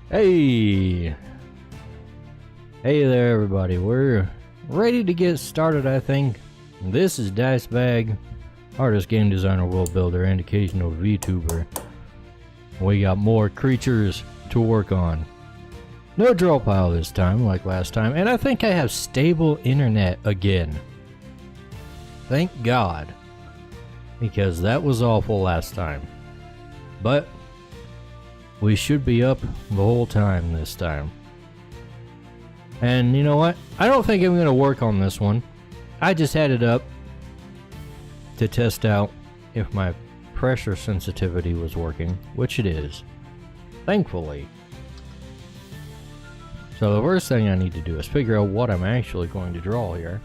Hey! Hey there, everybody. We're ready to get started, I think. This is Dice Bag, artist, game designer, world builder, and occasional VTuber. We got more creatures to work on. No draw pile this time, like last time, and I think I have stable internet again. Thank God. Because that was awful last time. But we should be up the whole time this time. And you know what? I don't think I'm going to work on this one. I just had it up to test out if my pressure sensitivity was working, which it is, thankfully. So the first thing I need to do is figure out what I'm actually going to draw here.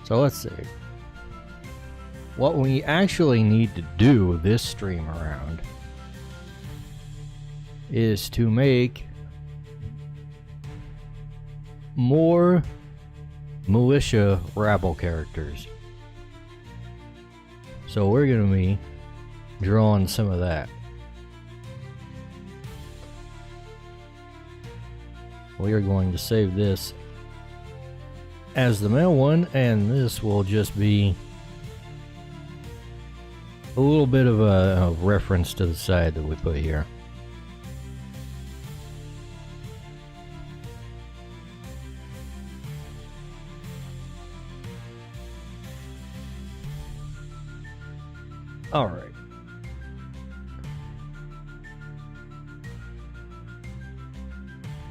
So let's see. What we actually need to do this stream around is to make more militia rabble characters. So we're going to be drawing some of that. We are going to save this as the mail one, and this will just be a little bit of a reference to the side that we put here. All right.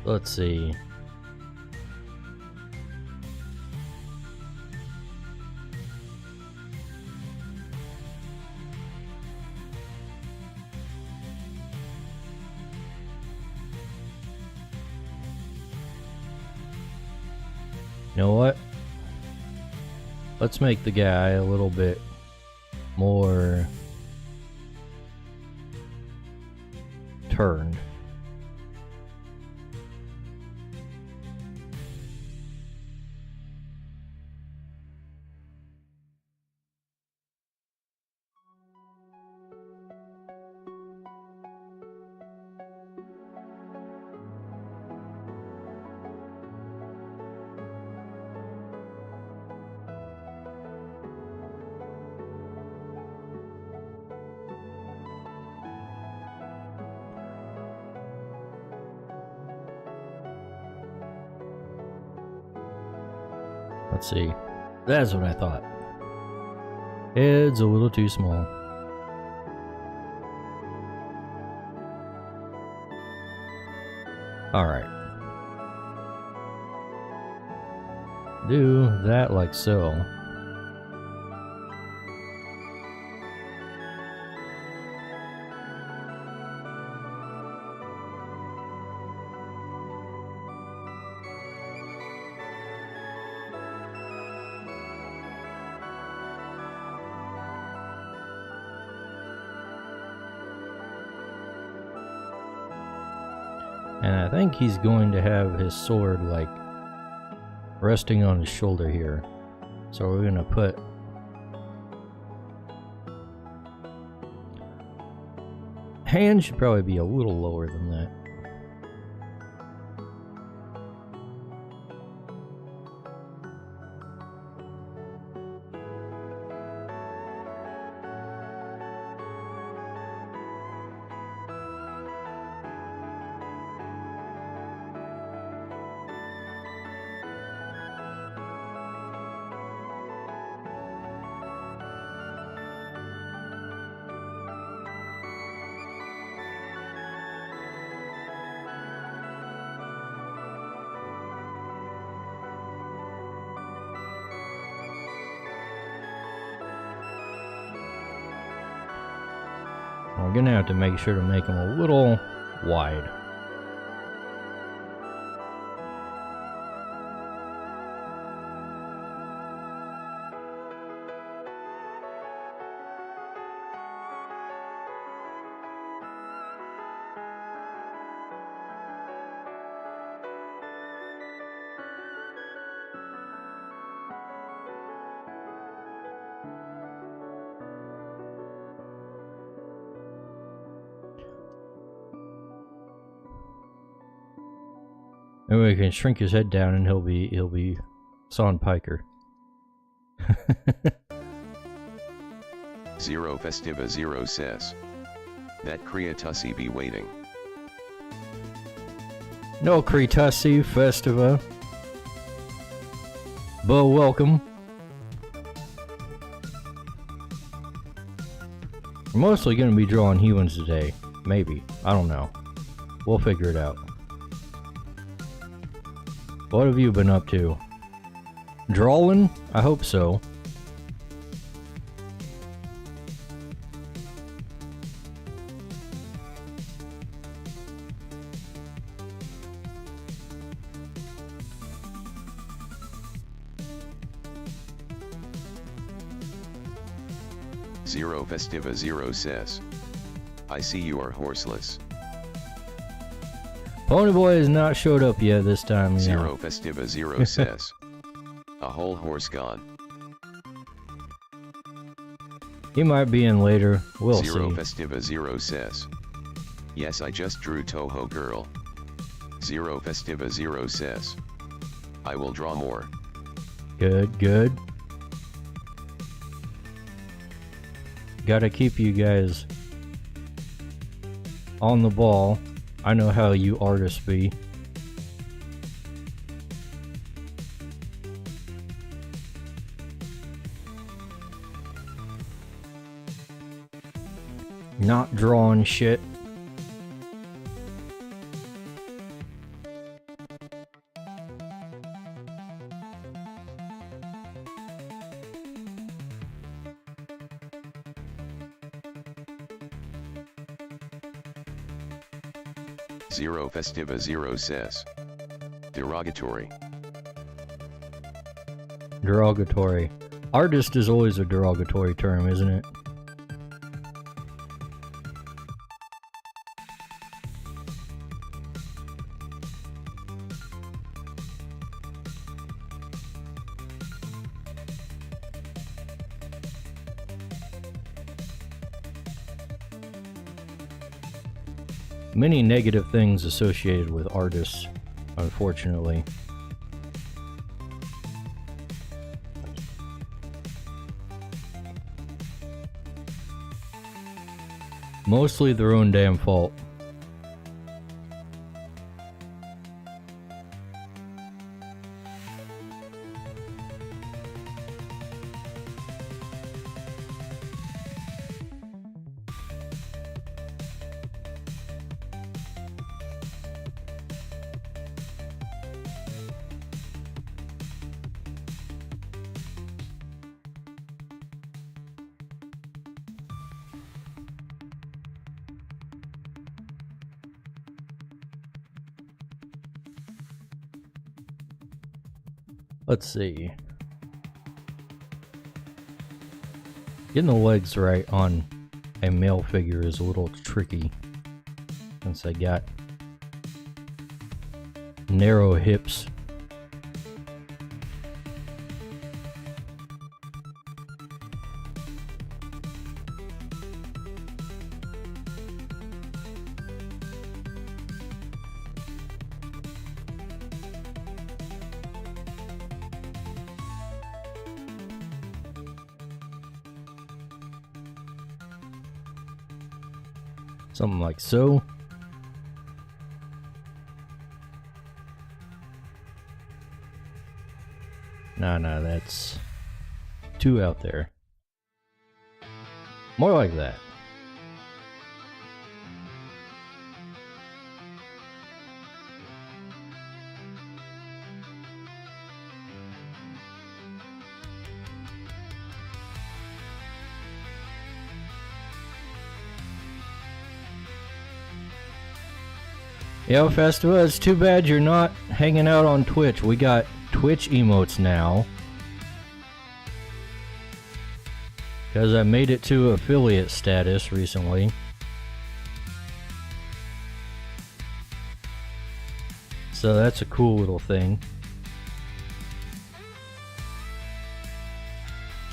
Let's see. You know what? Let's make the guy a little bit more turned. Let's see. That's what I thought. Head's a little too small. Alright. Do that like so. And I think he's going to have his sword like resting on his shoulder here. So we're gonna put hand should probably be a little lower than that. We're gonna have to make sure to make them a little wide. And we can shrink his head down and he'll be Son Piker. Zero Festiva Zero says. That Kriya be waiting. No Crytures Festiva. But welcome. We're mostly going to be drawing humans today. Maybe. I don't know. We'll figure it out. What have you been up to? Drawing? I hope so. Zero Festiva Zero says. I see you are horseless. Ponyboy has not showed up yet this time. Zero Festiva Zero says. A whole horse gone. He might be in later. We'll Zero see. Festiva Zero says. Yes, I just drew Toho girl. Zero Festiva Zero says. I will draw more. Good, good. Gotta keep you guys on the ball. I know how you artists be. Not drawing shit. Zero Festiva Zero says. Derogatory. Derogatory. Artist is always a derogatory term, isn't it? Many negative things associated with artists, unfortunately. Mostly their own damn fault. Let's see. Getting the legs right on a male figure is a little tricky since I got narrow hips. Something like so. No, that's too out there. More like that. Yo, Festival, it's too bad you're not hanging out on Twitch. We got Twitch emotes now. Because I made it to affiliate status recently. So that's a cool little thing.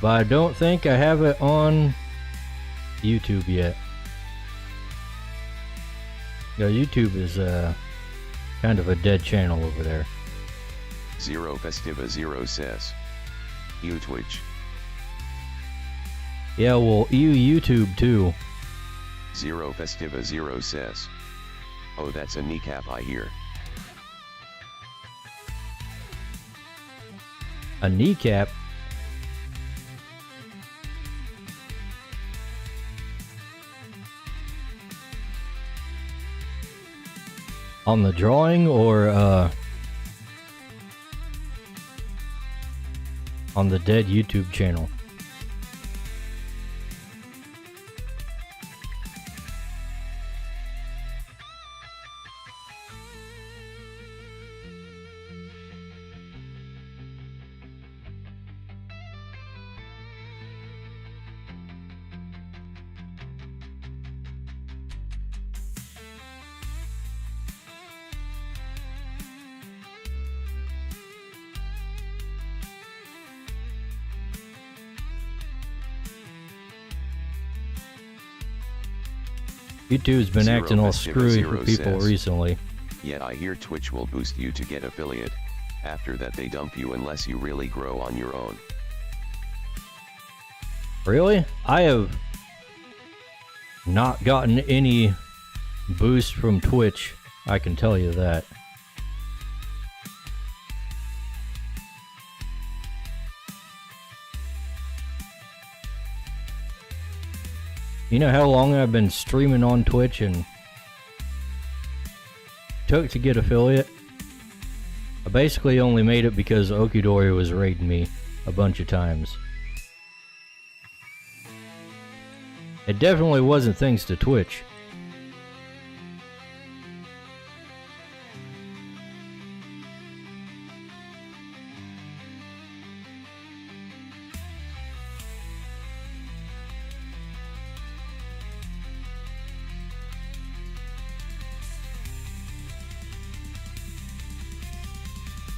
But I don't think I have it on YouTube yet. Yeah, YouTube is kind of a dead channel over there. Zero Festiva Zero says. You Twitch. Yeah, well, you YouTube too. Zero Festiva Zero says. Oh, that's a kneecap I hear. A kneecap? On the drawing or on the dead YouTube channel? YouTube's been Zero acting all Festiva screwy Zero for people says. recently. Yet I hear Twitch will boost you to get affiliate. After that they dump you unless you really grow on your own. Really? I have not gotten any boost from Twitch, I can tell you that. You know how long I've been streaming on Twitch and took to get affiliate? I basically only made it because Okidori was raiding me a bunch of times. It definitely wasn't thanks to Twitch.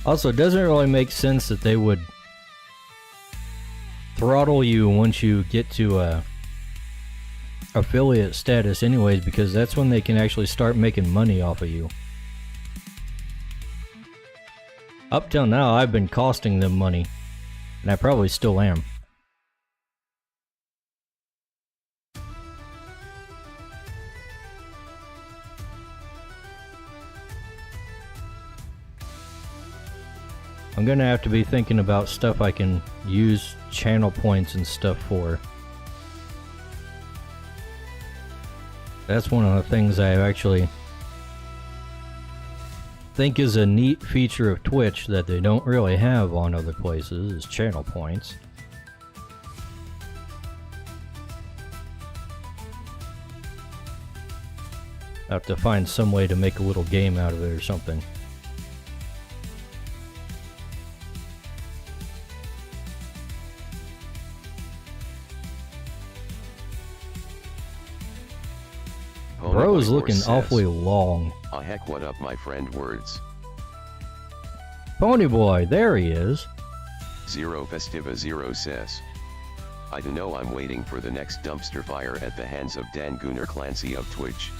Also, it doesn't really make sense that they would throttle you once you get to affiliate status anyways, because that's when they can actually start making money off of you. Up till now, I've been costing them money, and I probably still am. I'm gonna have to be thinking about stuff I can use channel points and stuff for. That's one of the things I actually think is a neat feature of Twitch that they don't really have on other places, is channel points. I have to find some way to make a little game out of it or something. Bro is looking awfully long. Oh heck, what up my friend words. Pony Boy, there he is. Zero Festiva Zero says. I don't know, I'm waiting for the next dumpster fire at the hands of Dan Gunnar Clancy of Twitch.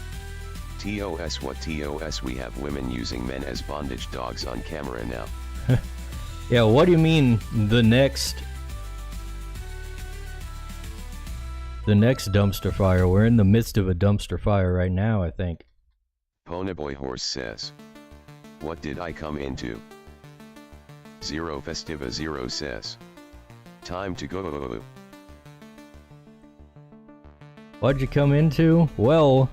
TOS what TOS, we have women using men as bondage dogs on camera now. Yeah, what do you mean the next dumpster fire? We're in the midst of a dumpster fire right now, I think. Ponyboy Horse says. What did I come into? Zero Festiva Zero says. Time to go. What'd you come into? Well,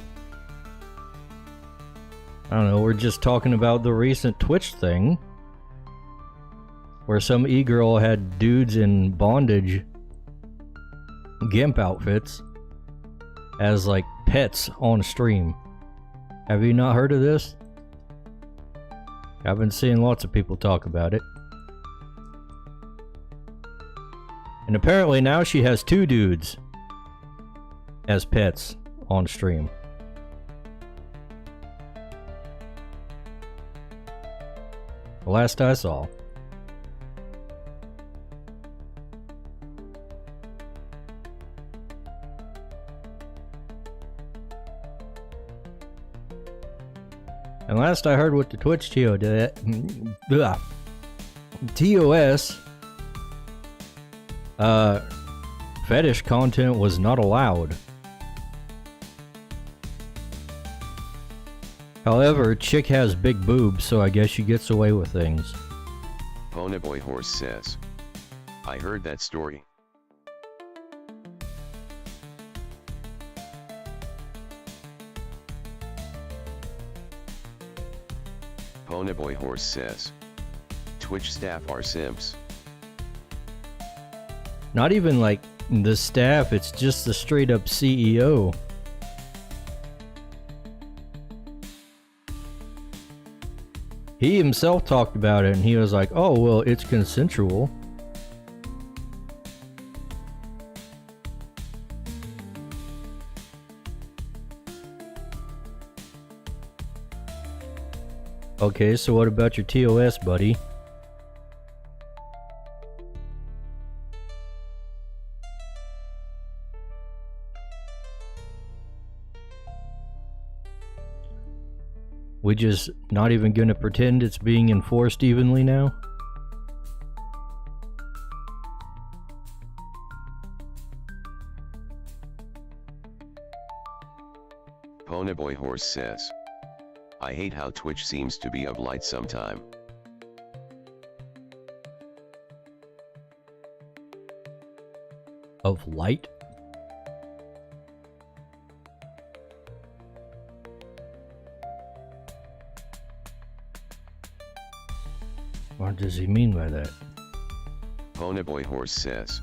I don't know, we're just talking about the recent Twitch thing, where some e-girl had dudes in bondage gimp outfits as like pets on stream. Have you not heard of this? I've been seeing lots of people talk about it. And apparently now she has 2 dudes as pets on stream. The last I saw. And last I heard with the Twitch TOS, fetish content was not allowed. However, chick has big boobs, so I guess she gets away with things. Ponyboy Horse says, I heard that story. Ponyboy Horse says, Twitch staff are simps. Not even like the staff, it's just the straight up CEO. He himself talked about it and he was like, oh, well, it's consensual. Okay, so what about your TOS, buddy? We just not even gonna pretend it's being enforced evenly now? Ponyboy Horse says, I hate how Twitch seems to be of light sometime. Of light? What does he mean by that? Ponyboy Horse says,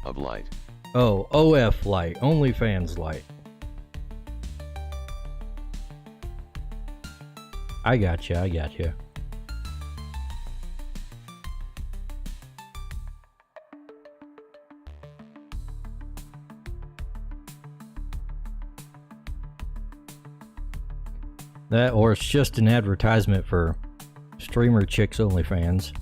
of light. Oh, OF light, OnlyFans light. I gotcha, I gotcha. That, or it's just an advertisement for streamer chicks OnlyFans.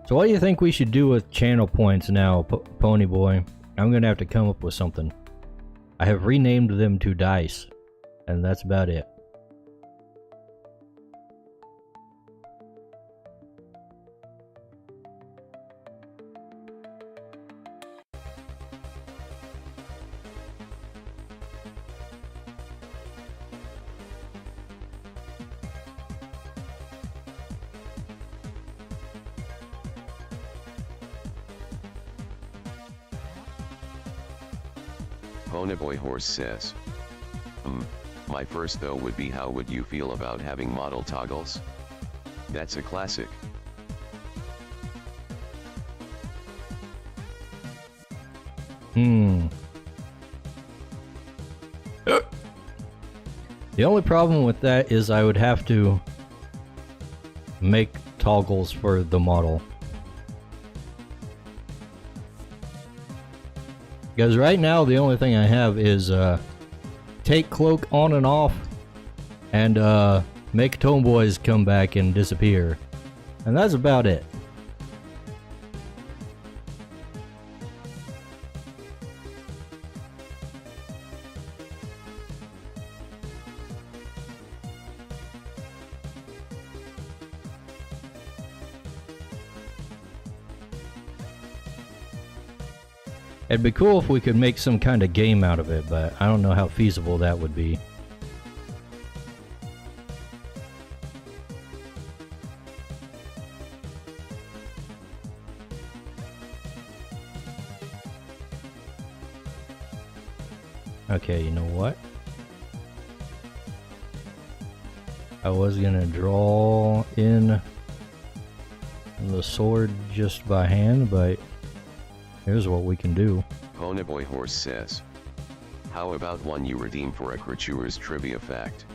So what do you think we should do with channel points now, Pony Boy? I'm gonna have to come up with something. I have renamed them to dice, and that's about it. Ponyboy Horse says, my first though would be how would you feel about having model toggles? That's a classic. The only problem with that is I would have to make toggles for the model. Because right now the only thing I have is take cloak on and off and make tomeboys come back and disappear. And that's about it. It'd be cool if we could make some kind of game out of it, but I don't know how feasible that would be. Okay, you know what? I was gonna draw in the sword just by hand, but here's what we can do. Ponyboy Horse says, how about one you redeem for a Crytures trivia fact?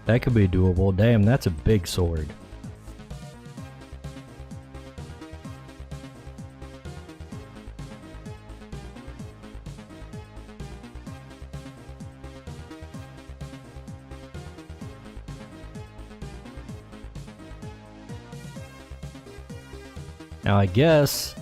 That could be doable. Damn, that's a big sword. Now I guess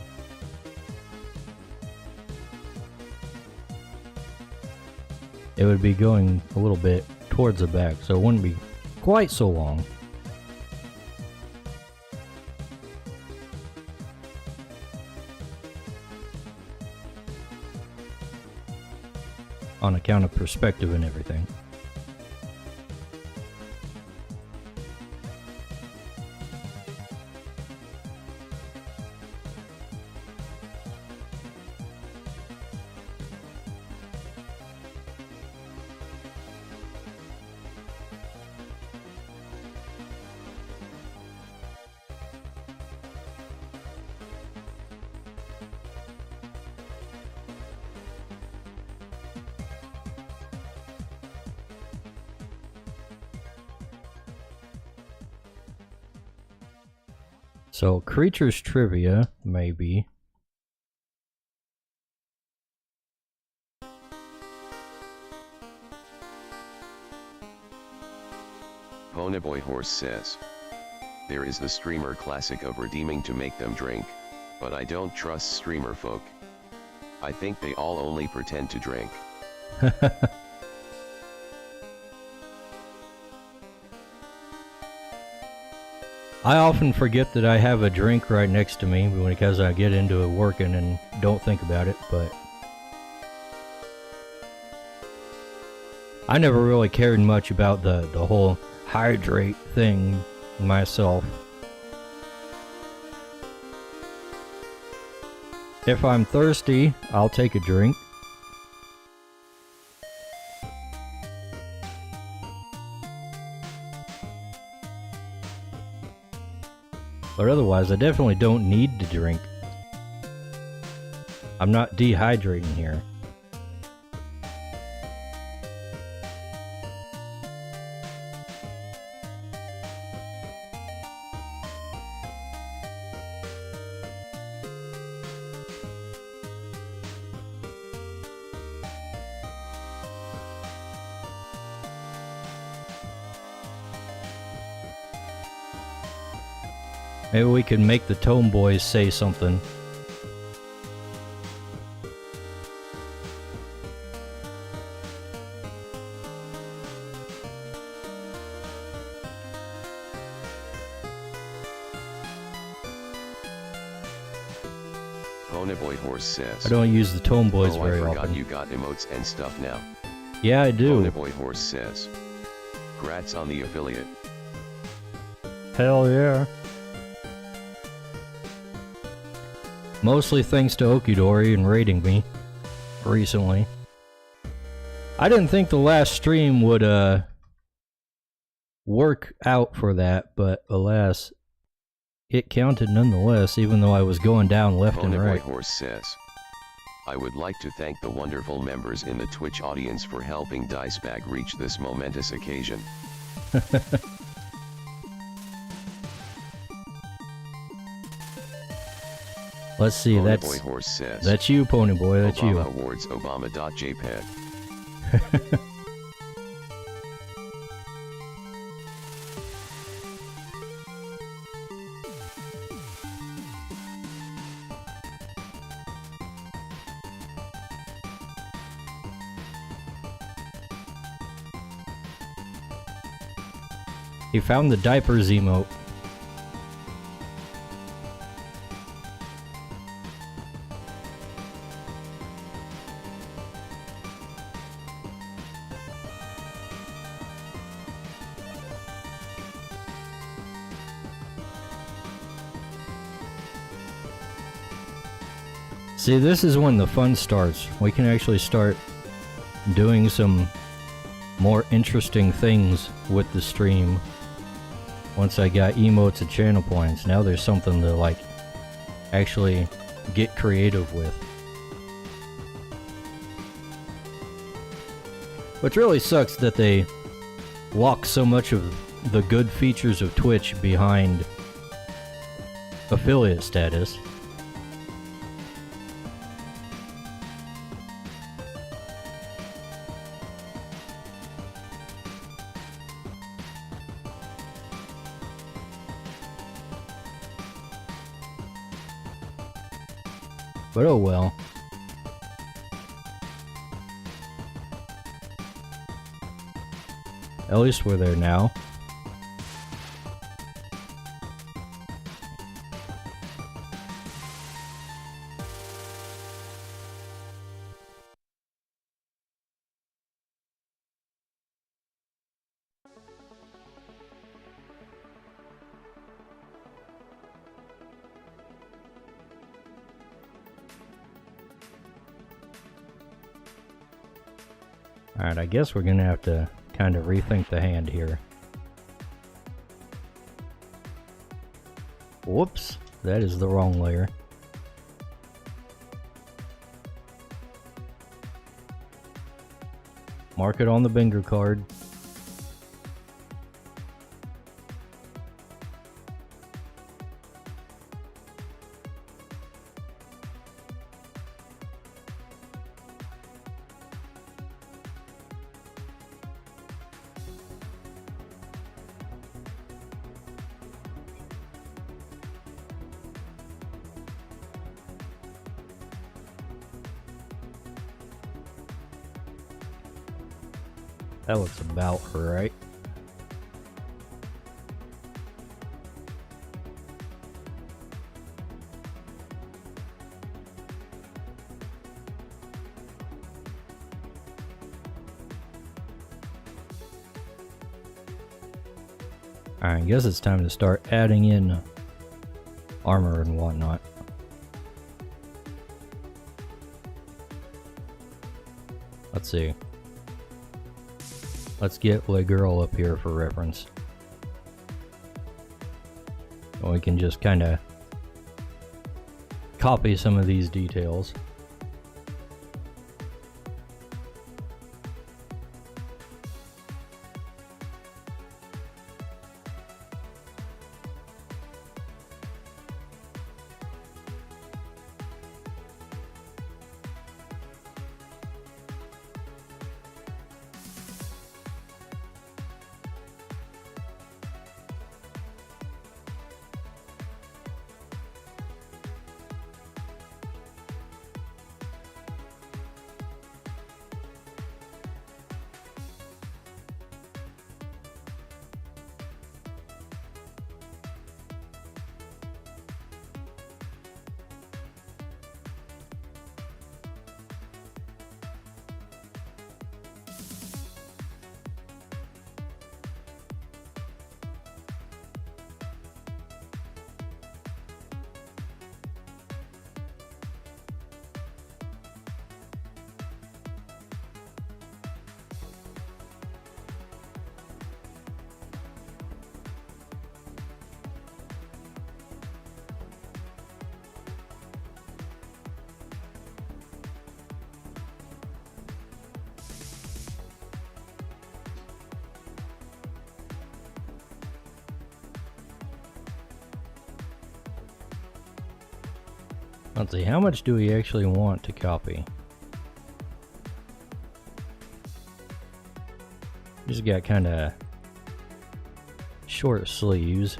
it would be going a little bit towards the back, so it wouldn't be quite so long. On account of perspective and everything. So, Creatures Trivia, maybe. Ponyboy Horse says, there is the streamer classic of redeeming to make them drink, but I don't trust streamer folk. I think they all only pretend to drink. I often forget that I have a drink right next to me because I get into it working and don't think about it, but I never really cared much about the whole hydrate thing myself. If I'm thirsty, I'll take a drink. But otherwise, I definitely don't need to drink. I'm not dehydrating here. Maybe we could make the Tome Boys say something. Ponyboy Horse says, I don't use the Tome Boys very I forgot often. You got emotes and stuff now. Yeah, I do. Ponyboy Horse says, congrats on the affiliate. Hell yeah. Mostly thanks to Okidori and raiding me recently. I didn't think the last stream would work out for that, but alas, it counted nonetheless, even though I was going down left and right. Ponyboy Horse says, I would like to thank the wonderful members in the Twitch audience for helping Dicebag reach this momentous occasion. Let's see, Ponyboy Horse says, that's you, Ponyboy, that's Obama you. Awards Obama.jpg. He found the diapers emote. See, this is when the fun starts. We can actually start doing some more interesting things with the stream. Once I got emotes and channel points, now there's something to like actually get creative with. Which really sucks that they lock so much of the good features of Twitch behind affiliate status. But oh well. At least we're there now. Alright, I guess we're gonna have to kind of rethink the hand here. Whoops, that is the wrong layer. Mark it on the bingo card. That looks about right. Alright, I guess it's time to start adding in armor and whatnot. Let's see. Let's get Le Girl up here for reference. And we can just kind of copy some of these details. Let's see, how much do we actually want to copy? Just got kind of short sleeves.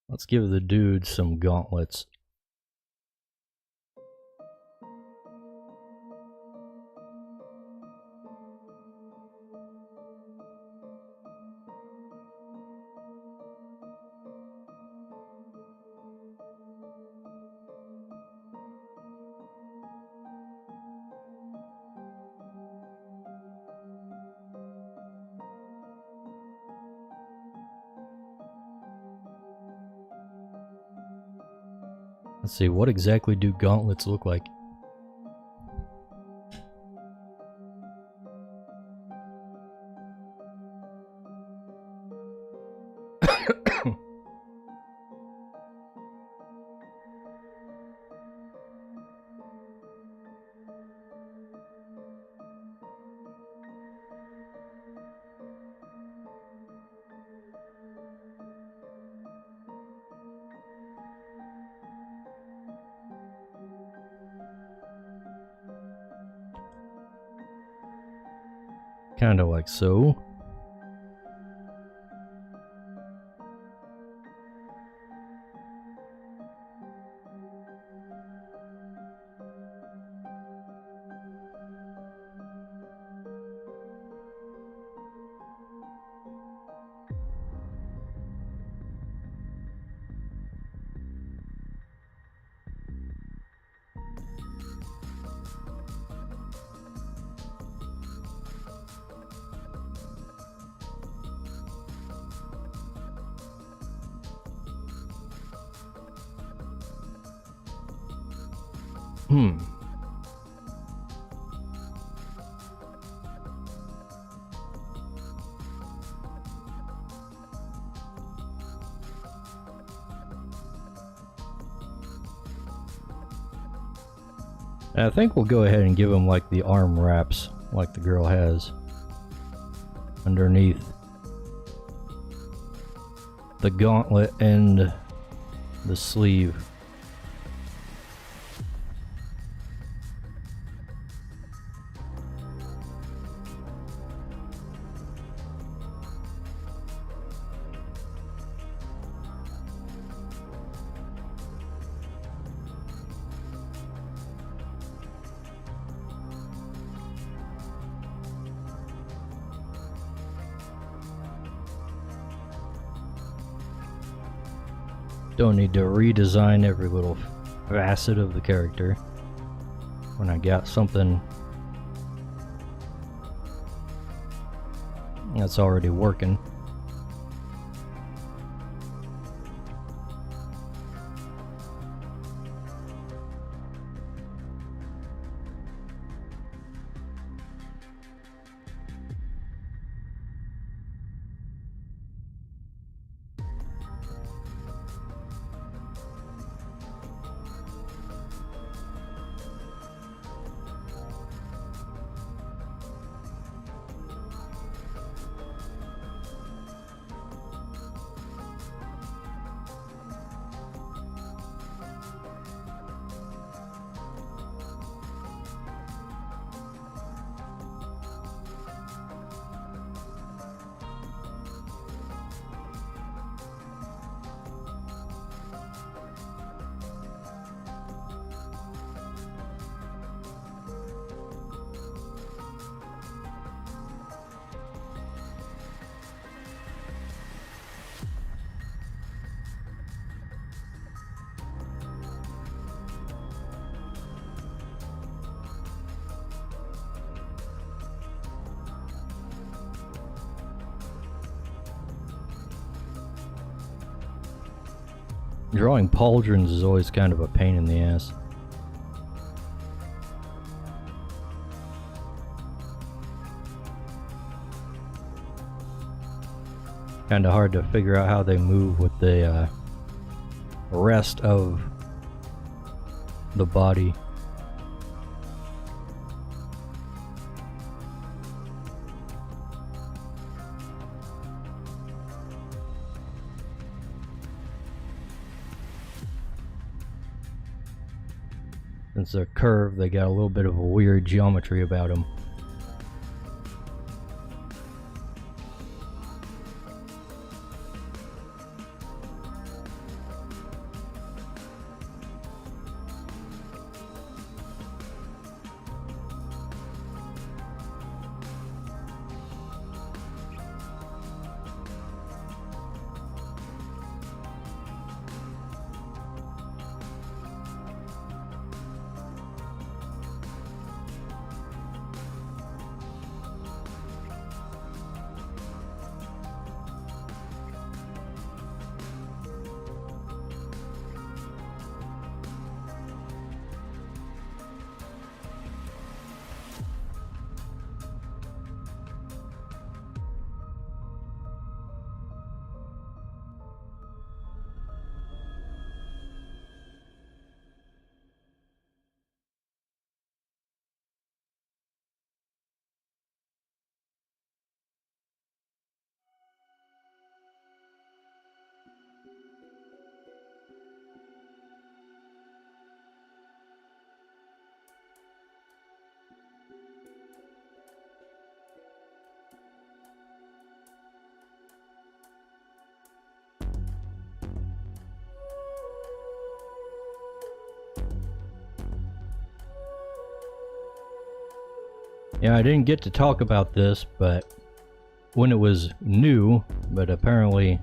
Let's give the dude some gauntlets. Let's see, what exactly do gauntlets look like? Kind of like so. I think we'll go ahead and give him like the arm wraps like the girl has underneath the gauntlet and the sleeve. Don't need to redesign every little facet of the character when I got something that's already working. Drawing pauldrons is always kind of a pain in the ass. Kinda hard to figure out how they move with the rest of the body. Since they're curved, they got a little bit of a weird geometry about them. Yeah, I didn't get to talk about this, but when it was new, but apparently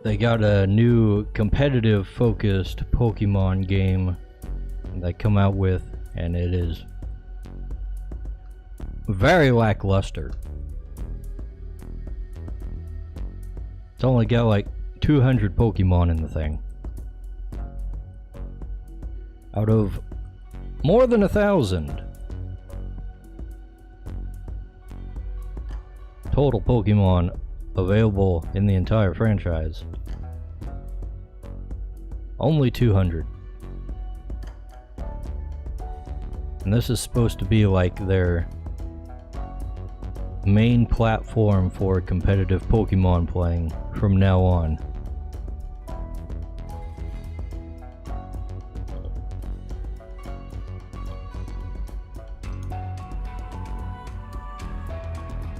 they got a new competitive focused Pokemon game they come out with, and it is very lackluster. It's only got like 200 Pokemon in the thing. Out of more than 1,000 total Pokemon available in the entire franchise. Only 200. And this is supposed to be like their main platform for competitive Pokemon playing from now on.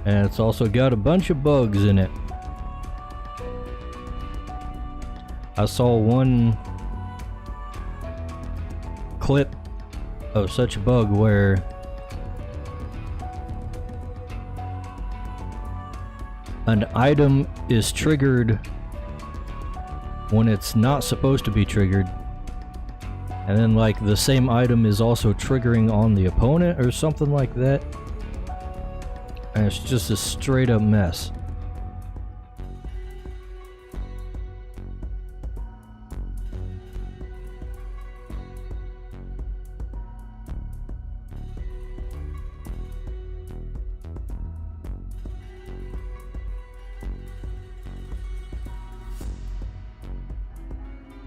And it's also got a bunch of bugs in it. I saw one clip of such a bug where an item is triggered when it's not supposed to be triggered, and then like the same item is also triggering on the opponent or something like that, and it's just a straight up mess.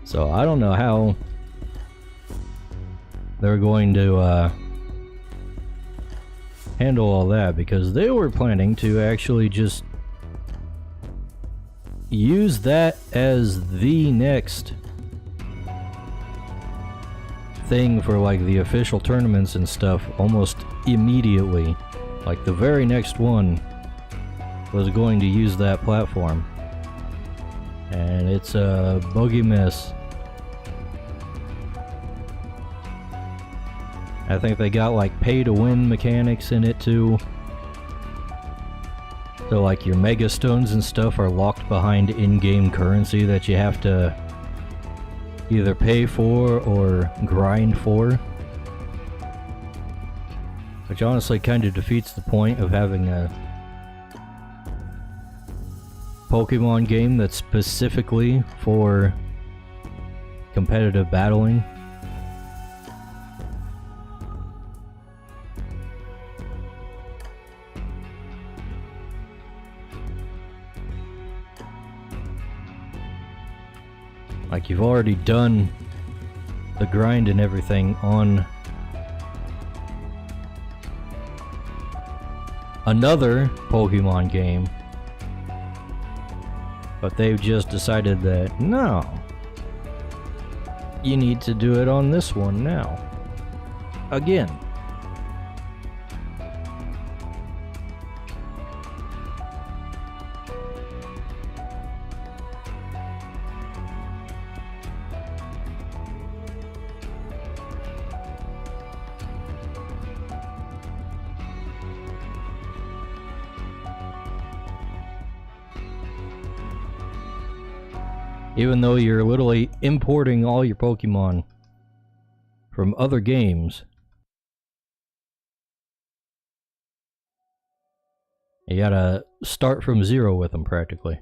So I don't know how they're going to handle all that, because they were planning to actually just use that as the next thing for like the official tournaments and stuff almost immediately. Like the very next one was going to use that platform, and it's a buggy mess. I think they got like pay to win mechanics in it too. So like your mega stones and stuff are locked behind in-game currency that you have to either pay for or grind for. Which honestly kind of defeats the point of having a Pokemon game that's specifically for competitive battling. Like, you've already done the grind and everything on another Pokemon game, but they've just decided that, no, you need to do it on this one now. Again. Even though you're literally importing all your Pokemon from other games, you gotta start from zero with them practically.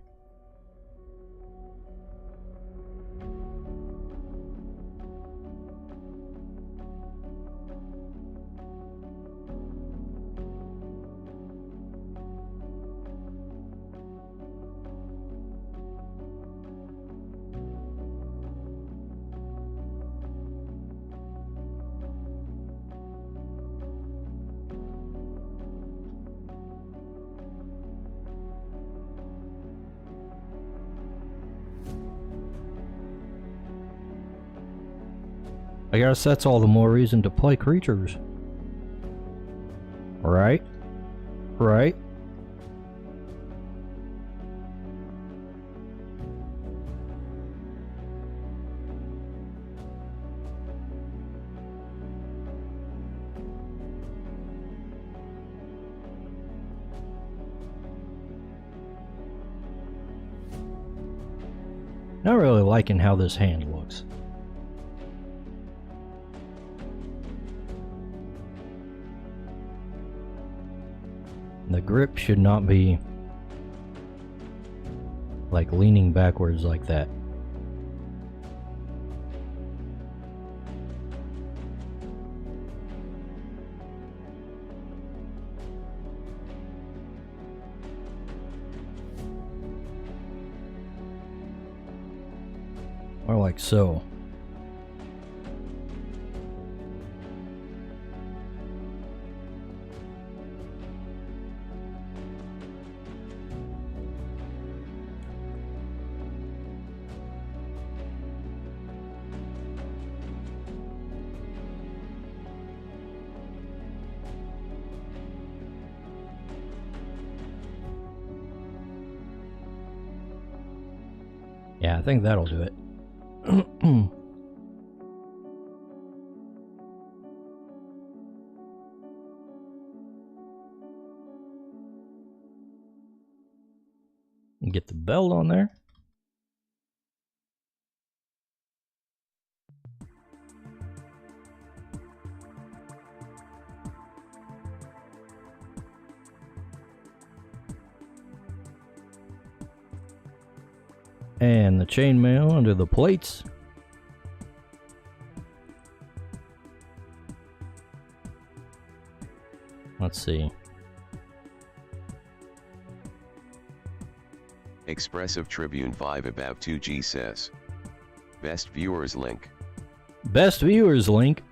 I guess that's all the more reason to play Crytures. Right? Right? Not really liking how this hand looks. The grip should not be like leaning backwards like that. Or like so. Yeah, I think that'll do it. Get the belt on there. And the chainmail under the plates. Let's see. Expressive Tribune 5 about 2G says. Best viewers link. Best viewers link.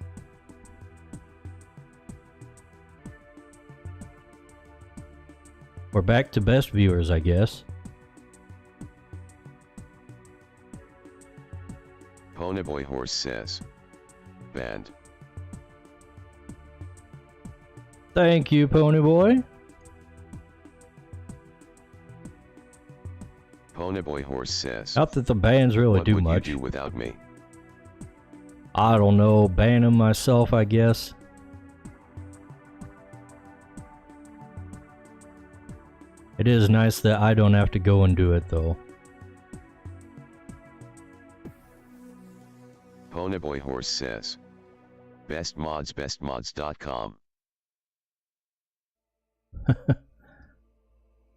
We're back to best viewers, I guess. Ponyboy Horse says. Banned. Thank you, Ponyboy. Ponyboy Horse says. Not that the bans really do much. What would you do without me? I don't know, ban them myself, I guess. It is nice that I don't have to go and do it, though. Ponyboy Horse says. Best mods, bestmods.com.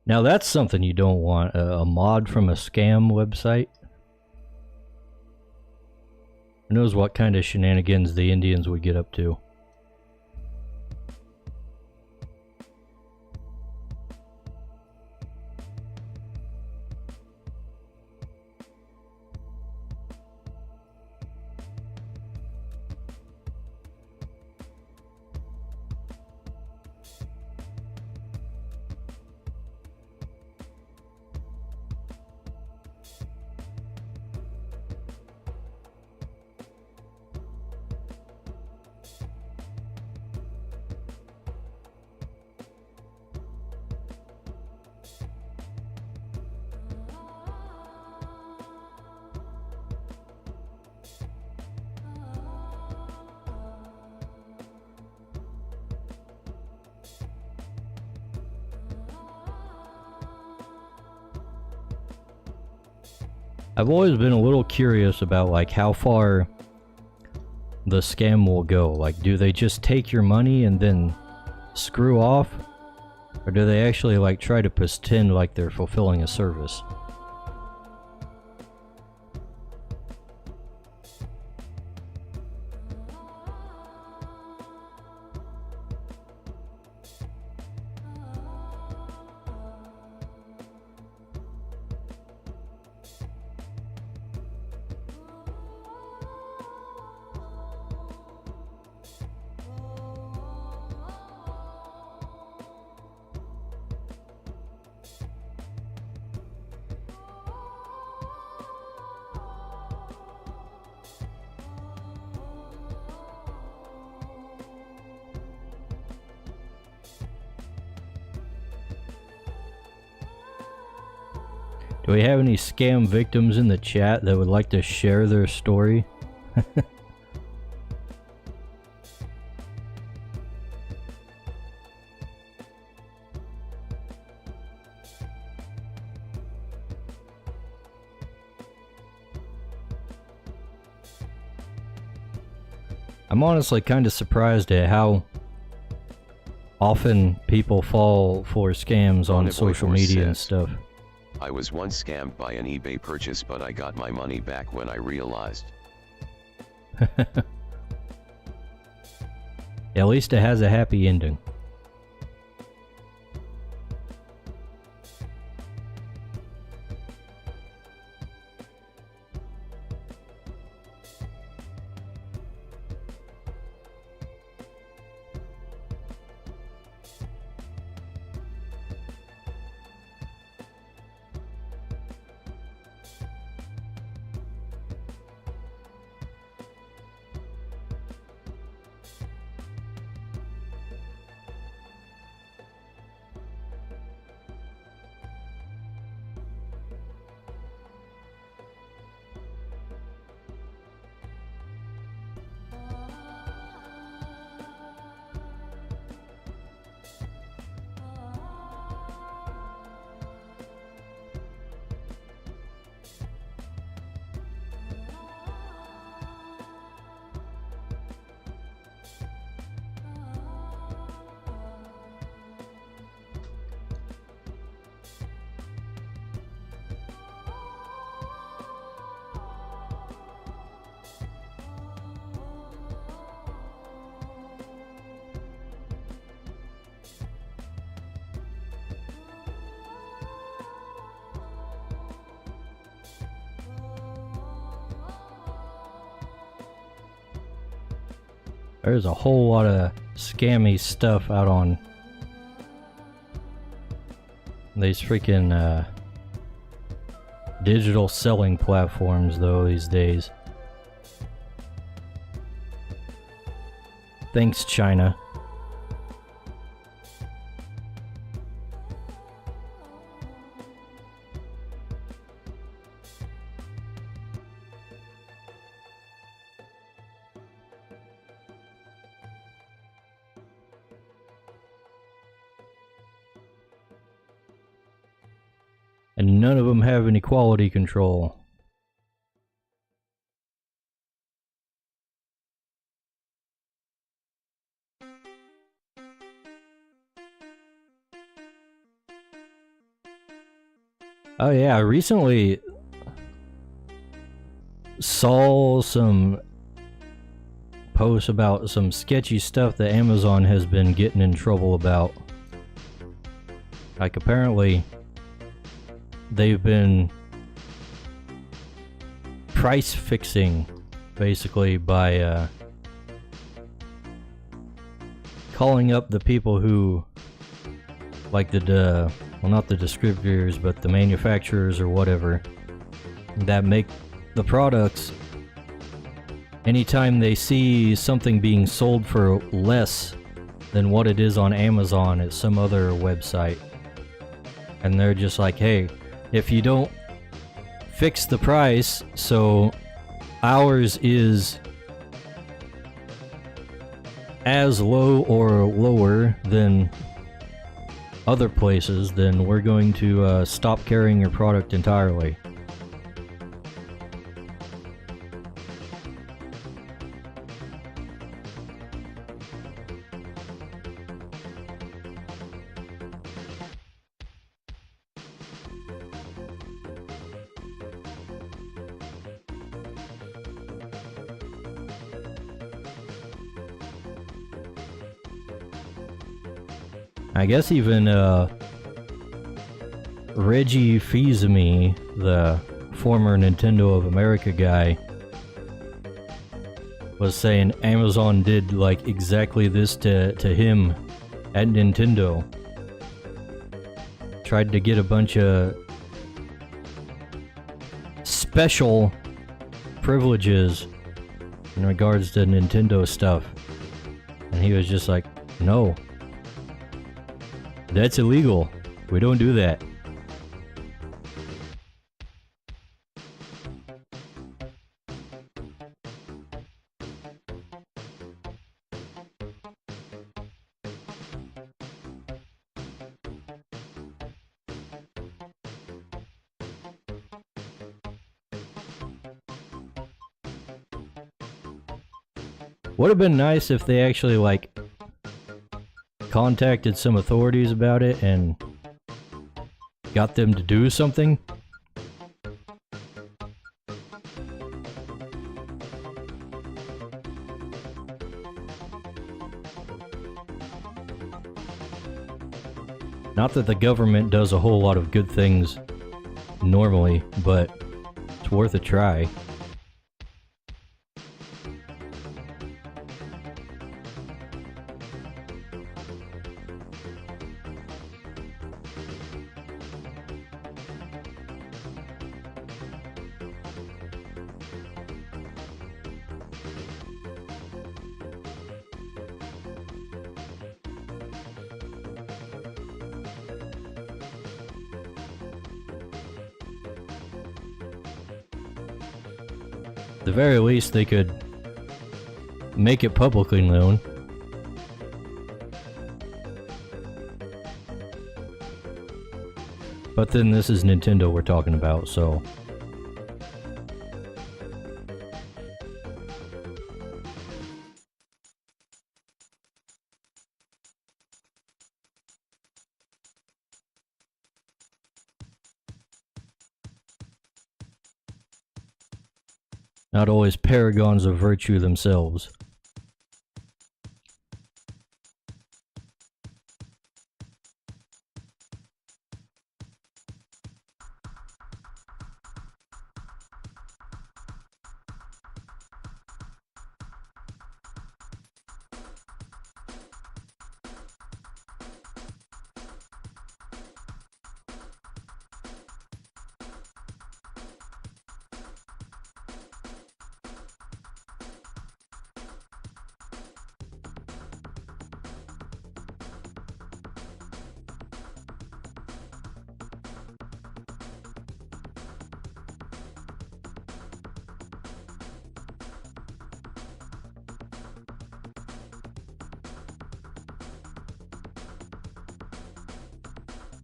Now that's something you don't want, a mod from a scam website. Who knows what kind of shenanigans the Indians would get up to. I've always been a little curious about like how far the scam will go. Like, do they just take your money and then screw off? Or do they actually like try to pretend like they're fulfilling a service? Do we have any scam victims in the chat that would like to share their story? I'm honestly kind of surprised at how often people fall for scams on social media and stuff. I was once scammed by an eBay purchase, but I got my money back when I realized. At least it has a happy ending. There's a whole lot of scammy stuff out on these freaking digital selling platforms though these days. Thanks, China. And none of them have any quality control. Oh yeah, I recently saw some posts about some sketchy stuff that Amazon has been getting in trouble about. Like apparently they've been price fixing basically by calling up the people who, like the well, not the distributors, but the manufacturers or whatever that make the products. Anytime they see something being sold for less than what it is on Amazon at some other website, and they're just like, hey, if you don't fix the price so ours is as low or lower than other places, then we're going to stop carrying your product entirely. I guess even Reggie Fils-Aimé, the former Nintendo of America guy, was saying Amazon did like exactly this to him at Nintendo. Tried to get a bunch of special privileges in regards to Nintendo stuff, and he was just like, no. That's illegal. We don't do that. Would have been nice if they actually, like, contacted some authorities about it and got them to do something. Not that the government does a whole lot of good things normally, but it's worth a try. At the very least, they could make it publicly known. But then this is Nintendo we're talking about, so... not always paragons of virtue themselves.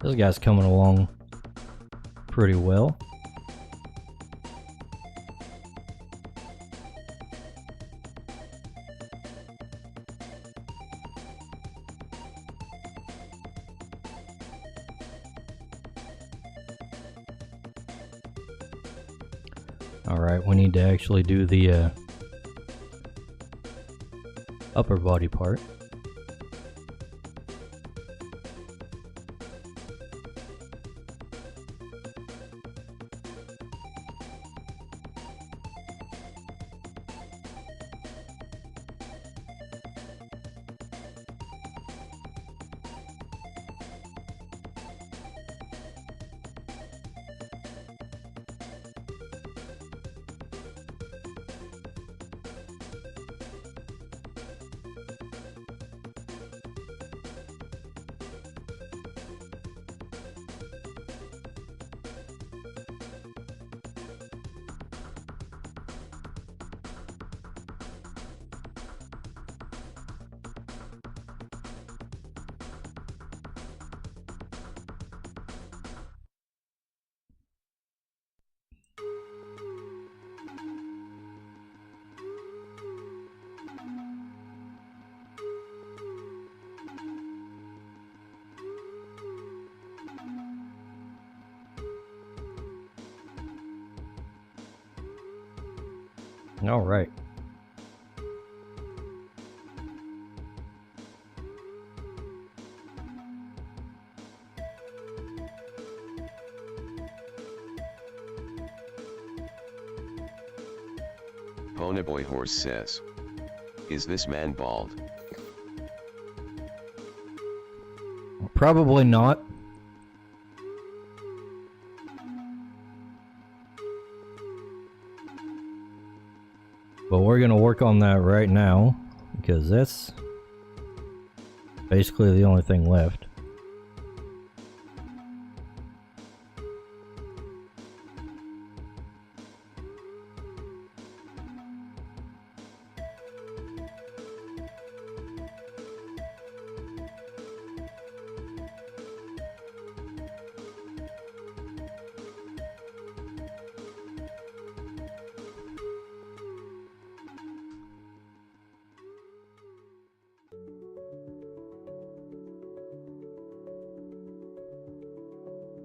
This guy's coming along pretty well. Alright, we need to actually do the upper body part. All right. Ponyboy Horse says, "Is this man bald?" Probably not. But we're gonna work on that right now, because that's basically the only thing left.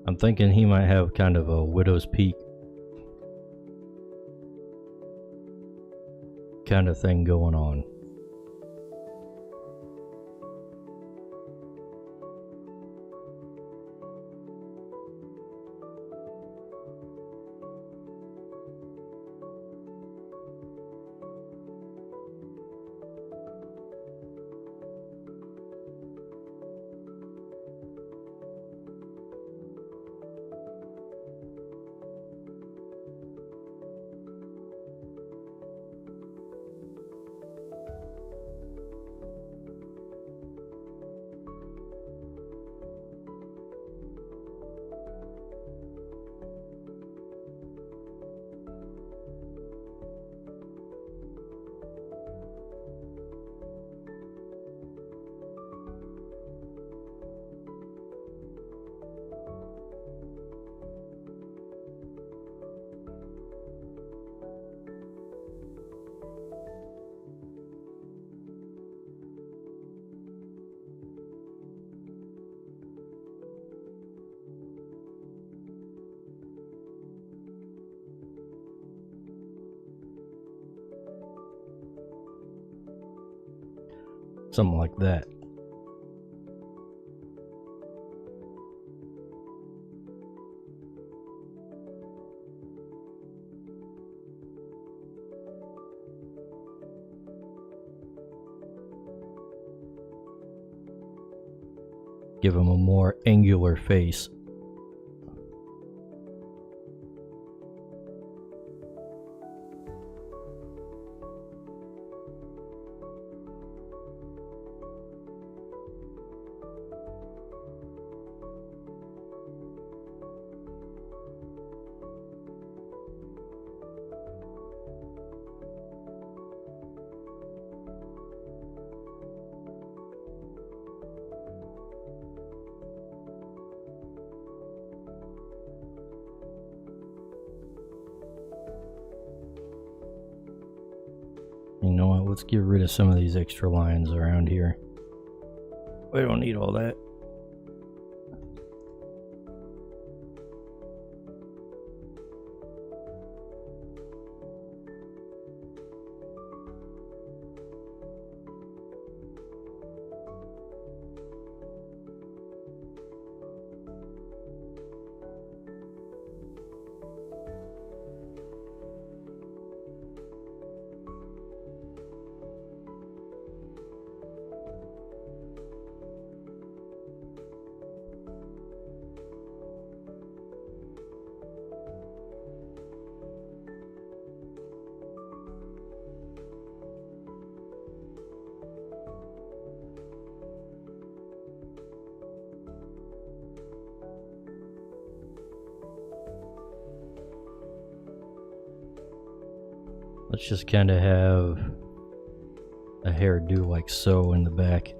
I'm thinking he might have kind of a widow's peak kind of thing going on. Something like that. Give him a more angular face. You know what, let's get rid of some of these extra lines around here. We don't need all that. Let's just kind of have a hairdo like so in the back.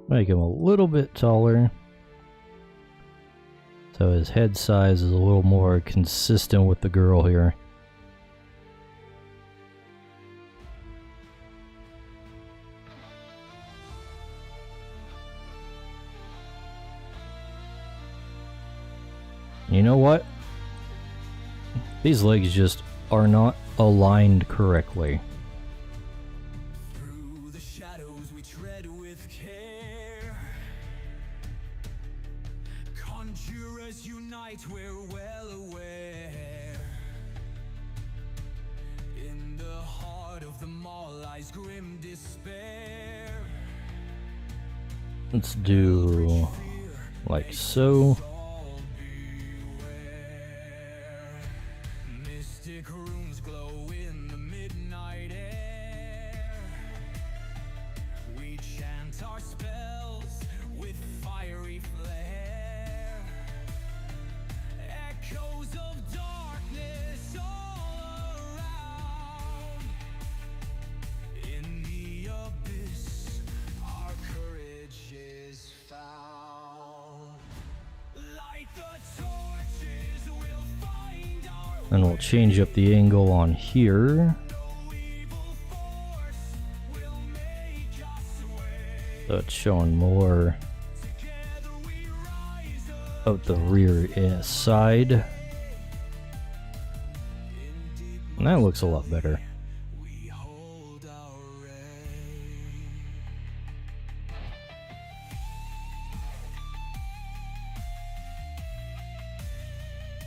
Make him a little bit taller, so his head size is a little more consistent with the girl here. You know what? These legs just are not aligned correctly. Through the shadows we tread with care. Conjurers unite, we're well aware. In the heart of the maw lies grim despair. Let's do like so. Mystic runes glow in the midnight air. We chant our spells with fiery flare. Echoes Then we'll change up the angle on here. So it's showing more of the rear side. And that looks a lot better.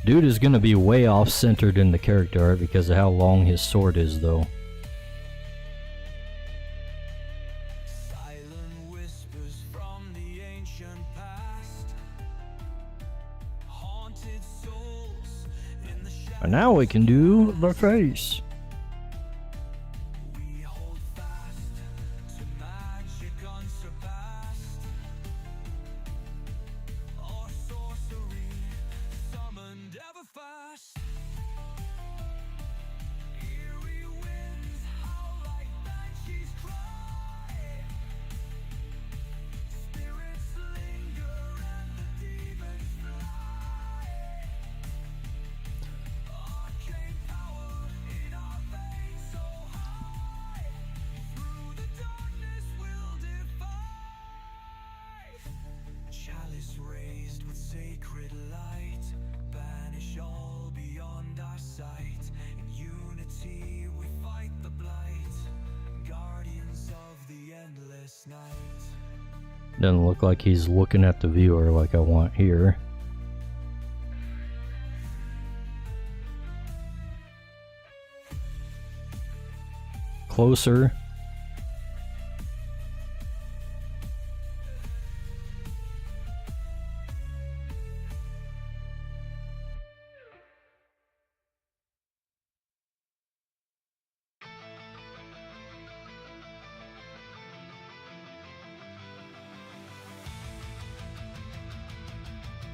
Dude is gonna be way off centered in the character art because of how long his sword is, though. Silent whispers from the ancient past. Haunted souls in the shadows. And now we can do the face. We hold fast to magic unsurpassed. Our sorcery summoned ever fast. Eerie winds howl like banshees cry. Spirits linger and the demons fly. Arcane power in our veins so high. Through the darkness we'll defy. Chalice raised with sacred light, banish all beyond our sight. In unity we fight the blight, guardians of the endless night. Doesn't look like he's looking at the viewer like I want here. Closer.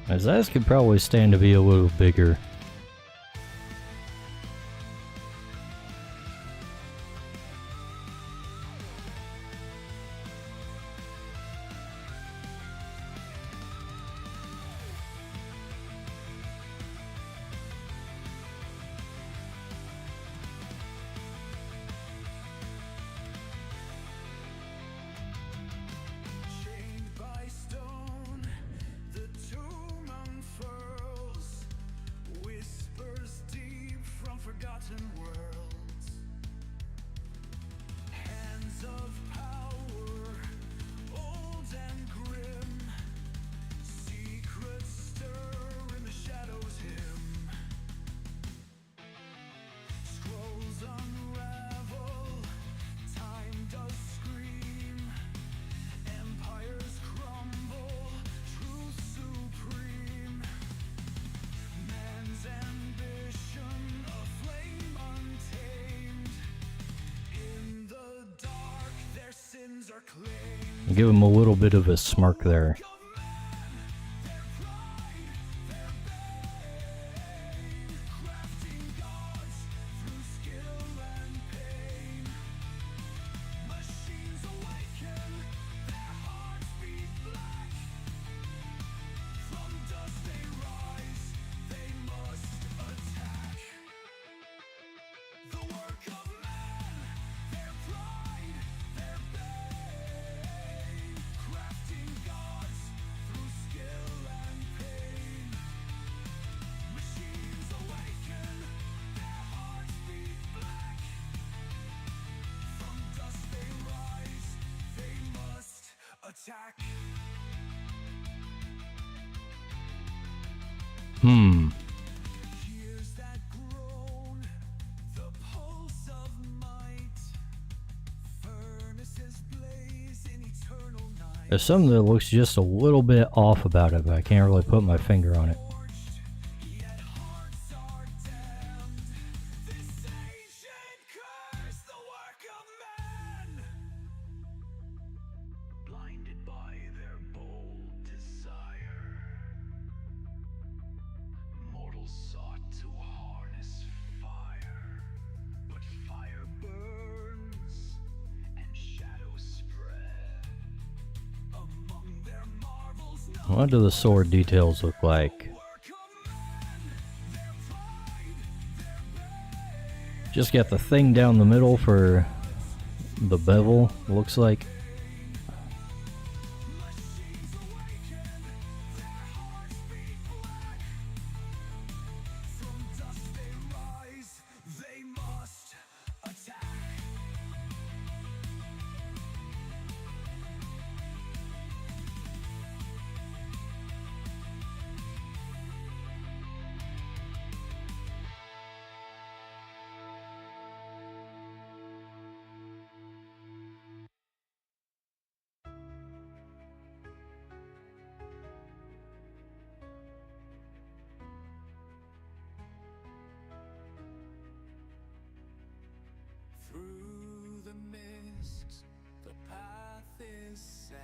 His eyes could probably stand to be a little bigger. Chained by stone, the tomb unfurls, whispers deep from forgotten worlds. Hands of power, old and grim, secrets stir in the shadows hymn. Scrolls unravel, time does scream. Empires crumble, truth supreme. Man's ambition, a flame untamed. In the dark, their sins are claimed. Give him a little bit of a smirk there. Of man, their pride, their bane. Crafting gods through skill and pain. Machines awaken, their hearts beat black. From dust they rise, they must attack. The work of man, their pride, their bane. Crafting gods through skill and pain. Machines awaken, their hearts beat black. From dust they rise, they must attack. Years that groan, the pulse of might. Furnaces blaze in eternal night. There's something that looks just a little bit off about it, but I can't really put my finger on it. Forged, yet hearts are damned. This ancient curse, the work of man. Blinded by their bold desire, mortals sought to harness fire. But fire burns and shadows spread. Among their marvels, no What do the sword details look like? work of man, their pride, Just got the thing down the middle for the bevel, looks like. Through the mists, the path is set.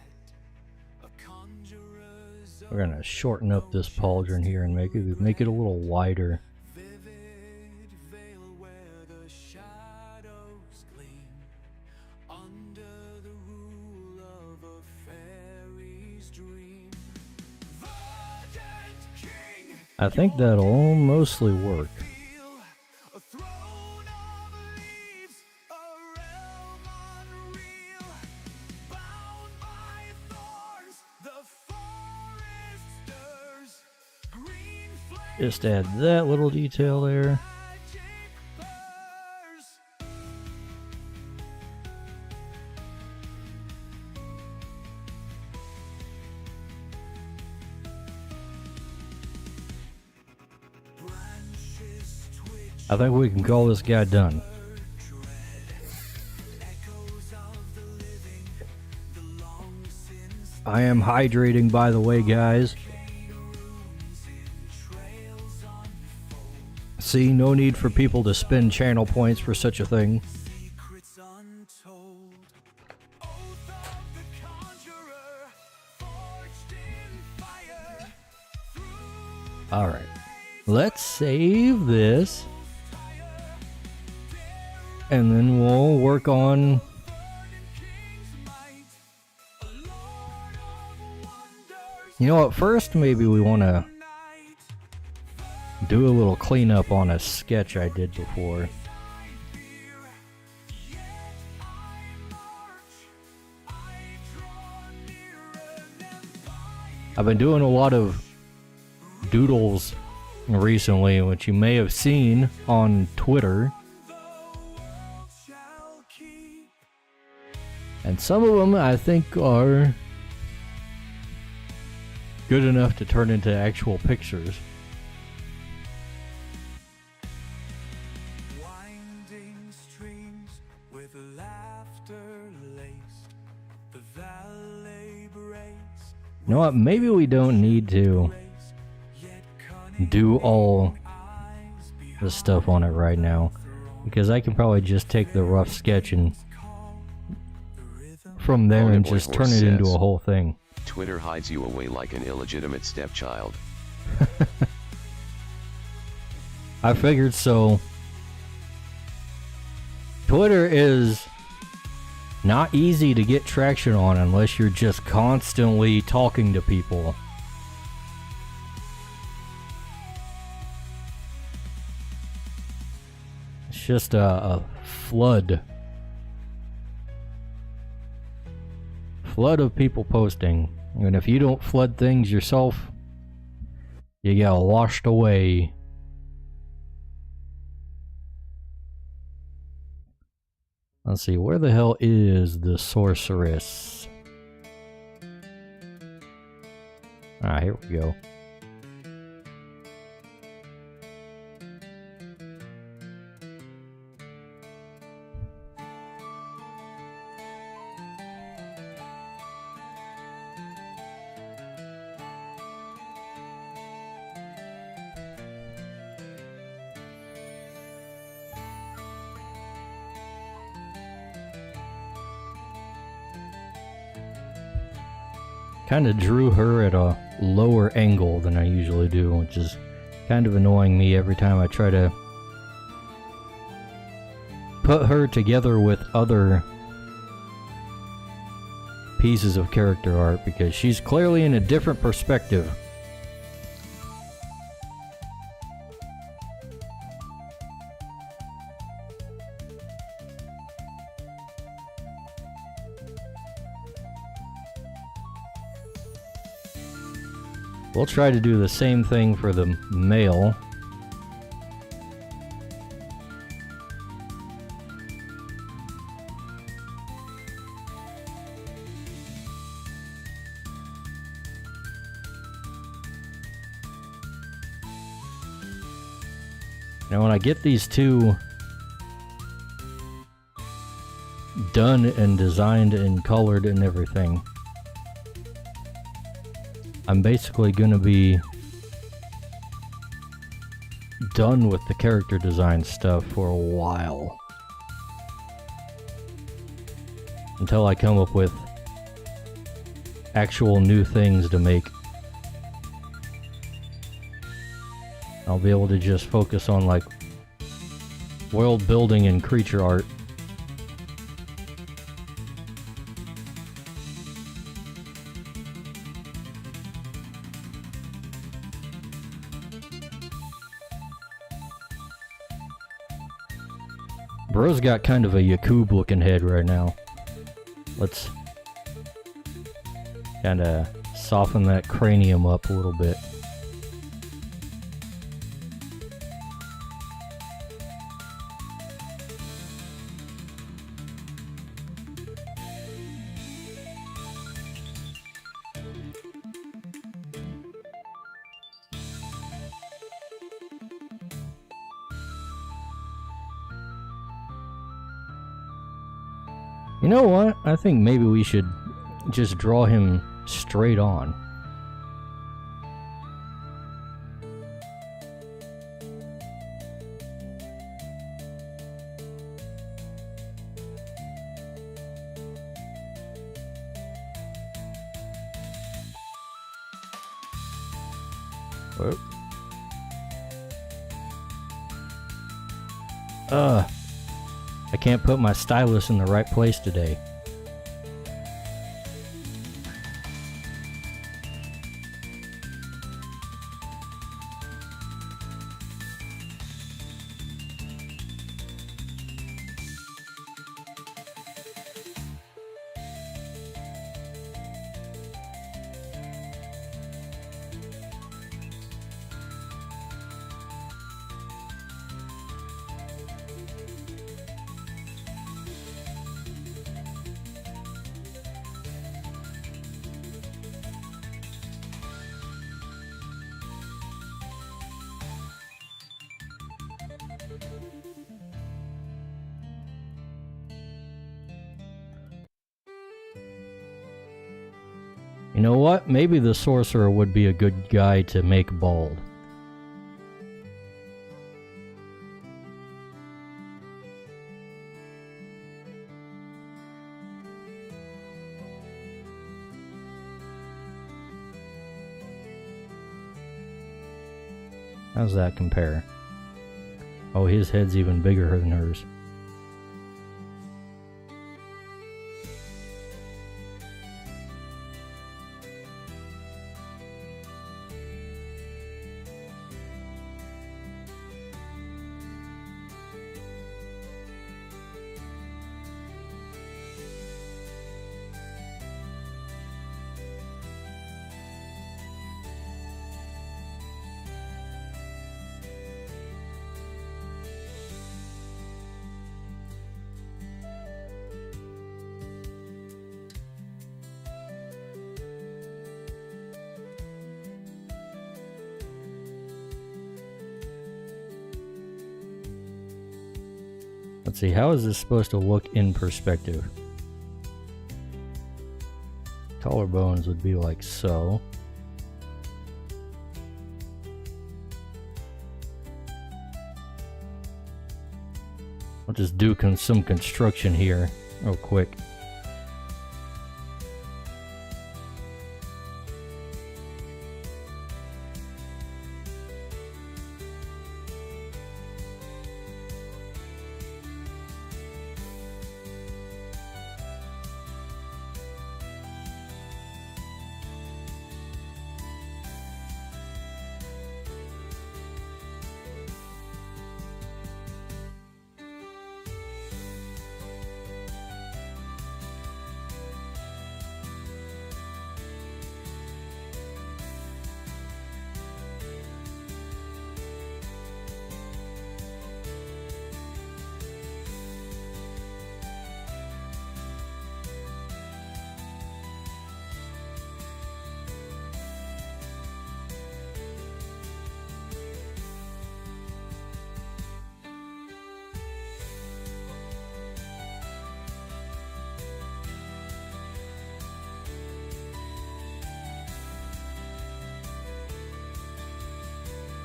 A conjurer's We're gonna shorten up this pauldron here and make it a little wider. vivid veil where the shadows gleam under the rule of a fairy's dream. Verdant king, I think that'll mostly work. feel a throne of leaves, a realm unreal, bound by thorns, the forest stirs, green flame Just add that little detail there. magic burst. Branches twitch, I think we can call this guy done. echoes of the living, the long since I am hydrating, by the way, guys. runes in trails unfold, See, no need for people to spend channel points for such a thing. secrets untold. Oath of the conjurer, forged in fire. Through Alright, let's save this. And then we'll work on king's might, a lord of wonders, You know what, first maybe we want to night. do a little cleanup on a sketch I did before. Yet I march, I draw near an empire. I've been doing a lot of doodles recently, which you may have seen on Twitter. The world shall keep. And some of them I think are good enough to turn into actual pictures. Winding streams with laughter laced, the valley braced, You know what, maybe we don't need to yet cunning do all eyes the stuff on it right now, because I can probably just take the rough sketch and call the rhythm. from there and Boy just Horse turn it into says. a whole thing. Twitter hides you away like an illegitimate stepchild. I figured so. Twitter is not easy to get traction on unless you're just constantly talking to people. It's just a flood of people posting. And if you don't flood things yourself, you get washed away. Let's see, where the hell is the sorceress? Ah, here we go. Kind of drew her at a lower angle than I usually do, which is kind of annoying me every time I try to put her together with other pieces of character art, because she's clearly in a different perspective. We'll try to do the same thing for the male. Now when I get these two done and designed and colored and everything, I'm basically going to be done with the character design stuff for a while. Until I come up with actual new things to make. I'll be able to just focus on like world building and creature art. Bro's got kind of a Yakub looking head right now. Let's kind of soften that cranium up a little bit. You know what? I think maybe we should just draw him straight on. Whoop. I can't put my stylus in the right place today. You know what? Maybe the sorcerer would be a good guy to make bald. How's that compare? Oh, his head's even bigger than hers. Let's see, how is this supposed to look in perspective? Collarbones would be like so. I'll just do some construction here real quick.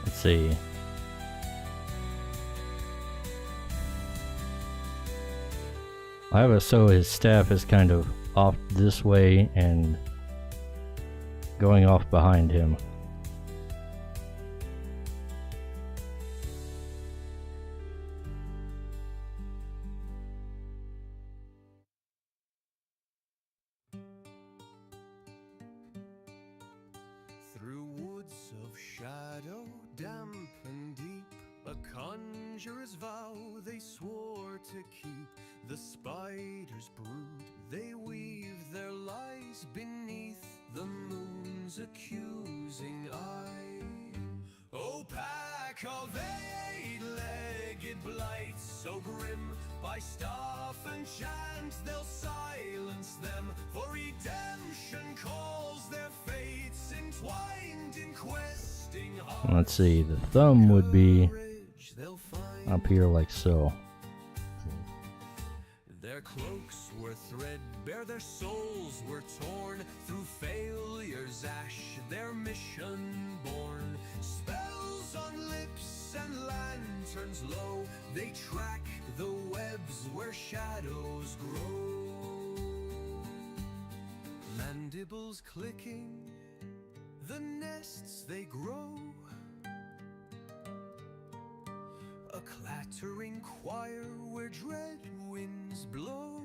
Let's see. I have it so his staff is kind of off this way and going off behind him. Through woods of shadow, damp and deep, a conjurer's vow they swore to keep. The spider's brood, they weave their lies beneath the moon's accusing eye. O pack of eight-legged blights, so grim, by staff and chant they'll silence them, for redemption calls their fates entwined in questing hearts. Let's see, the thumb would be Courage they'll find. up here like so. Their cloaks were threadbare, their souls were torn, through failure's ash their mission born. Spells on lips and lanterns low, they track the webs where shadows grow. Mandibles clicking, the nests they grow. A clattering choir where dread winds blow.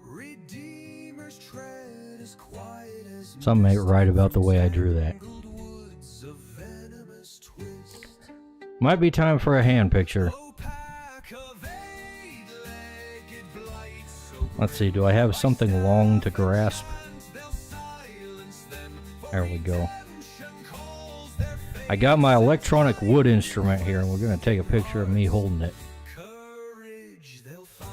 Redeemer's tread as quiet as Something ain't right about the way I drew that. tangled woods of venomous twist. Might be time for a hand picture. O pack of eight-legged blights, so Let's see, do I have something long to grasp? they'll silence them, for There we go. redemption calls their I got my electronic wood instrument here, and we're going to take a picture of me holding it. courage they'll find.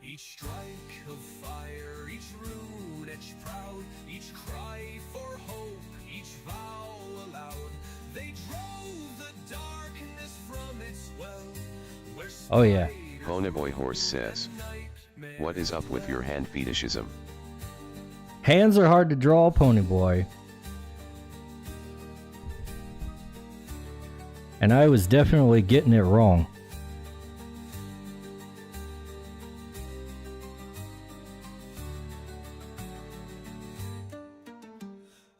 Each strike of fire, each rune etched proud, each cry for hope, each vow aloud. They drove the darkness from its well. Where Oh yeah. Ponyboy Horse says, what is up with your hand fetishism? Hands are hard to draw, Pony Boy. And I was definitely getting it wrong.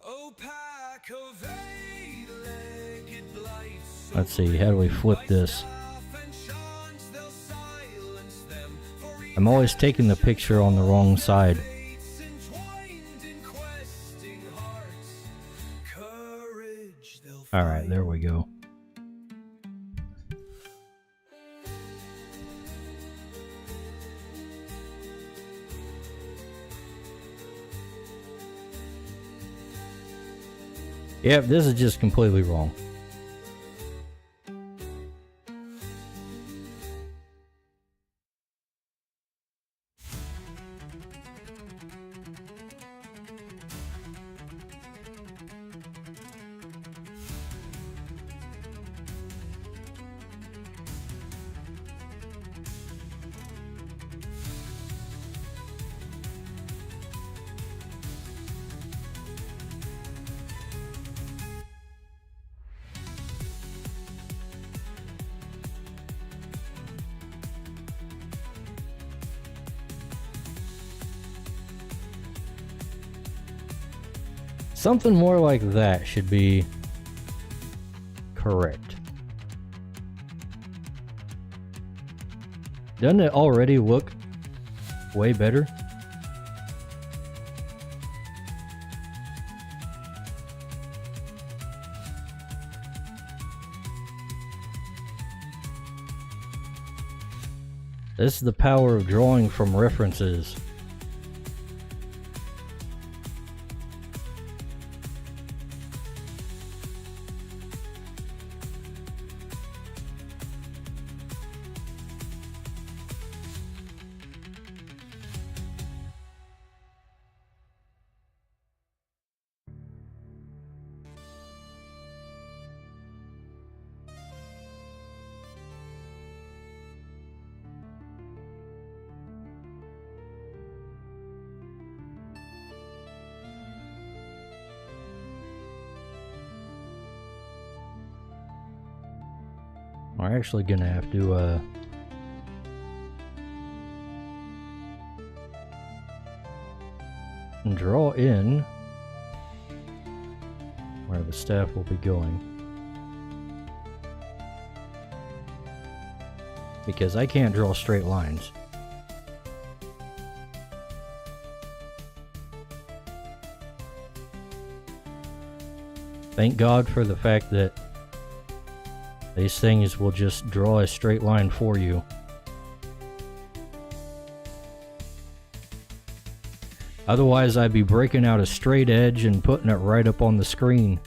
O pack of eight-legged blights, Let's see, how do we flip this? I'm always taking the picture on the wrong side. Alright, there we go. Yep, this is just completely wrong. Something more like that should be correct. Doesn't it already look way better? This is the power of drawing from references. We're actually gonna have to draw in where the staff will be going, because I can't draw straight lines. Thank God for the fact that these things will just draw a straight line for you. Otherwise, I'd be breaking out a straight edge and putting it right up on the screen.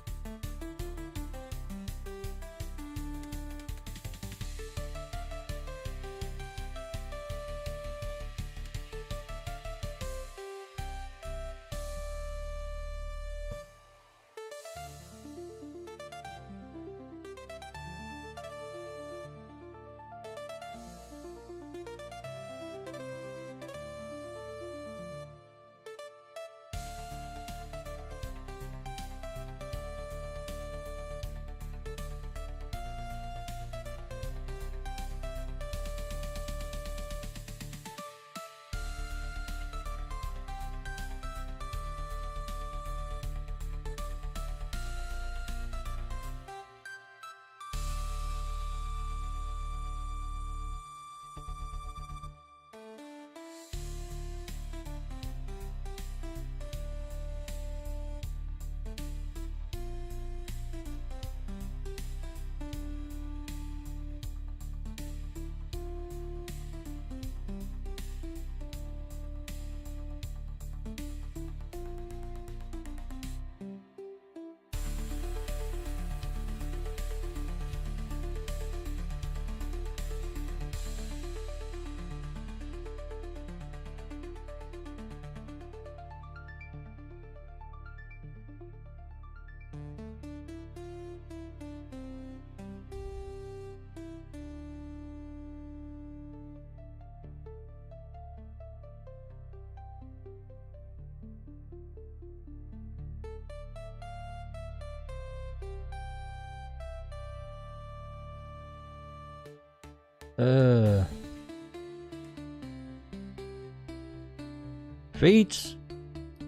Feats.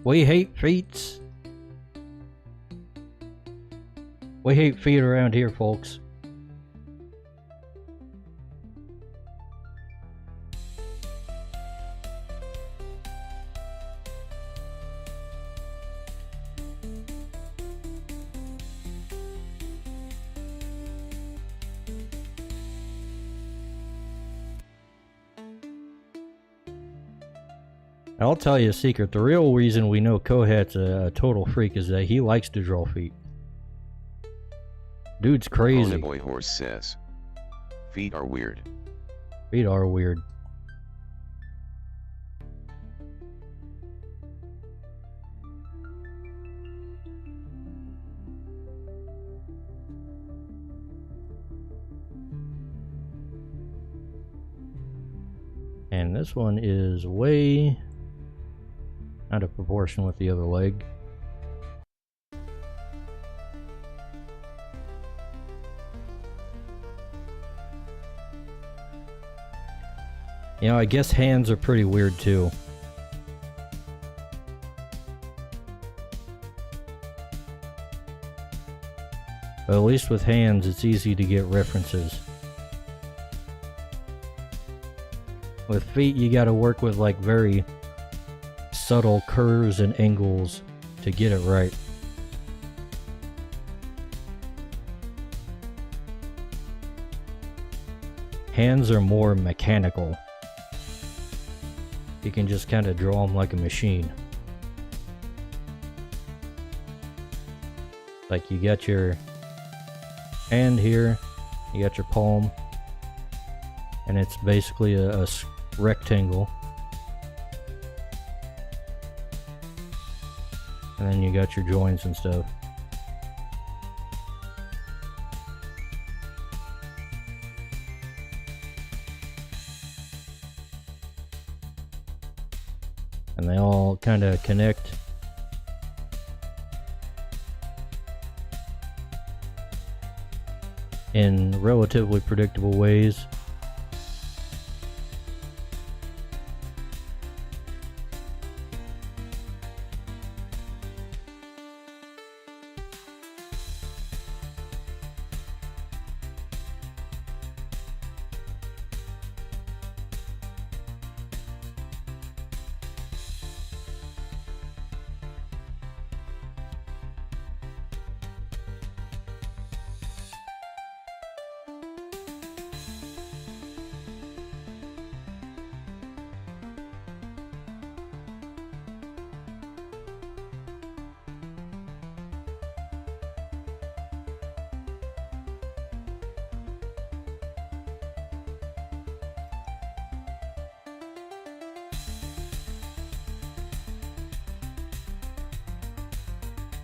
We hate feats. We hate feet around here, folks. I'll tell you a secret. The real reason we know Kohat's a total freak is that he likes to draw feet. Dude's crazy. Boy Horse says, feet are weird. Feet are weird. And this one is way out of proportion with the other leg. You know, I guess hands are pretty weird too. But at least with hands, it's easy to get references. With feet, you gotta work with like very subtle curves and angles to get it right. Hands are more mechanical. You can just kind of draw them like a machine. Like you got your hand here, you got your palm, and it's basically a rectangle. And then you got your joints and stuff. And they all kind of connect. in relatively predictable ways.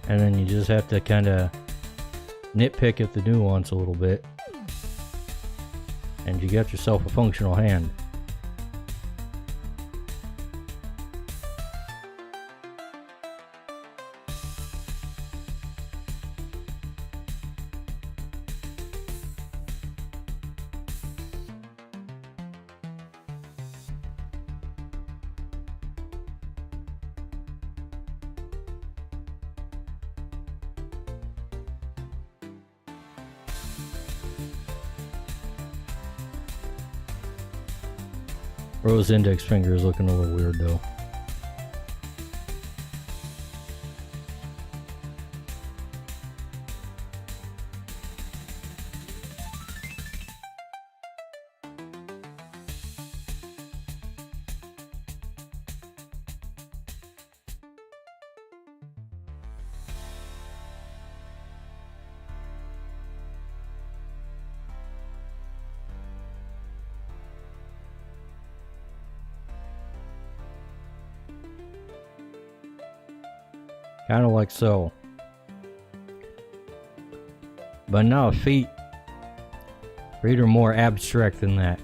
And then you just have to kind of nitpick at the nuance a little bit. And you got yourself a functional hand. Rose index finger is looking a little weird though. Kind of like so. But now feet are more abstract than that.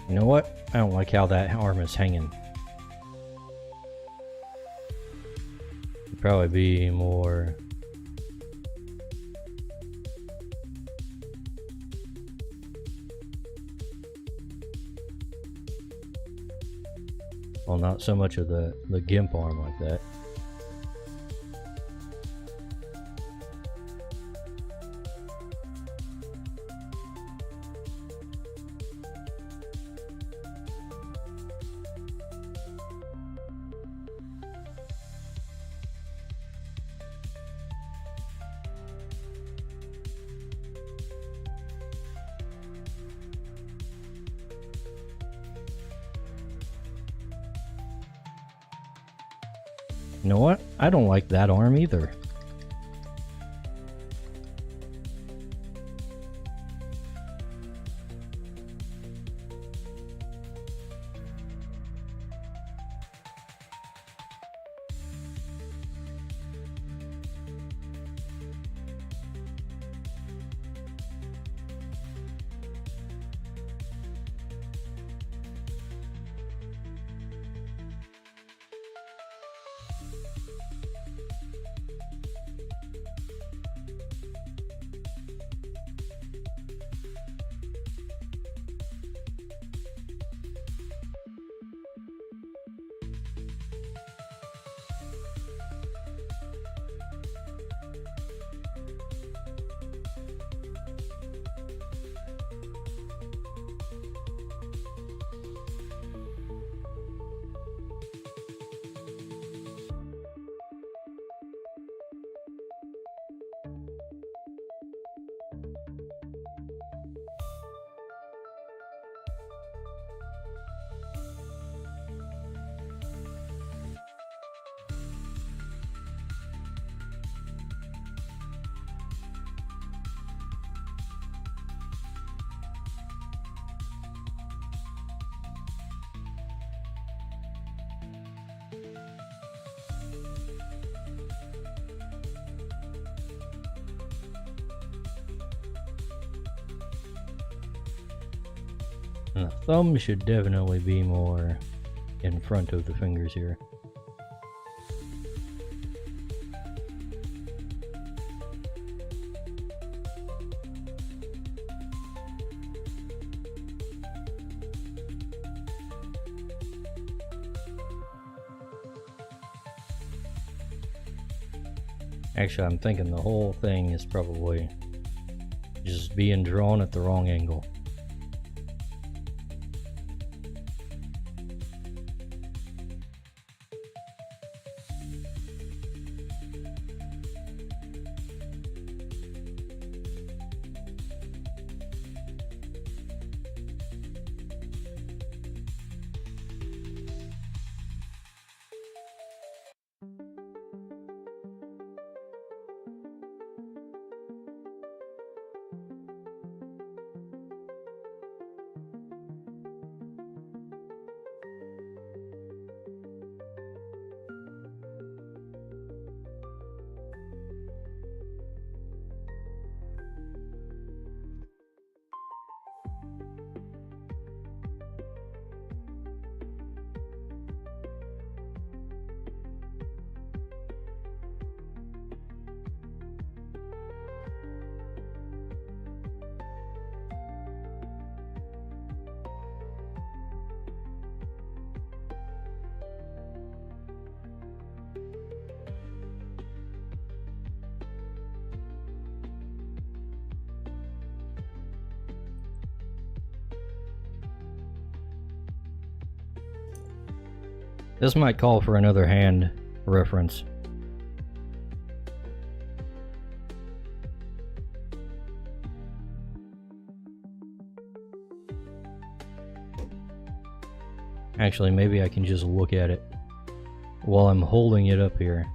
You know what? I don't like how that arm is hanging. It'd probably be more... Well, not so much of the gimp arm like that. You know what? I don't like that arm either. And the thumb should definitely be more in front of the fingers here. Actually, I'm thinking the whole thing is probably just being drawn at the wrong angle. This might call for another hand reference. Actually, maybe I can just look at it while I'm holding it up here.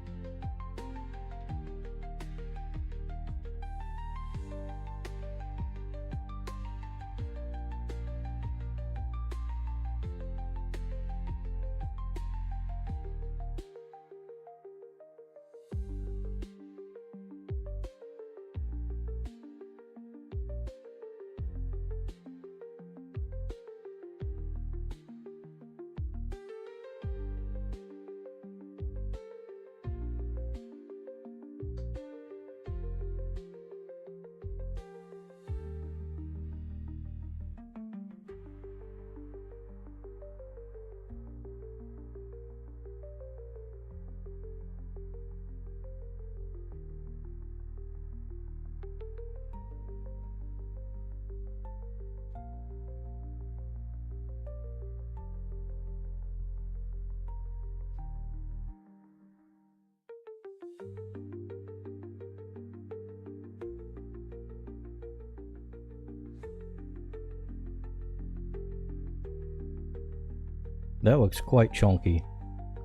That looks quite chunky.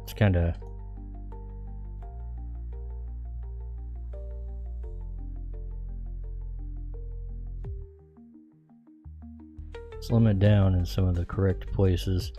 It's kinda... slim it down in some of the correct places.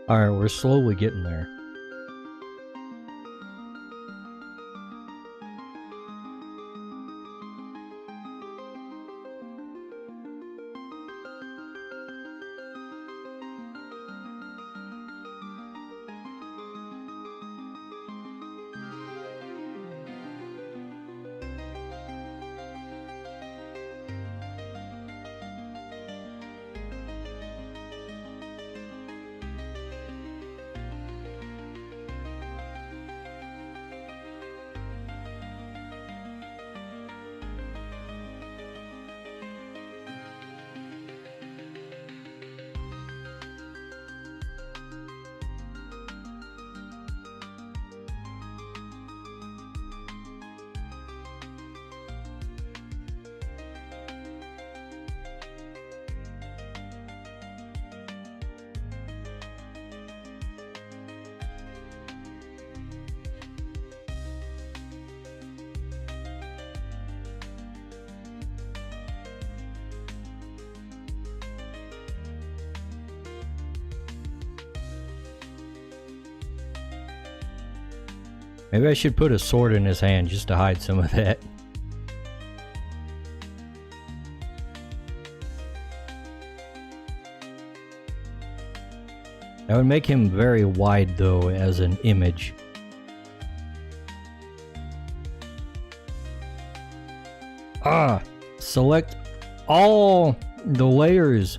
Alright, we're slowly getting there. Maybe I should put a sword in his hand just to hide some of that. That would make him very wide though as an image. Select all the layers,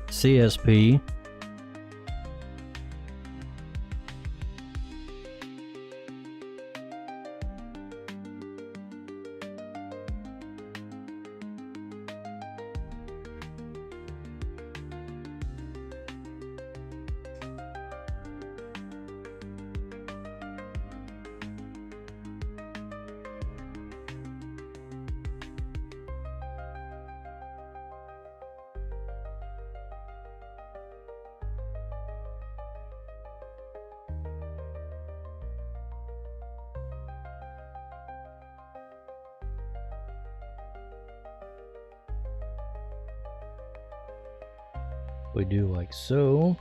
CSP. We do like so.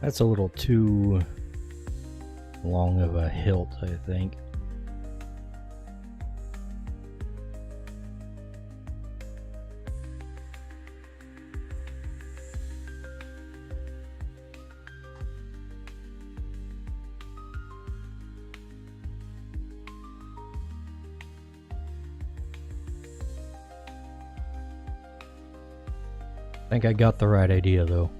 That's a little too long of a hilt, I think. I think I got the right idea though.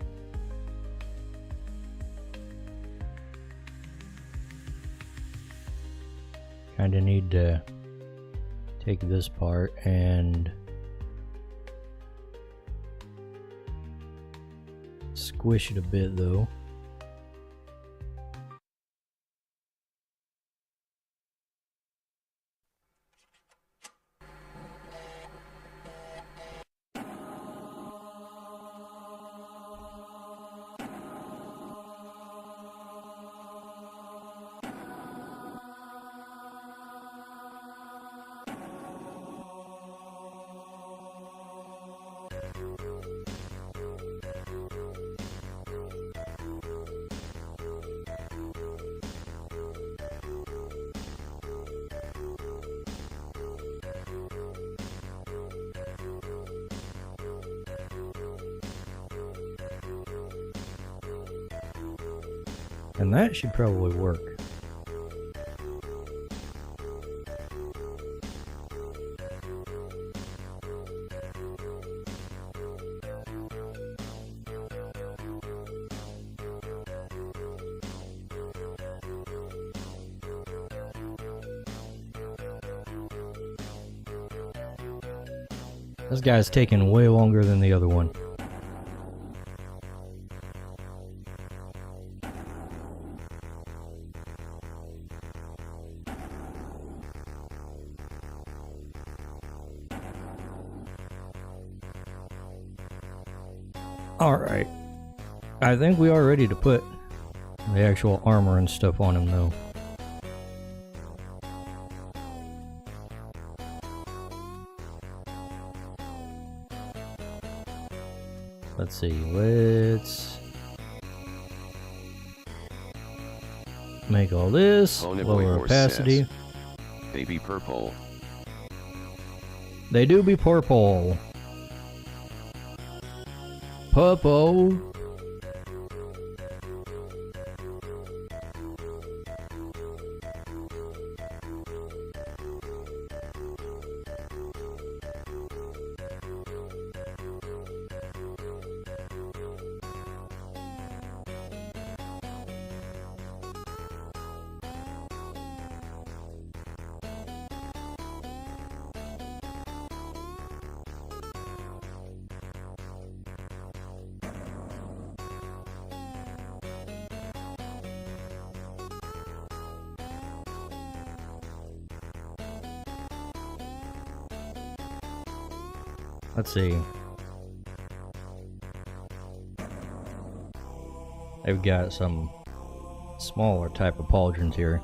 Kinda need to take this part and squish it a bit though. And that should probably work. This guy's taking way longer than the other one. Alright, I think we are ready to put the actual armor and stuff on him though. Let's see, let's make all this, lower opacity. They be purple. They do be purple. Purple. Let's see. They've got some smaller type of pauldrons here.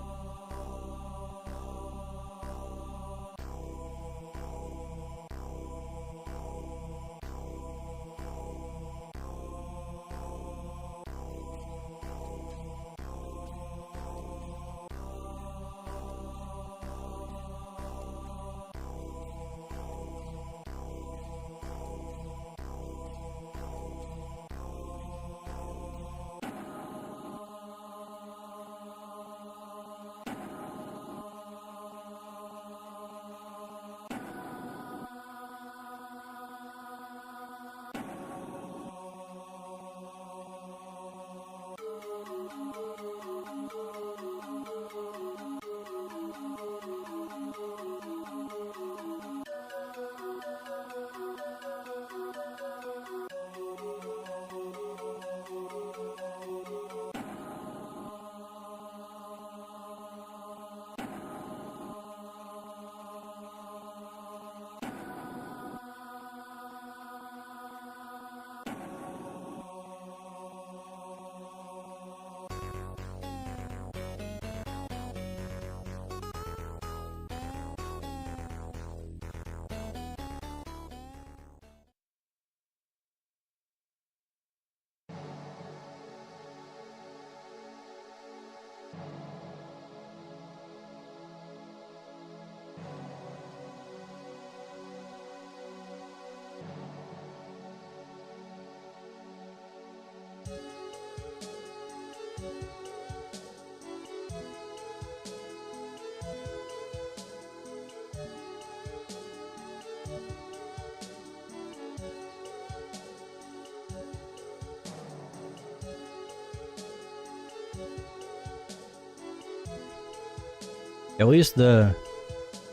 At least the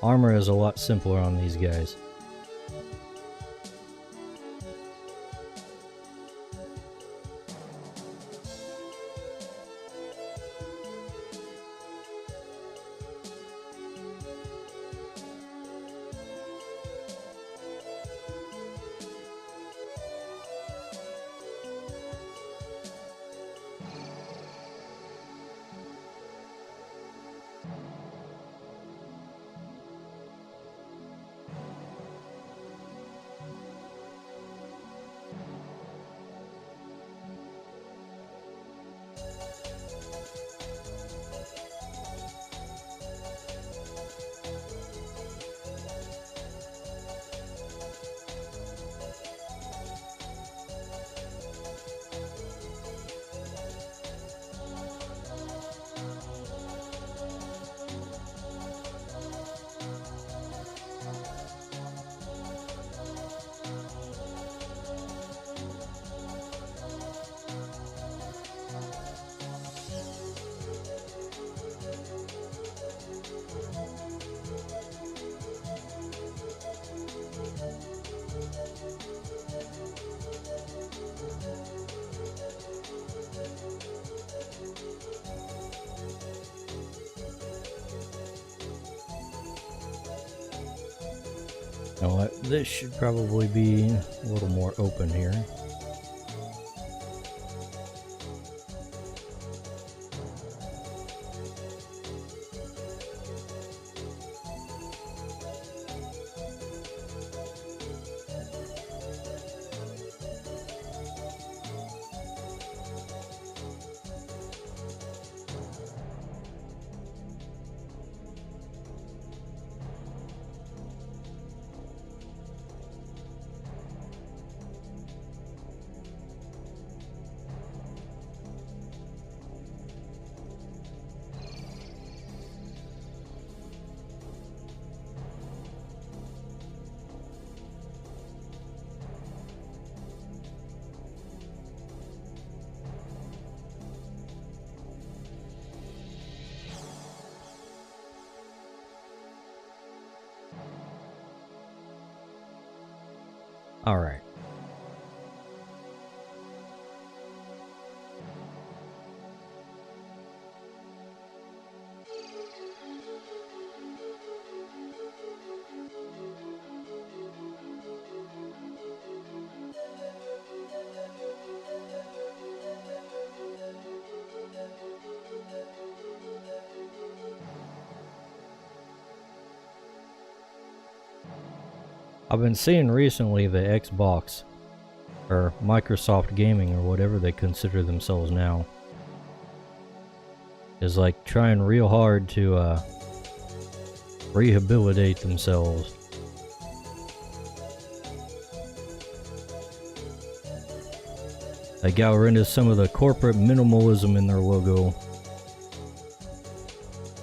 armor is a lot simpler on these guys. You know what? This should probably be a little more open here. All right. I've been seeing recently the Xbox, or Microsoft Gaming, or whatever they consider themselves now, is like trying real hard to rehabilitate themselves. They got rid of some of the corporate minimalism in their logo.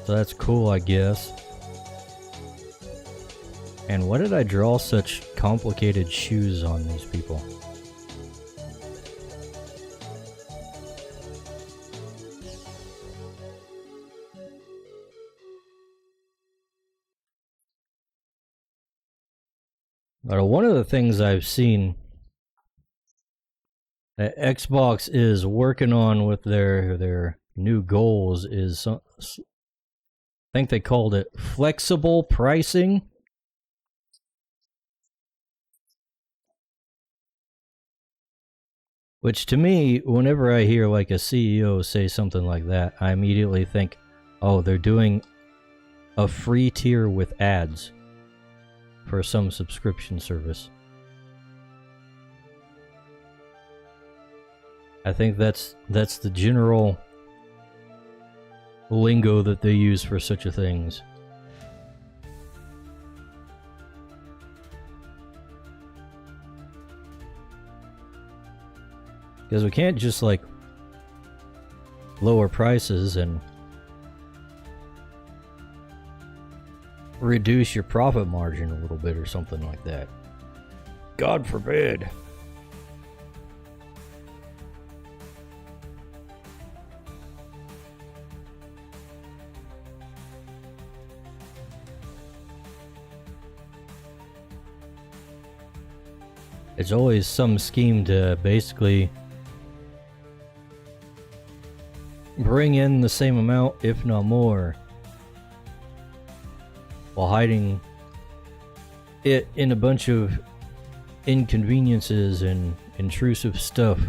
So that's cool, I guess. And why did I draw such complicated shoes on these people? One of the things I've seen that Xbox is working on with their new goals is, I think they called it flexible pricing. Which to me, whenever I hear like a CEO say something like that, I immediately think, oh, they're doing a free tier with ads for some subscription service. I think that's the general lingo that they use for such a things. Because we can't just like lower prices and reduce your profit margin a little bit or something like that. God forbid. It's always some scheme to basically bring in the same amount, if not more, while hiding it in a bunch of inconveniences and intrusive stuff.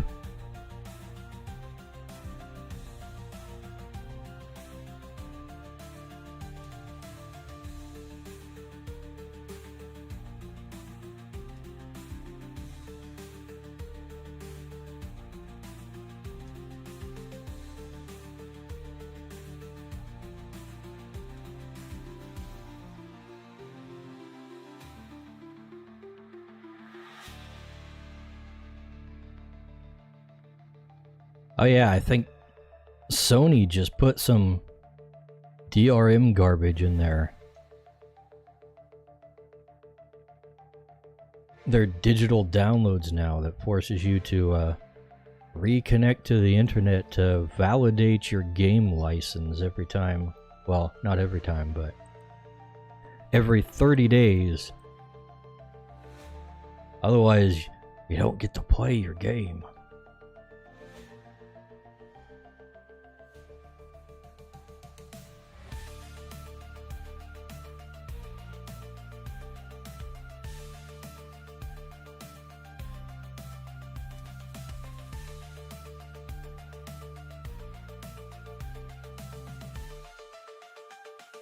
Oh yeah, I think Sony just put some DRM garbage in there. They're digital downloads now that forces you to reconnect to the internet to validate your game license every time. Well, not every time, but every 30 days. Otherwise, you don't get to play your game.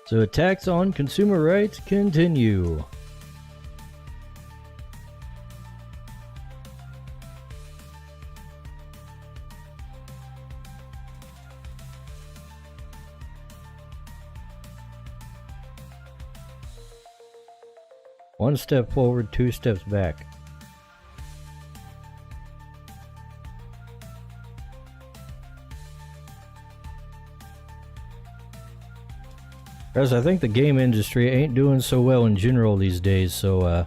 So attacks on consumer rights continue. One step forward, two steps back. Because I think the game industry ain't doing so well in general these days, so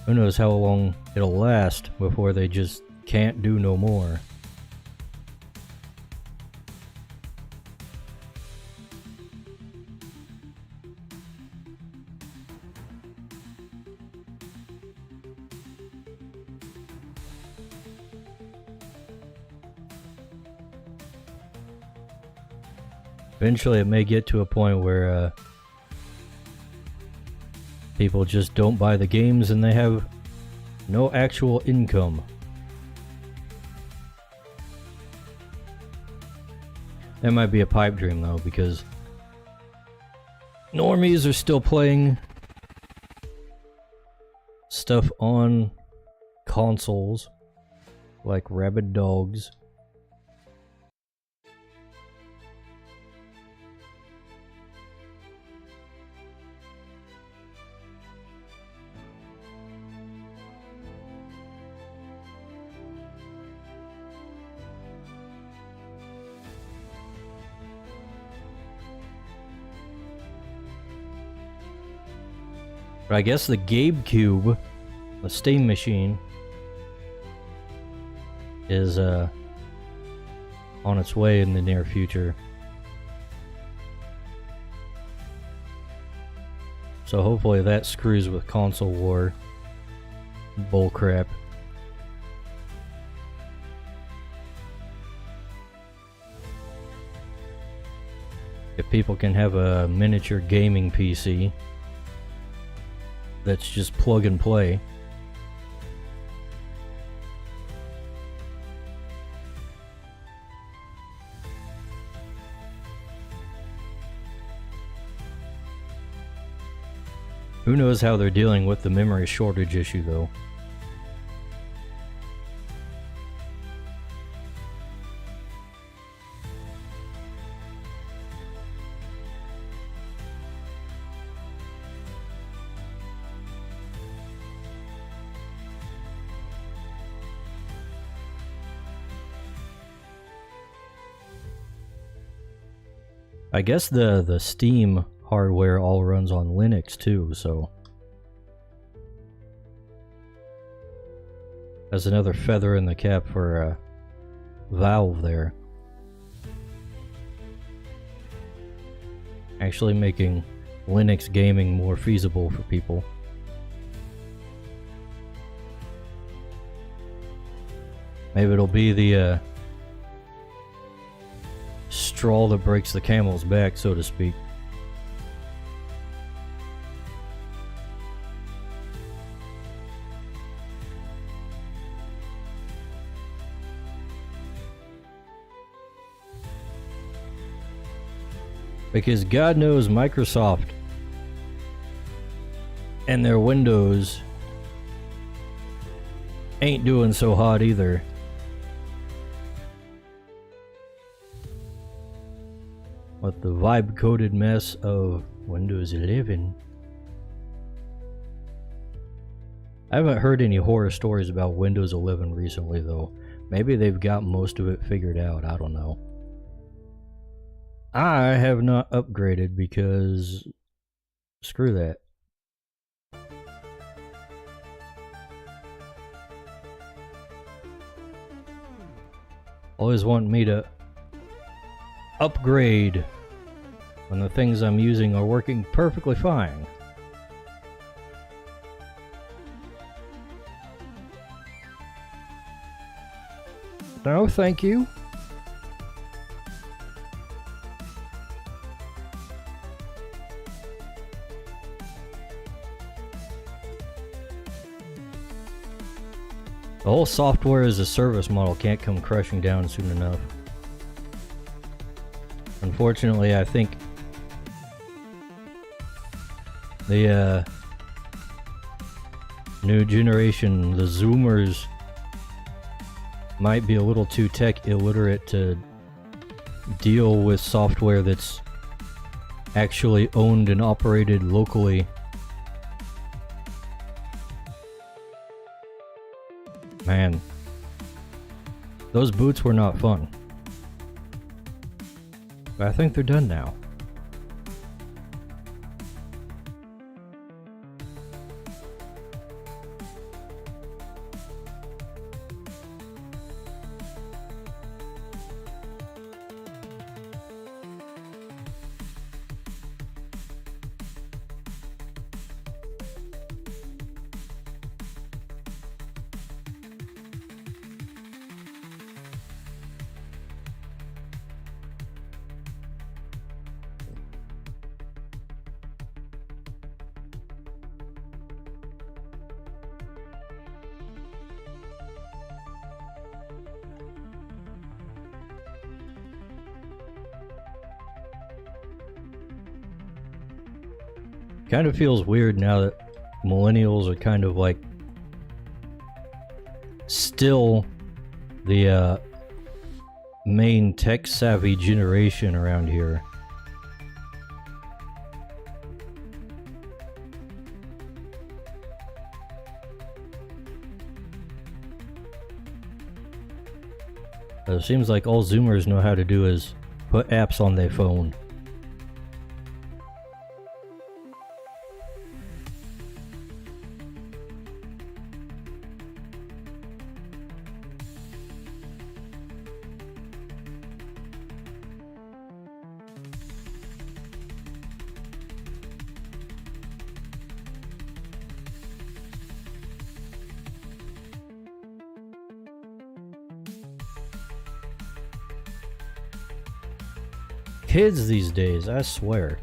who knows how long it'll last before they just can't do no more. Eventually it may get to a point where people just don't buy the games and they have no actual income. That might be a pipe dream though, because normies are still playing stuff on consoles, like rabid dogs. But I guess the GameCube, the Steam machine, is on its way in the near future. So hopefully that screws with console war bullcrap. If people can have a miniature gaming PC that's just plug and play. Who knows how they're dealing with the memory shortage issue though. I guess the Steam hardware all runs on Linux too, so that's another feather in the cap for Valve there. Actually making Linux gaming more feasible for people. Maybe it'll be the straw that breaks the camel's back, so to speak. Because God knows Microsoft and their Windows ain't doing so hot either. With the vibe-coded mess of Windows 11. I haven't heard any horror stories about Windows 11 recently though. Maybe they've got most of it figured out, I don't know. I have not upgraded because screw that. Always want me to upgrade when the things I'm using are working perfectly fine. No, thank you. The whole software as a service model can't come crushing down soon enough. Unfortunately, I think the new generation, the Zoomers, might be a little too tech illiterate to deal with software that's actually owned and operated locally. Man, those boots were not fun. But I think they're done now. Kind of feels weird now that millennials are kind of like still the main tech-savvy generation around here. It seems like all Zoomers know how to do is put apps on their phone. Kids these days, I swear.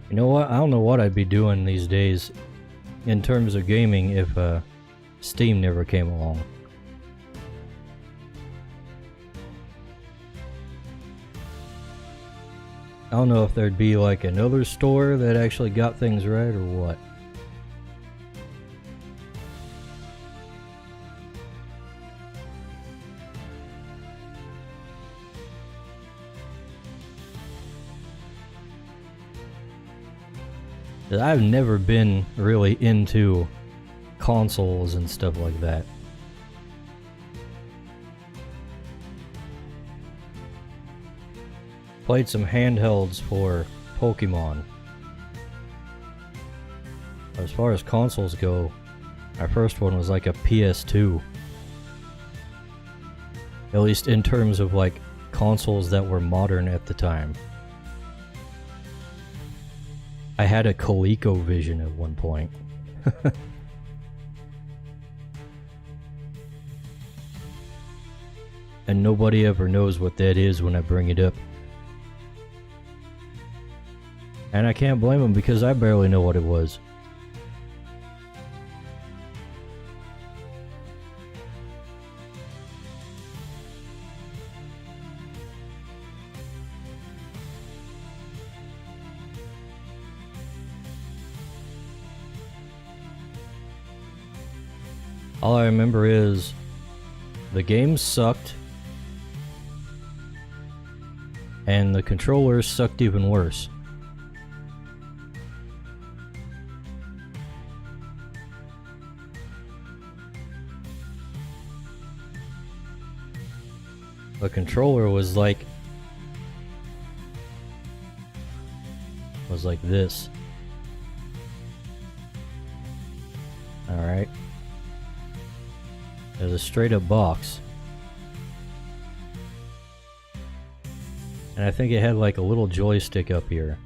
You know what? I don't know what I'd be doing these days in terms of gaming if Steam never came along. I don't know if there'd be like another store that actually got things right or what. I've never been really into consoles and stuff like that. Played some handhelds for Pokemon. As far as consoles go, my first one was like a PS2. At least in terms of like consoles that were modern at the time. I had a ColecoVision at one point. And nobody ever knows what that is when I bring it up. And I can't blame them because I barely know what it was. All I remember is the game sucked and the controllers sucked even worse. The controller was like this. Alright. There's a straight up box. And I think it had like a little joystick up here.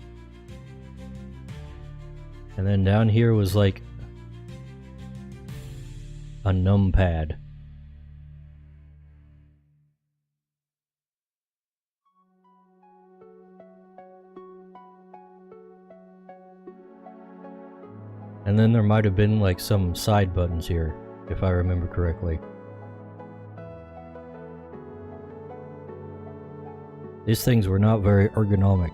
And then down here was like a numpad. And then there might have been like some side buttons here, if I remember correctly. These things were not very ergonomic.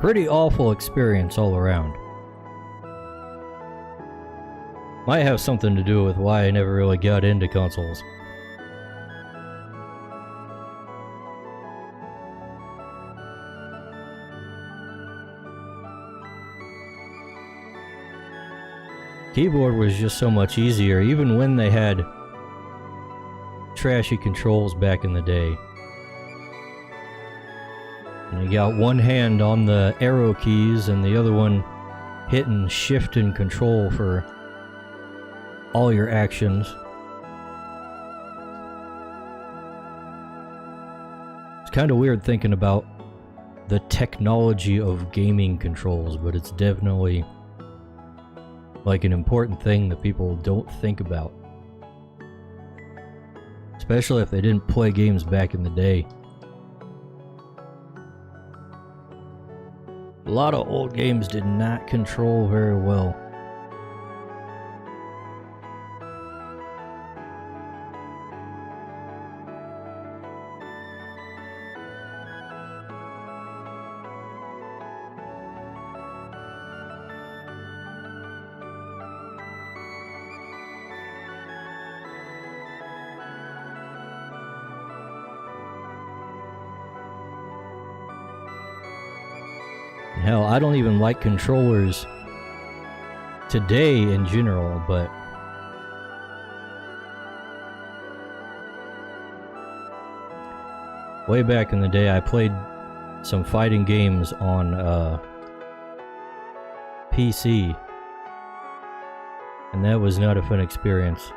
Pretty awful experience all around. Might have something to do with why I never really got into consoles. Keyboard was just so much easier, even when they had trashy controls back in the day. And you got one hand on the arrow keys and the other one hitting shift and control for all your actions. It's kind of weird thinking about the technology of gaming controls, but it's definitely like an important thing that people don't think about. Especially if they didn't play games back in the day. A lot of old games did not control very well. Hell, I don't even like controllers today in general, but way back in the day I played some fighting games on PC, and that was not a fun experience.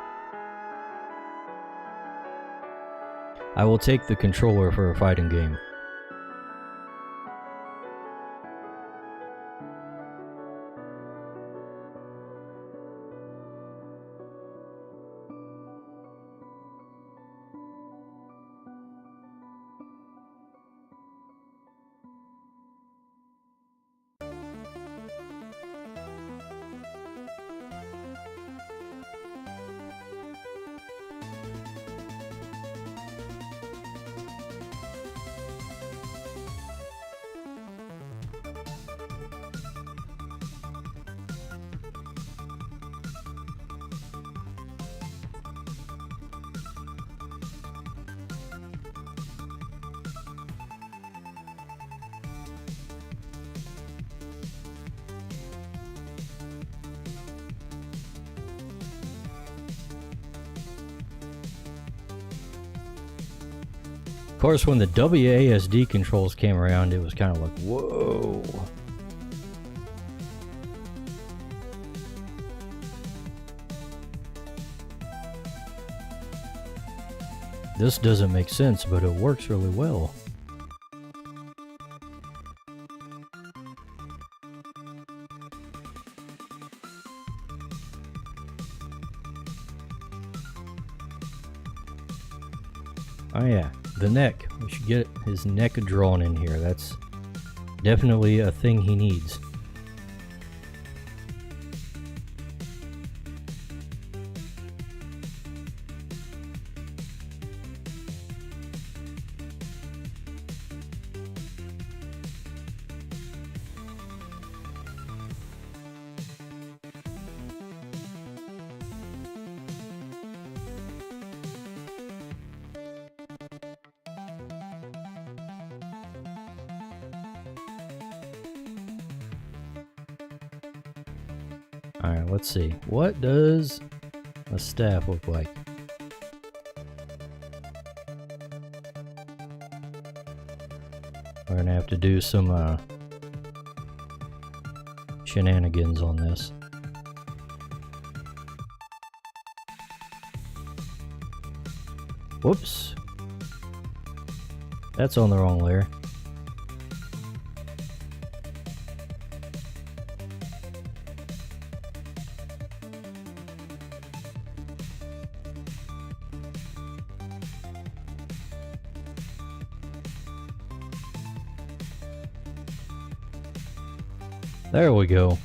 I will take the controller for a fighting game. Of course, when the WASD controls came around, it was kind of like, whoa. This doesn't make sense, but it works really well. Oh yeah, the neck. We should get his neck drawn in here. That's definitely a thing he needs. Alright, let's see. What does a staff look like? We're gonna have to do some shenanigans on this. Whoops. That's on the wrong layer. There we go.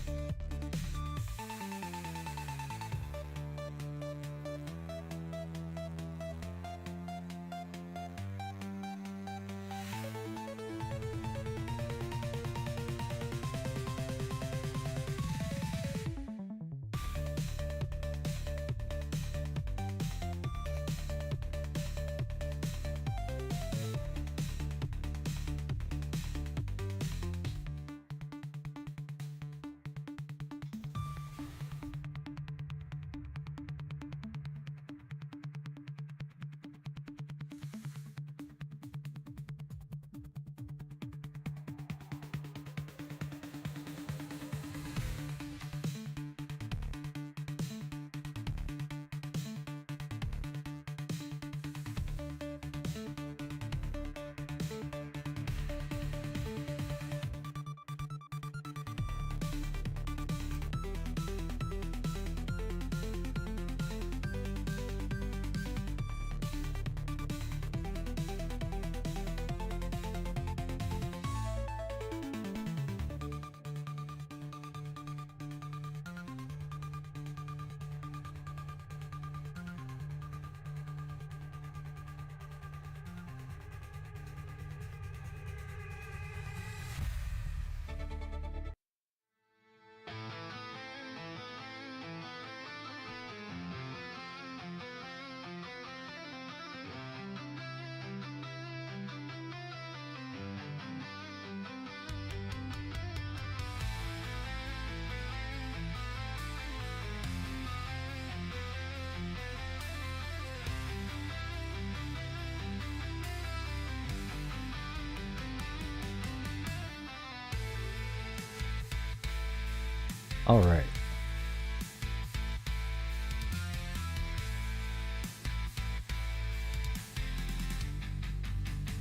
Alright.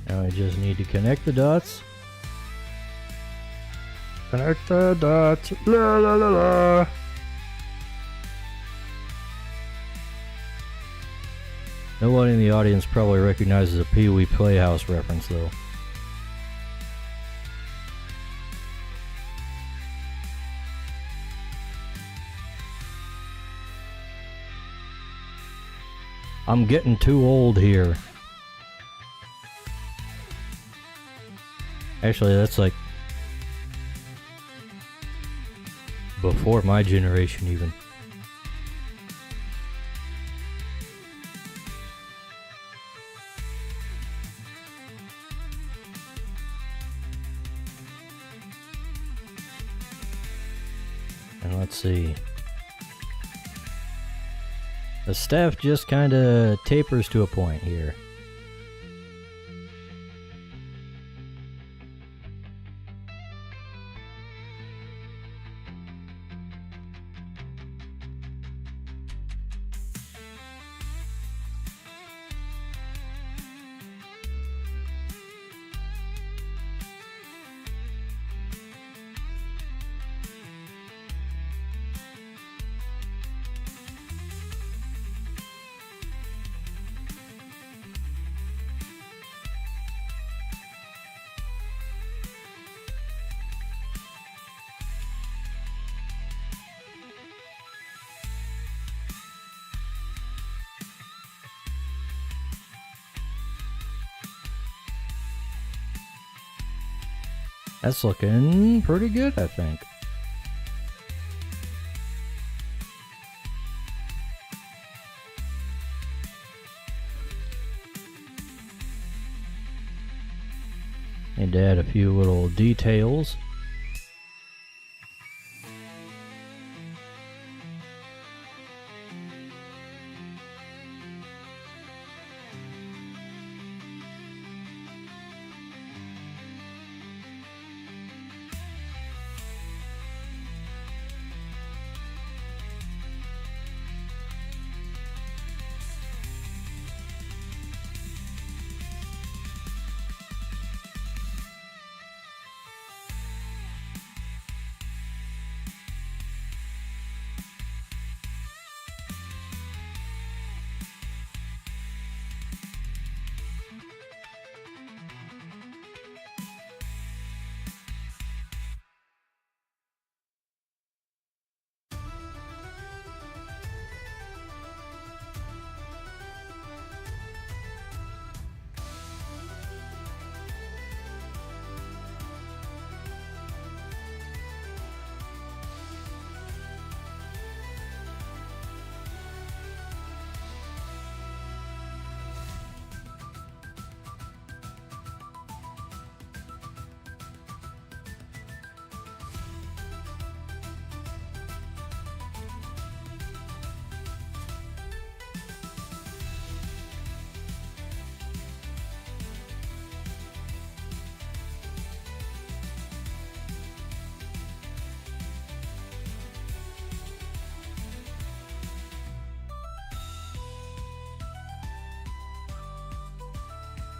Now I just need to connect the dots. Connect the dots. La la la la. Nobody in the audience probably recognizes a Pee-wee Playhouse reference though. I'm getting too old here. Actually, that's like before my generation even. And let's see. The staff just kinda tapers to a point here. That's looking pretty good, I think. Need to add a few little details.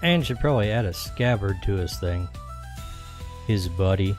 And should probably add a scabbard to his thing. His buddy.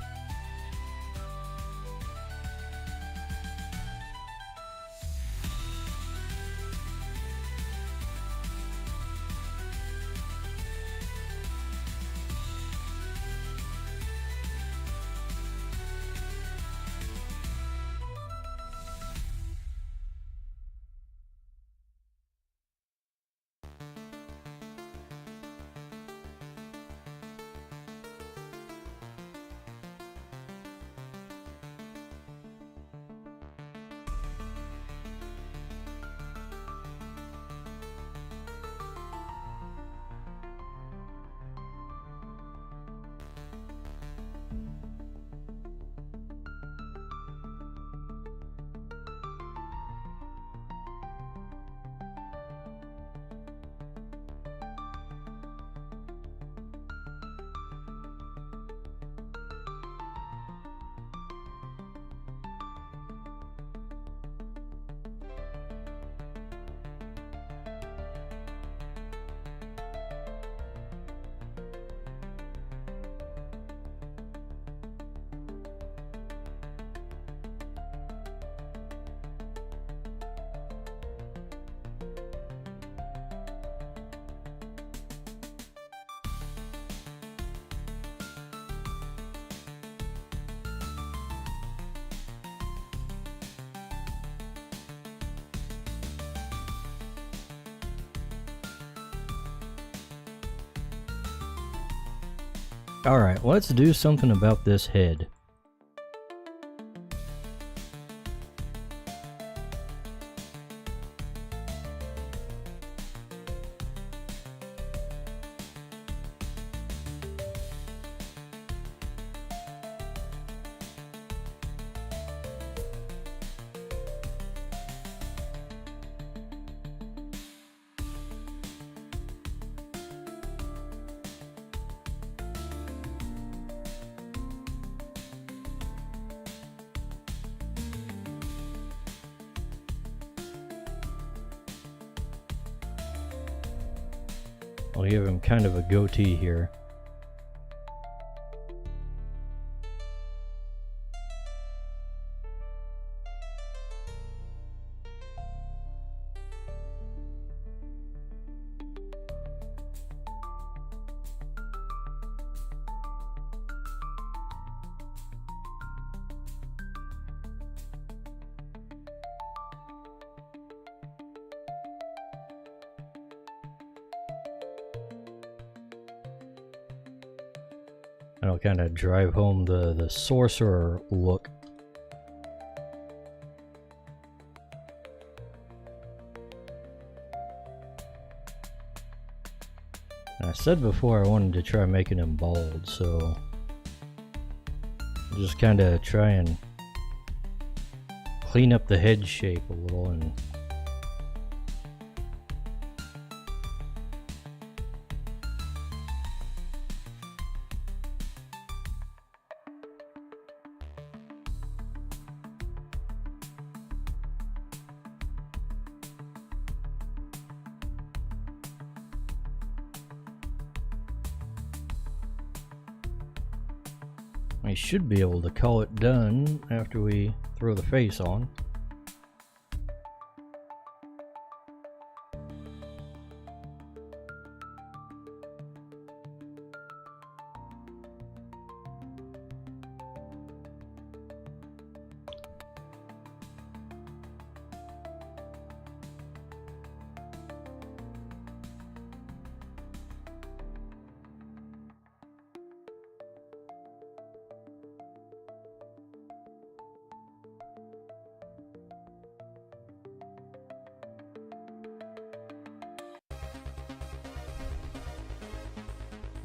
Alright, let's do something about this head. I'll give him kind of a goatee here. That'll kind of drive home the sorcerer look. I said before I wanted to try making him bald, so just kind of try and clean up the head shape a little and we should be able to call it done after we throw the face on.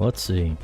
Let's see.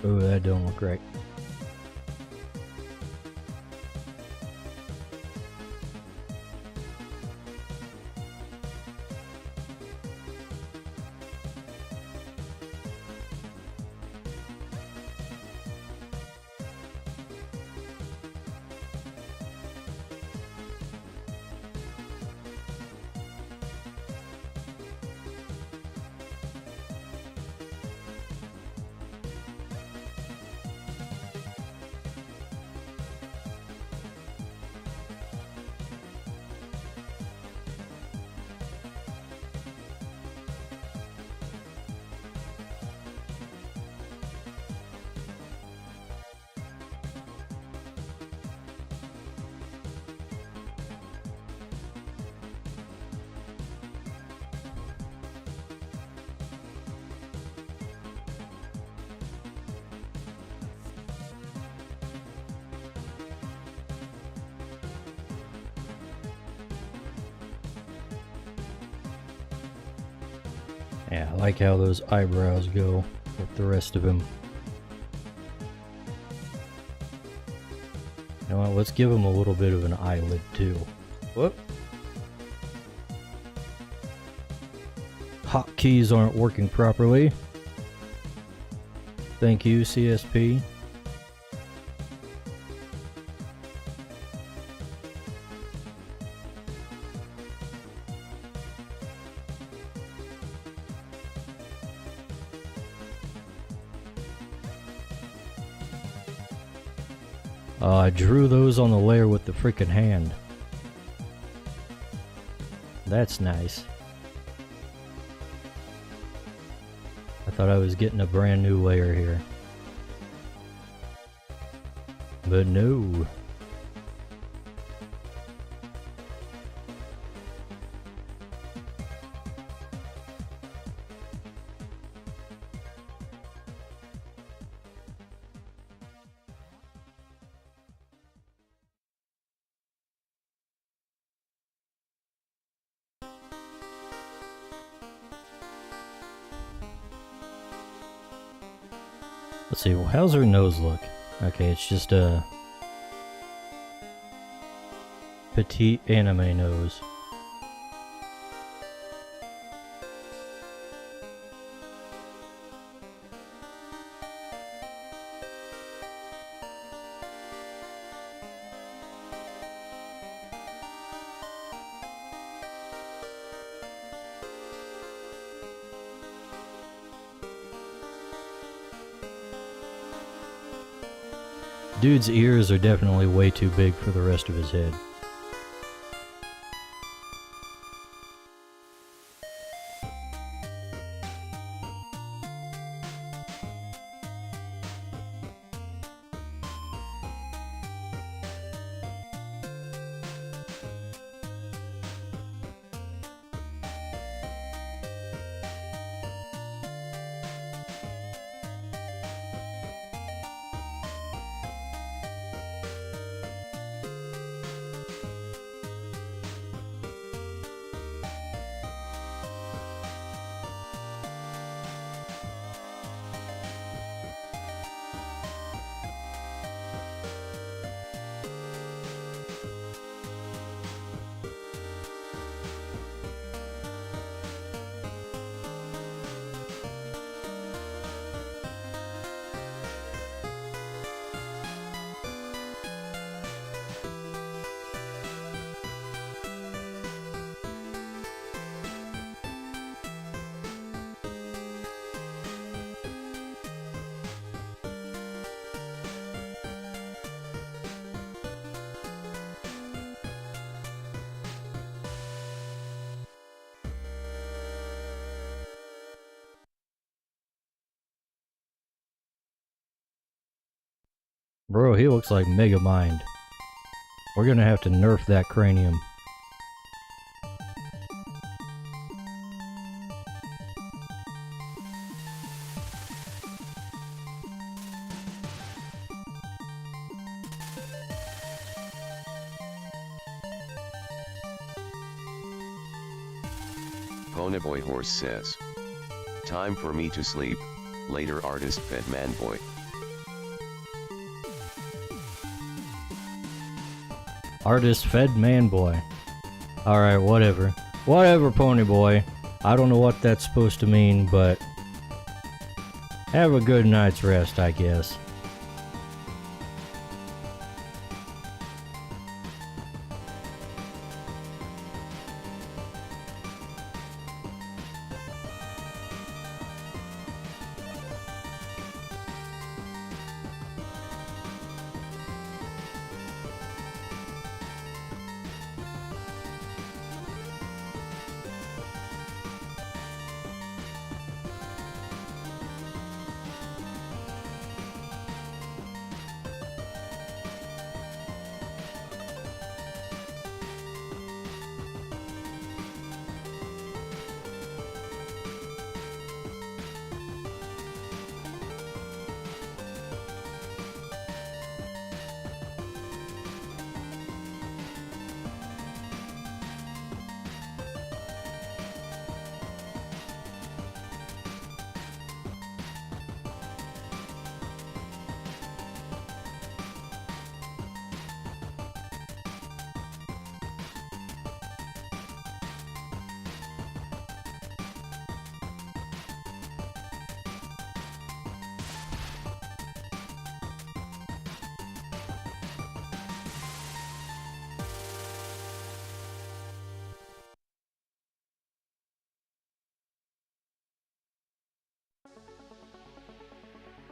Oh, that don't look right. Yeah, I like how those eyebrows go with the rest of him. You know what, let's give him a little bit of an eyelid too. Whoop. Hotkeys aren't working properly. Thank you, CSP. I drew those on the layer with the freaking hand. That's nice. I thought I was getting a brand new layer here. But no. Let's see, well, how's her nose look? Okay, it's just a petite anime nose. Dude's ears are definitely way too big for the rest of his head. Bro, he looks like Mega Mind. We're gonna have to nerf that cranium. Ponyboy Horse says. Time for me to sleep, later artist fed man boy. Artist fed man boy. Alright, whatever. Whatever, pony boy. I don't know what that's supposed to mean, but have a good night's rest, I guess.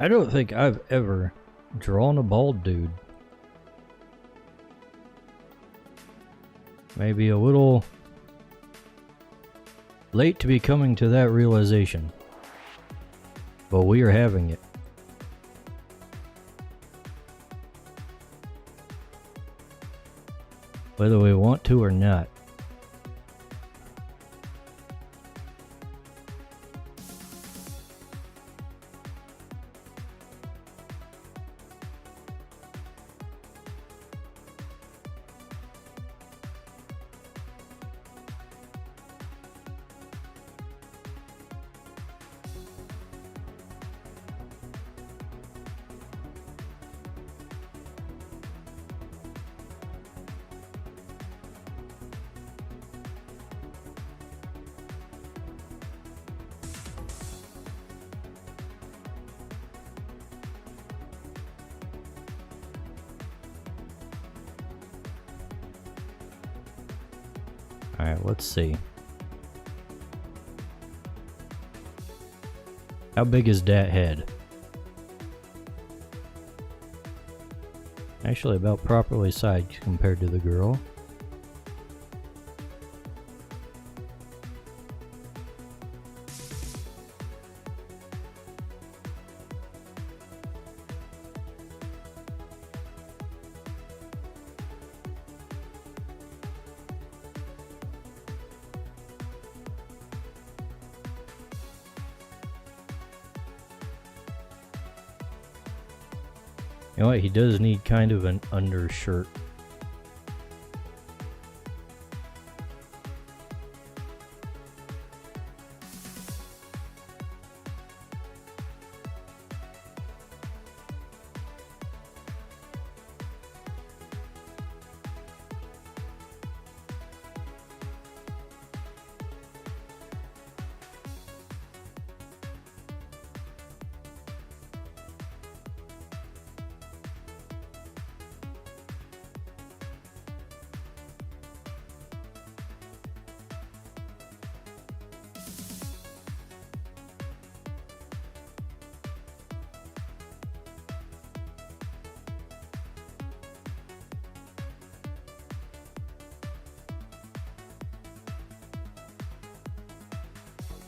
I don't think I've ever drawn a bald dude. Maybe a little late to be coming to that realization, but we are having it. Whether we want to or not. Alright, let's see. How big is that head? Actually about properly sized compared to the girl. You know what, he does need kind of an undershirt.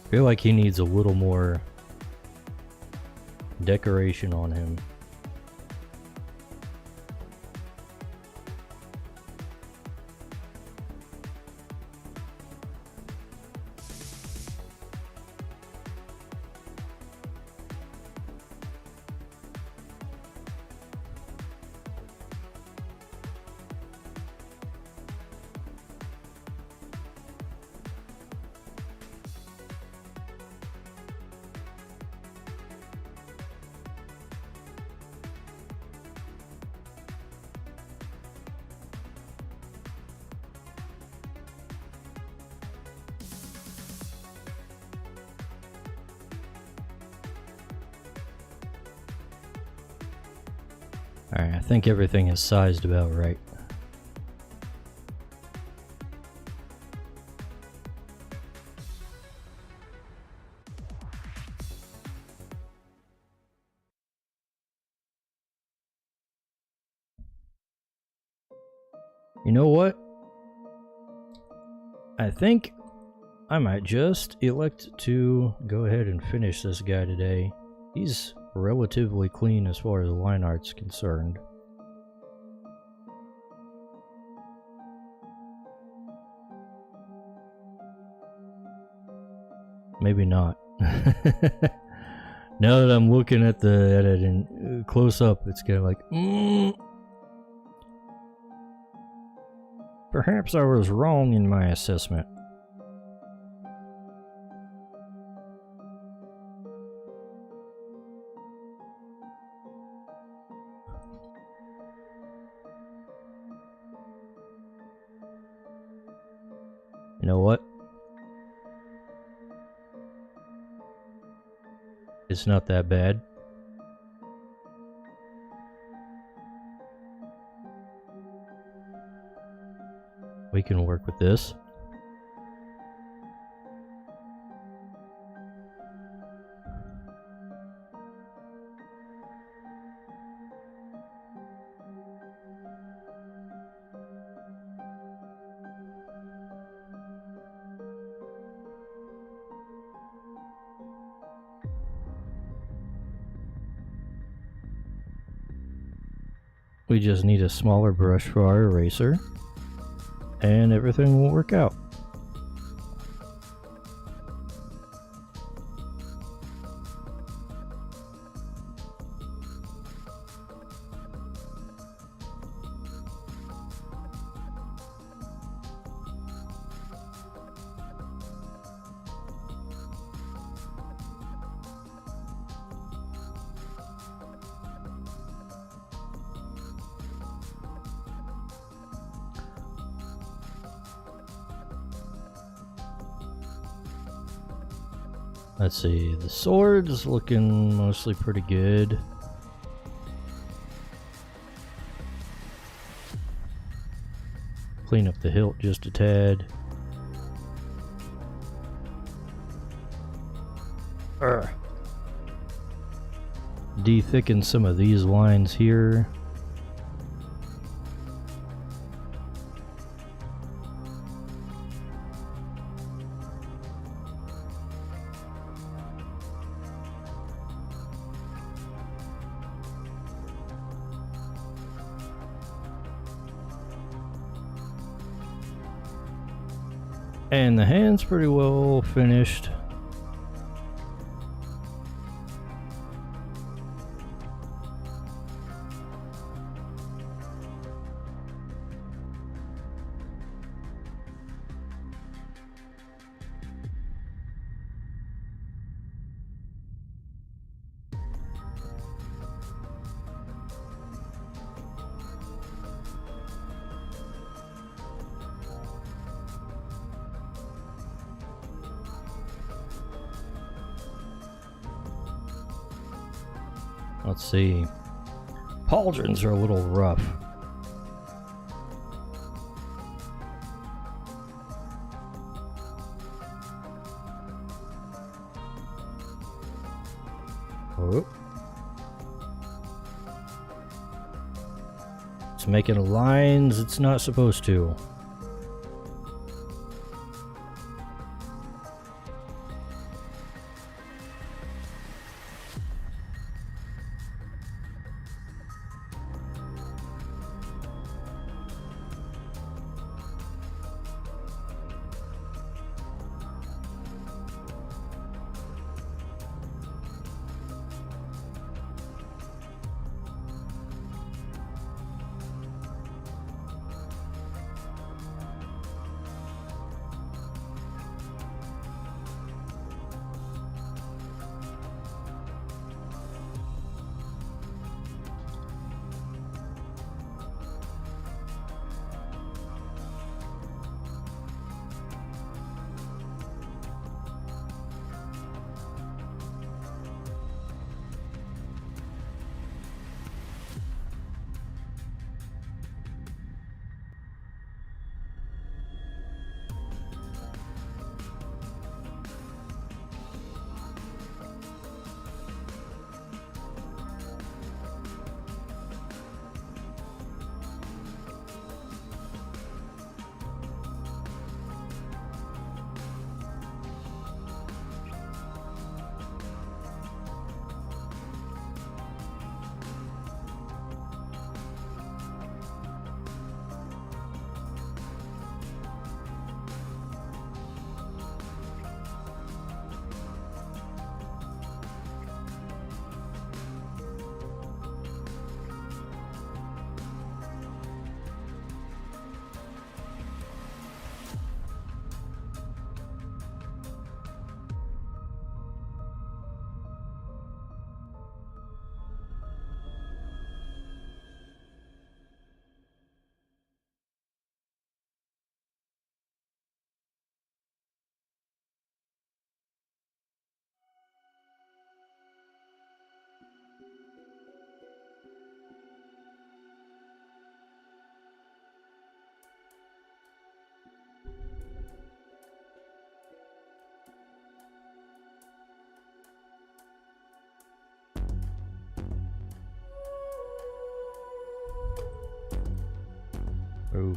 I feel like he needs a little more decoration on him. Alright, I think everything is sized about right. You know what? I think I might just elect to go ahead and finish this guy today. He's relatively clean as far as line art's concerned. Maybe not. Now that I'm looking at it in close up, it's kind of like, perhaps I was wrong in my assessment. You know what? It's not that bad. We can work with this. We just need a smaller brush for our eraser, and everything will work out. Let's see, the sword's looking mostly pretty good. Clean up the hilt just a tad. De-thicken some of these lines here. And the hand's pretty well finished. Let's see. Pauldrons are a little rough. Oh. It's making lines it's not supposed to. Ooh.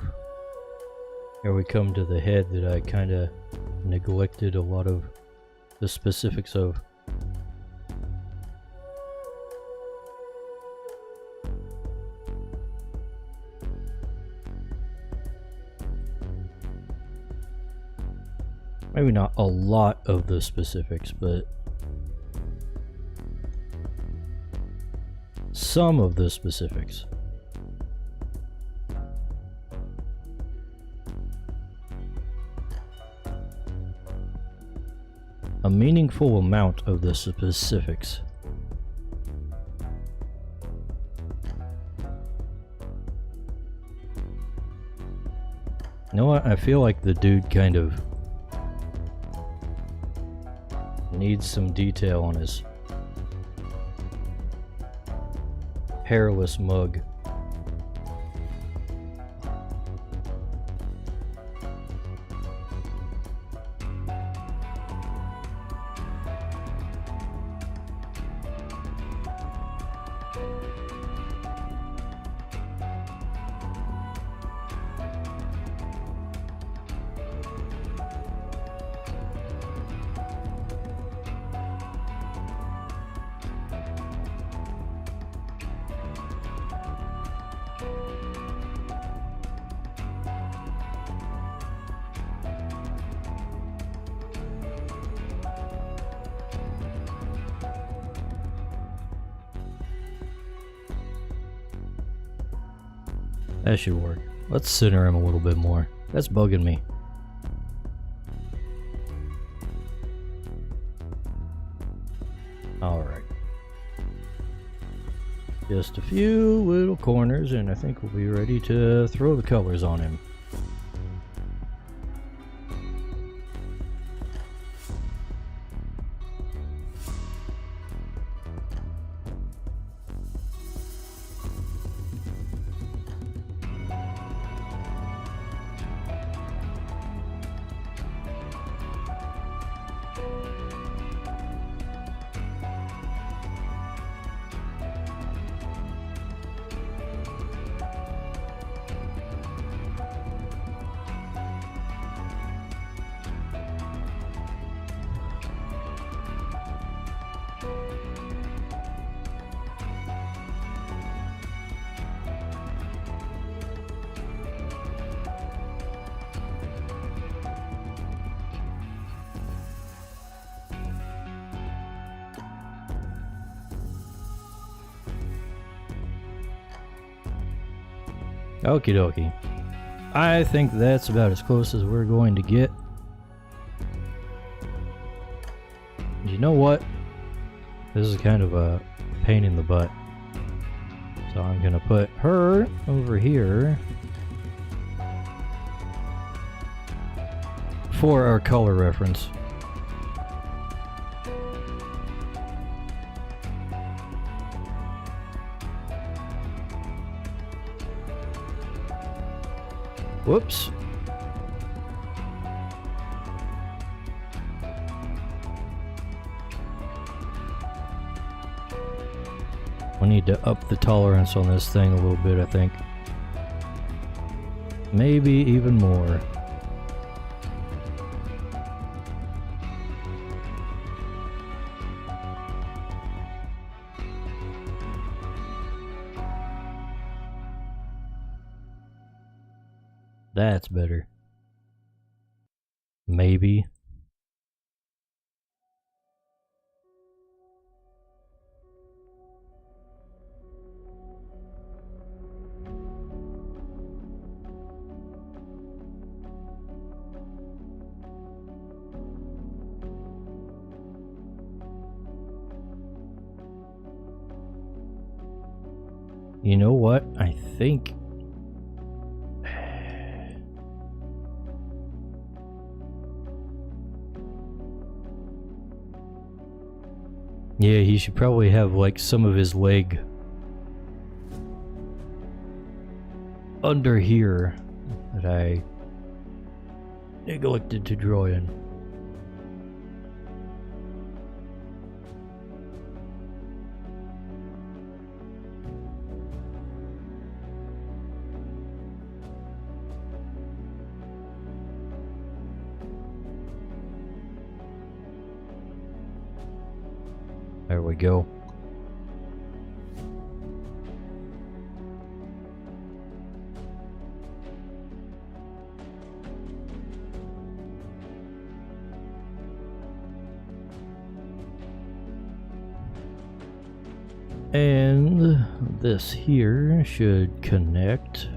Here we come to the head that I kind of neglected a lot of the specifics of. Maybe not a lot of the specifics, but some of the specifics. A meaningful amount of the specifics. You know what? I feel like the dude kind of needs some detail on his hairless mug. That should work. Let's center him a little bit more. That's bugging me. Alright. Just a few little corners and I think we'll be ready to throw the colors on him. Okie dokie. I think that's about as close as we're going to get. You know what? This is kind of a pain in the butt. So I'm gonna put her over here for our color reference. Whoops. We need to up the tolerance on this thing a little bit, I think. Maybe even more. That's better. Maybe. You know what? I think yeah, he should probably have like some of his leg under here that I neglected to draw in. There we go. And this here should connect.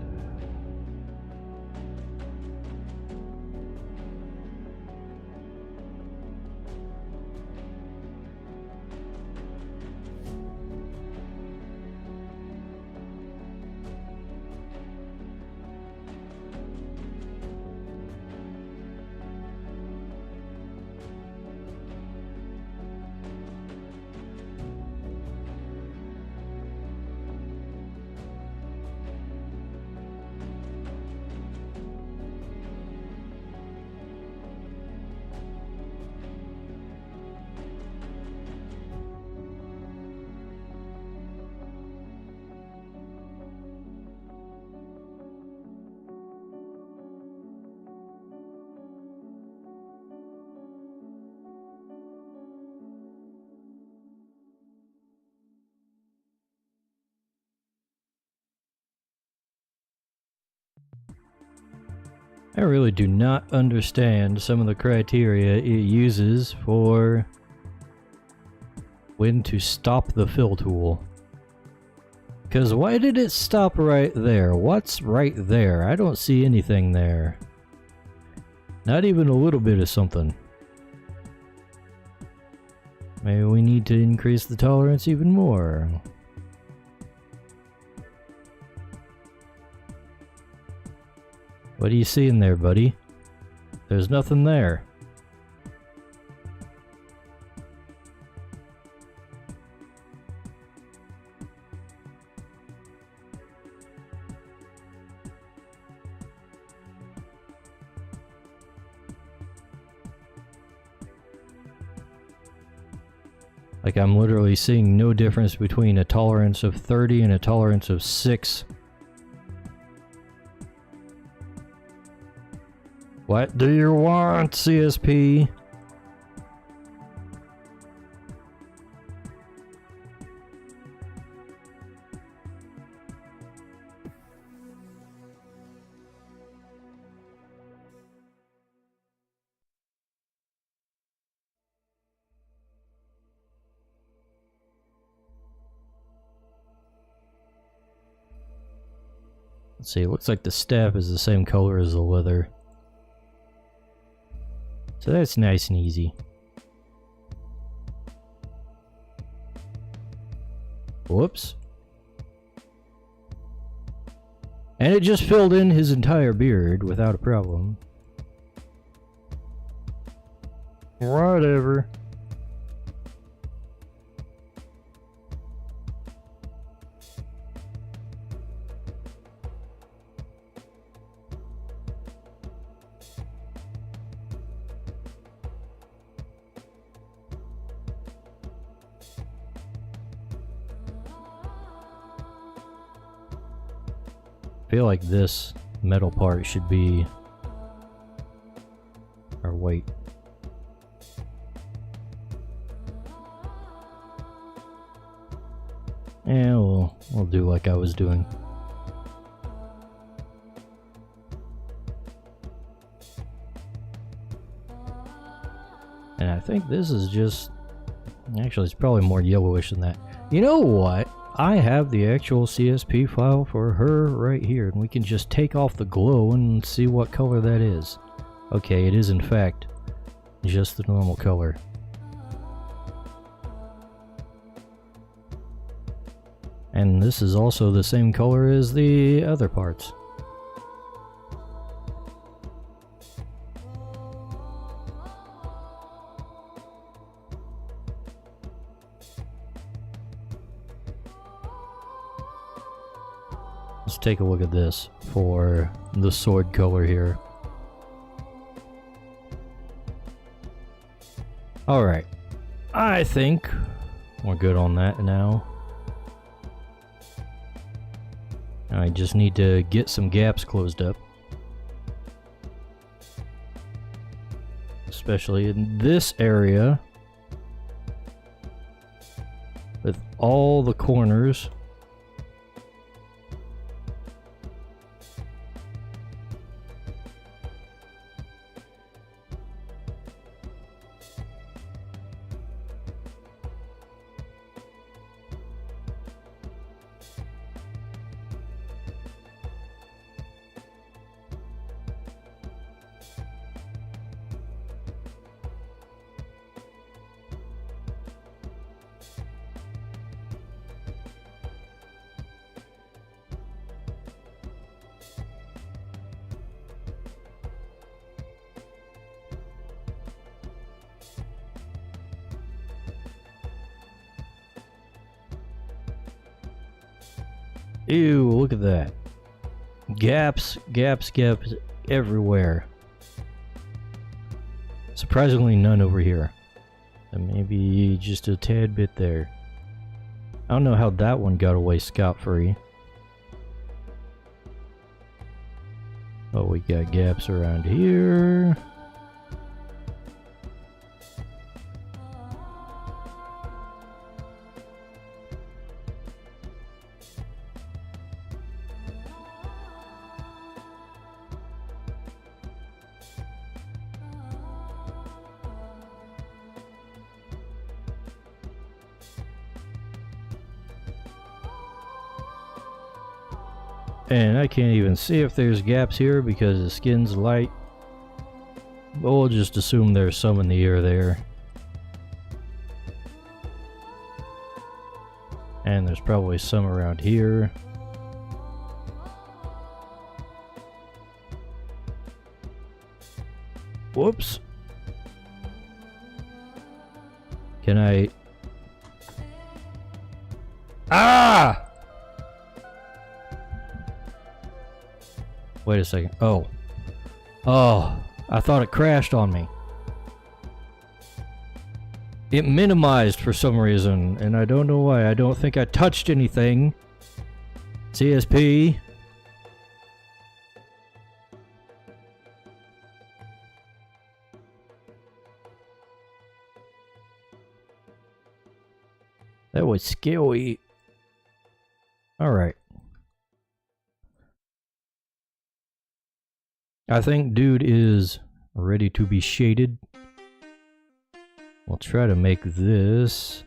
I really do not understand some of the criteria it uses for when to stop the fill tool. Because why did it stop right there? What's right there? I don't see anything there. Not even a little bit of something. Maybe we need to increase the tolerance even more. What are you seeing there, buddy? There's nothing there. Like, I'm literally seeing no difference between a tolerance of 30 and a tolerance of 6. What do you want, CSP? Let's see, it looks like the staff is the same color as the leather. So that's nice and easy. Whoops. And it just filled in his entire beard without a problem. Whatever. I feel like this metal part should be, or wait. Yeah, we'll do like I was doing. And I think this is just, actually it's probably more yellowish than that. You know what? I have the actual CSP file for her right here, and we can just take off the glow and see what color that is. Okay, it is in fact just the normal color. And this is also the same color as the other parts. Let's take a look at this for the sword color here. Alright, I think we're good on that now. I just need to get some gaps closed up. Especially in this area. With all the corners. Ew, look at that. Gaps everywhere. Surprisingly none over here. And maybe just a tad bit there. I don't know how that one got away scot-free. Oh, we got gaps around here. And I can't even see if there's gaps here because the skin's light. But we'll just assume there's some in the air there. And there's probably some around here. Whoops. Can I... Ah! Wait a second. Oh. Oh, I thought it crashed on me. It minimized for some reason, and I don't know why. I don't think I touched anything. CSP. That was scary. Alright. I think dude is ready to be shaded. We'll try to make this.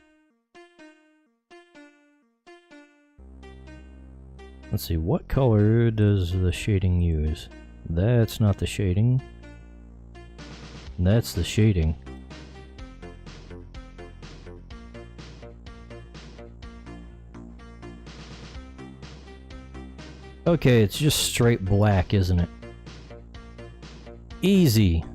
Let's see, what color does the shading use? That's not the shading. That's the shading. Okay, it's just straight black, isn't it? Easy.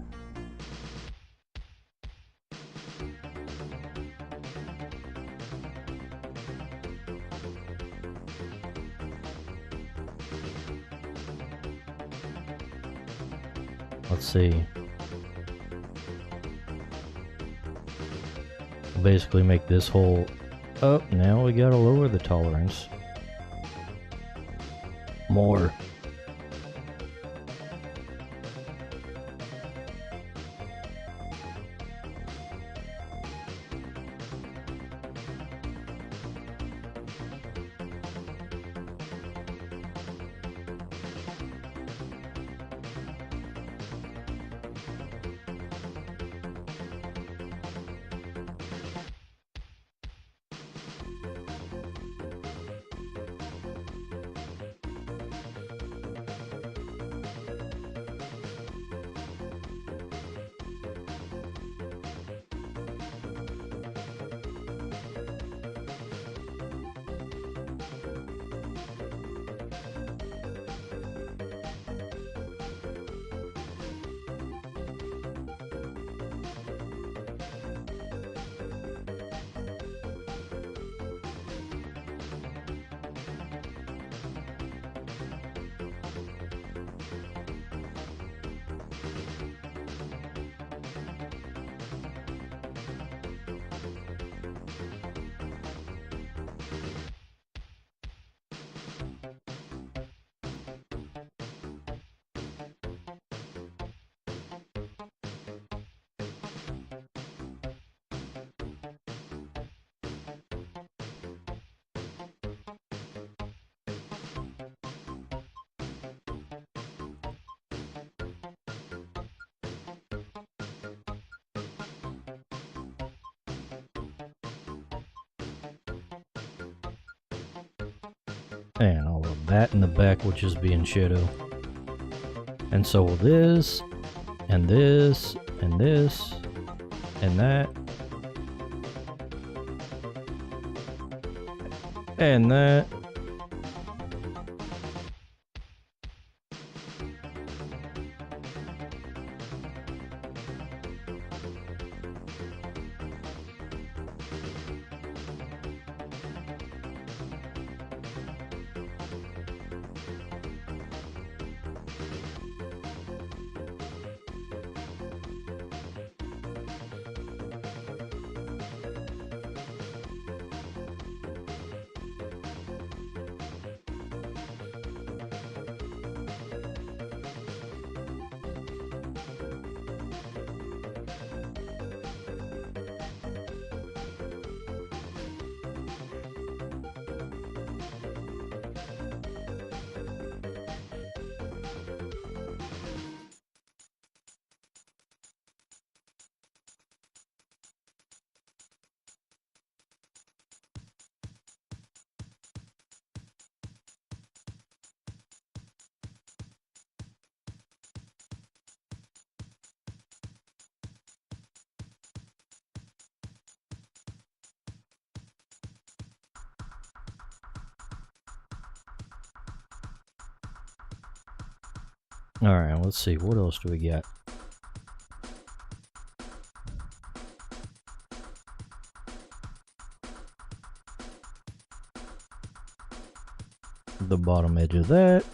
Let's see. Basically make this whole... Oh, now we gotta lower the tolerance. More. And all of that in the back will just be in shadow. And so will this, and this, and this, and that. And that. Alright, let's see. What else do we got? The bottom edge of that.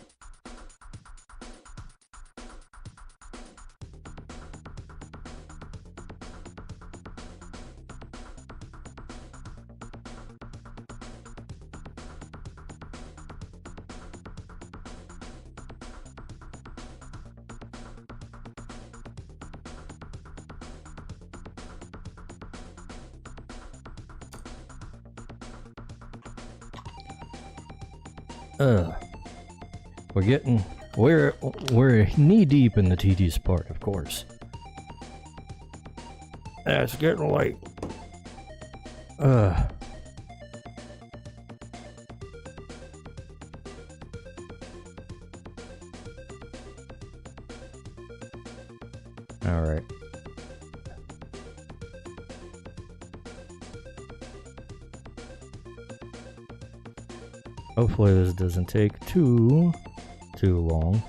We're knee deep in the tedious part, of course. It's getting late. Alright. Hopefully this doesn't take too long.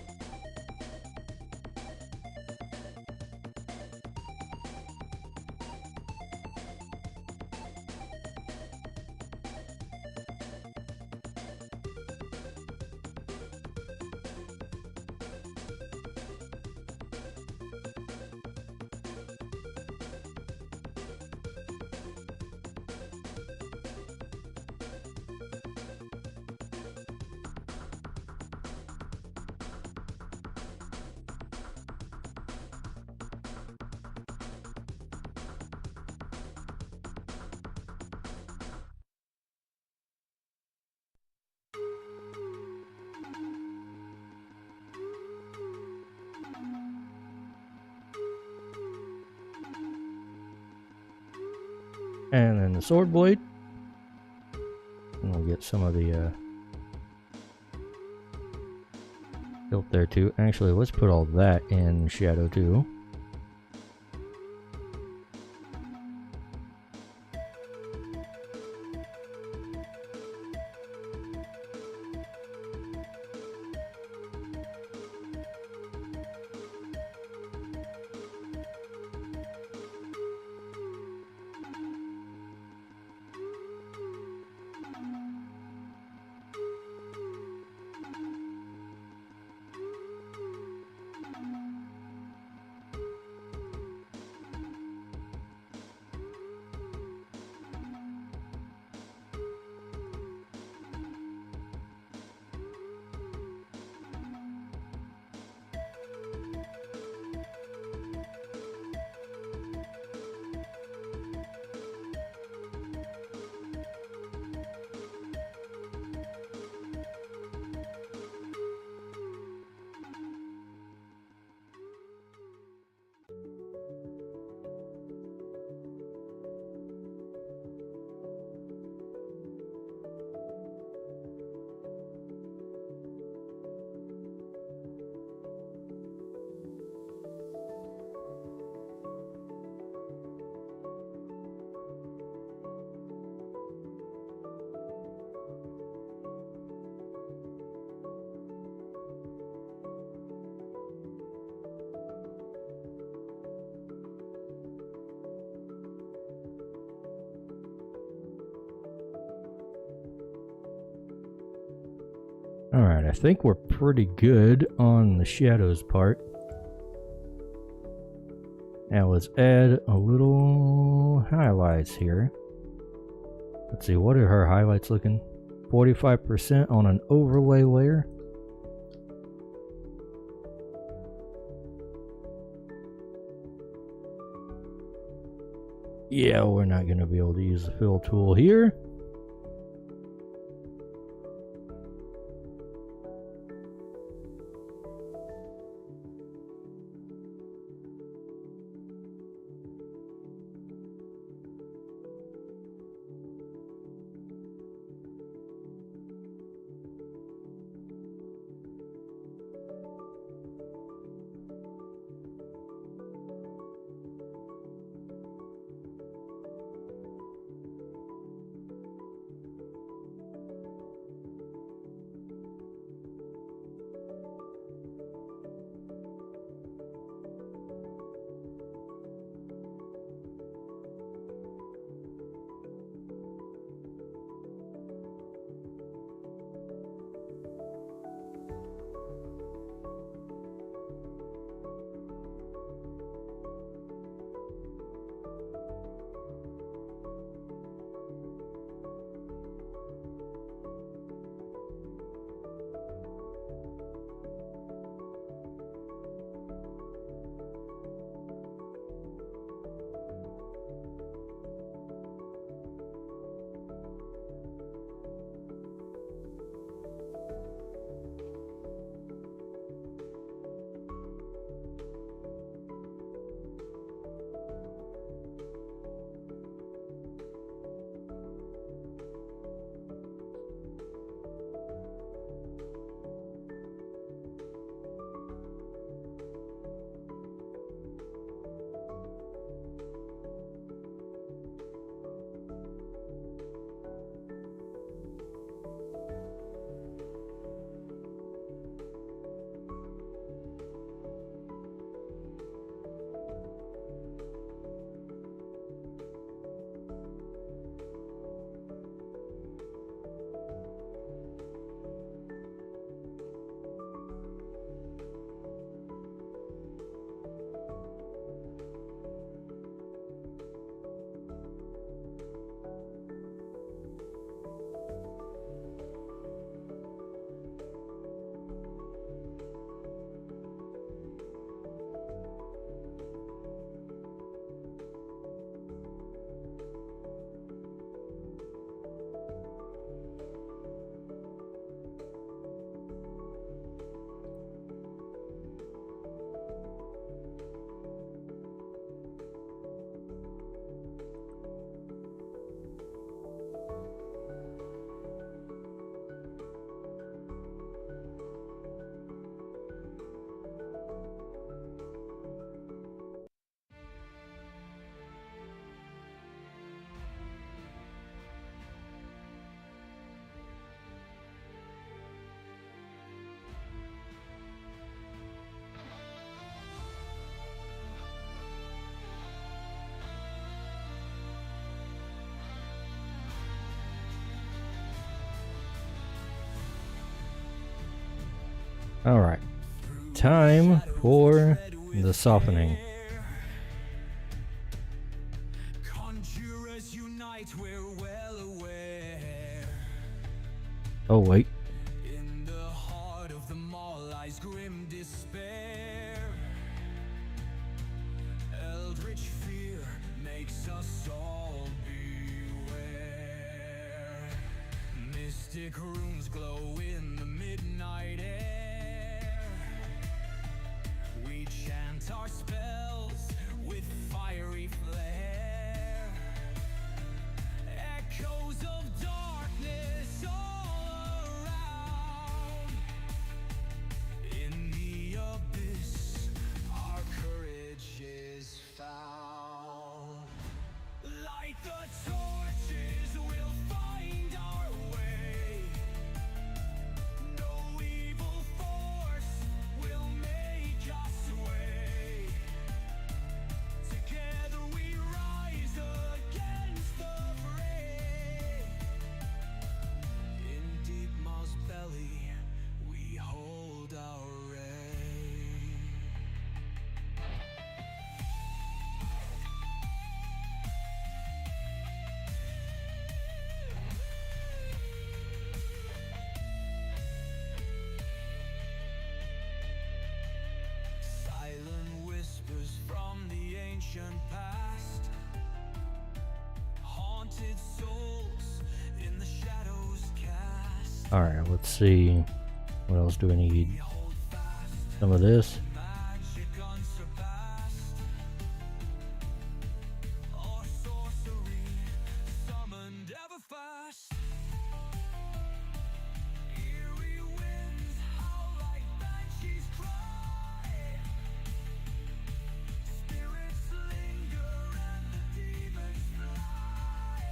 And then the sword blade. And we'll get some of the hilt there too. Actually, let's put all that in shadow too. Alright, I think we're pretty good on the shadows part. Now let's add a little highlights here. Let's see, what are her highlights looking? 45% on an overlay layer. Yeah, we're not going to be able to use the fill tool here. Alright. Time for the softening. Conjurers unite, we're well aware. Oh, wait. In the heart of the mall lies grim despair. Eldritch fear makes us all beware. Mystic runes glow in the midnight air. We chant our spells with fiery flare. Echoes of darkness all around. In the abyss, our courage is found. Light the torches, we'll find our way. No evil force will make us sway. Together we rise against the fray. In deep Ma's belly, we hold our ray. Silent whispers from the ancient past. Haunted souls in the shadows cast. Alright, let's see. What else do we need? Hold fast, Some of this. magic unsurpassed. Our sorcery summoned ever fast. Eerie winds howl like banshees cry. Spirits linger and the demons fly.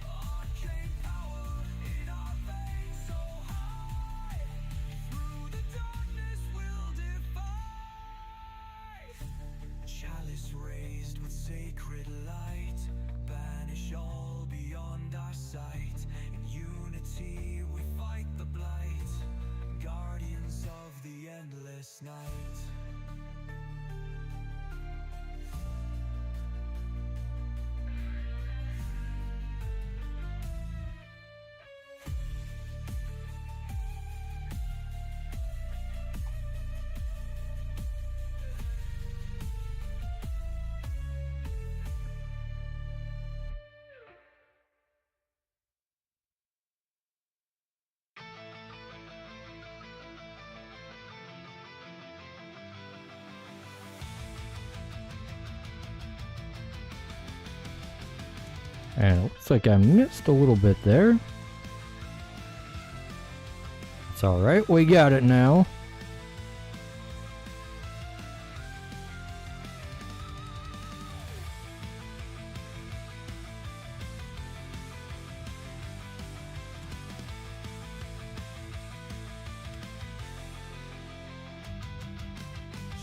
Arcane power in our veins so high. Through the darkness we'll defy. Chalice raised with sacred light, banish all beyond our sight. In unity we fight the blight, guardians of the endless night. And it looks like I missed a little bit there. It's alright, we got it now.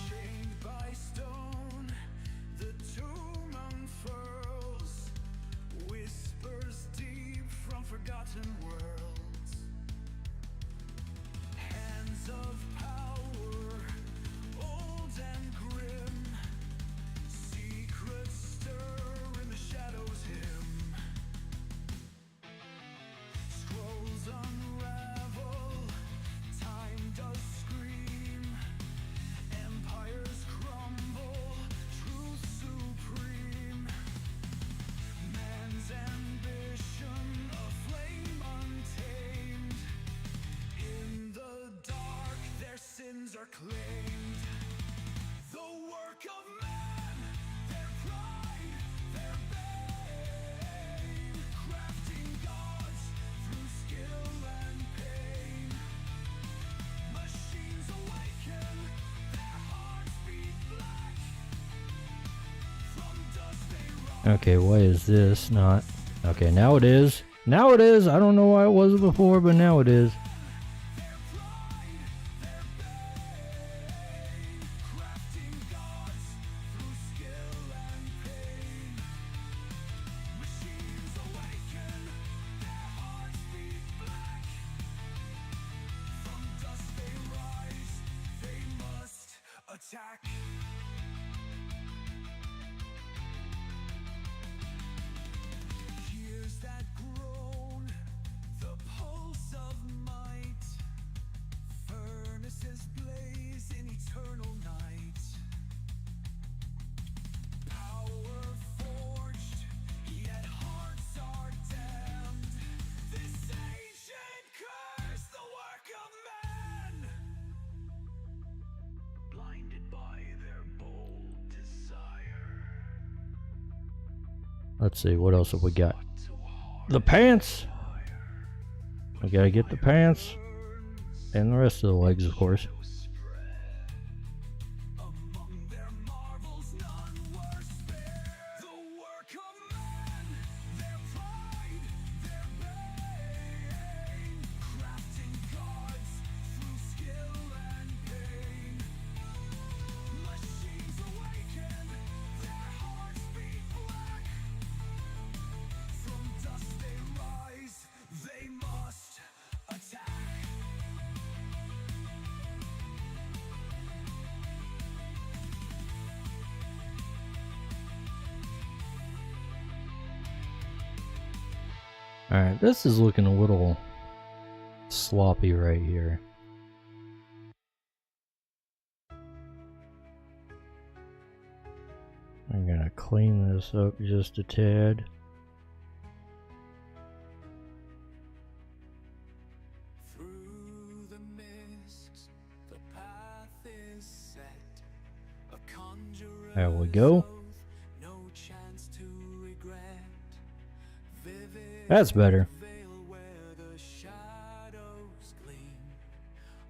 Chained by stone, the tomb unfurls. Whispers deep from forgotten worlds. Hands of power, old and grim. Secrets stir in the shadows hymn. Scrolls unravel, time does scream. Empires crumble, truth supreme. Man's ambition, a flame untamed. In the dark, their sins are claimed. The work of man, their pride, their bane. Crafting gods through skill and pain. Machines awaken, their hearts beat black. From dust they rise. Okay, what is this? Not. Okay, now it is. Now it is! I don't know why it wasn't before, but now it is. Their pride, their bane. Crafting gods through skill and pain. Machines awaken, their hearts beat black. From attack. Here's that groan, the pulse of might. Furnaces blaze in eternal night. Power forged, yet hearts are damned. This ancient curse, the work of man. Blinded by their bold desire. Let's see, what else have we got? The pants! We gotta get the pants. And the rest of the legs, of course. Among their marvels, none were spared. The work of man, their pride, their bane. Crafting gods through skill and pain. Machines awaken, their hearts beat black. From dust they rise, they must attack. Alright, this is looking a little sloppy right here. I'm gonna clean this up just a tad. Through the mists, the path is set. A conjurer's There we go. oath, no chance to regret. Vivid That's better. veil where the shadows gleam.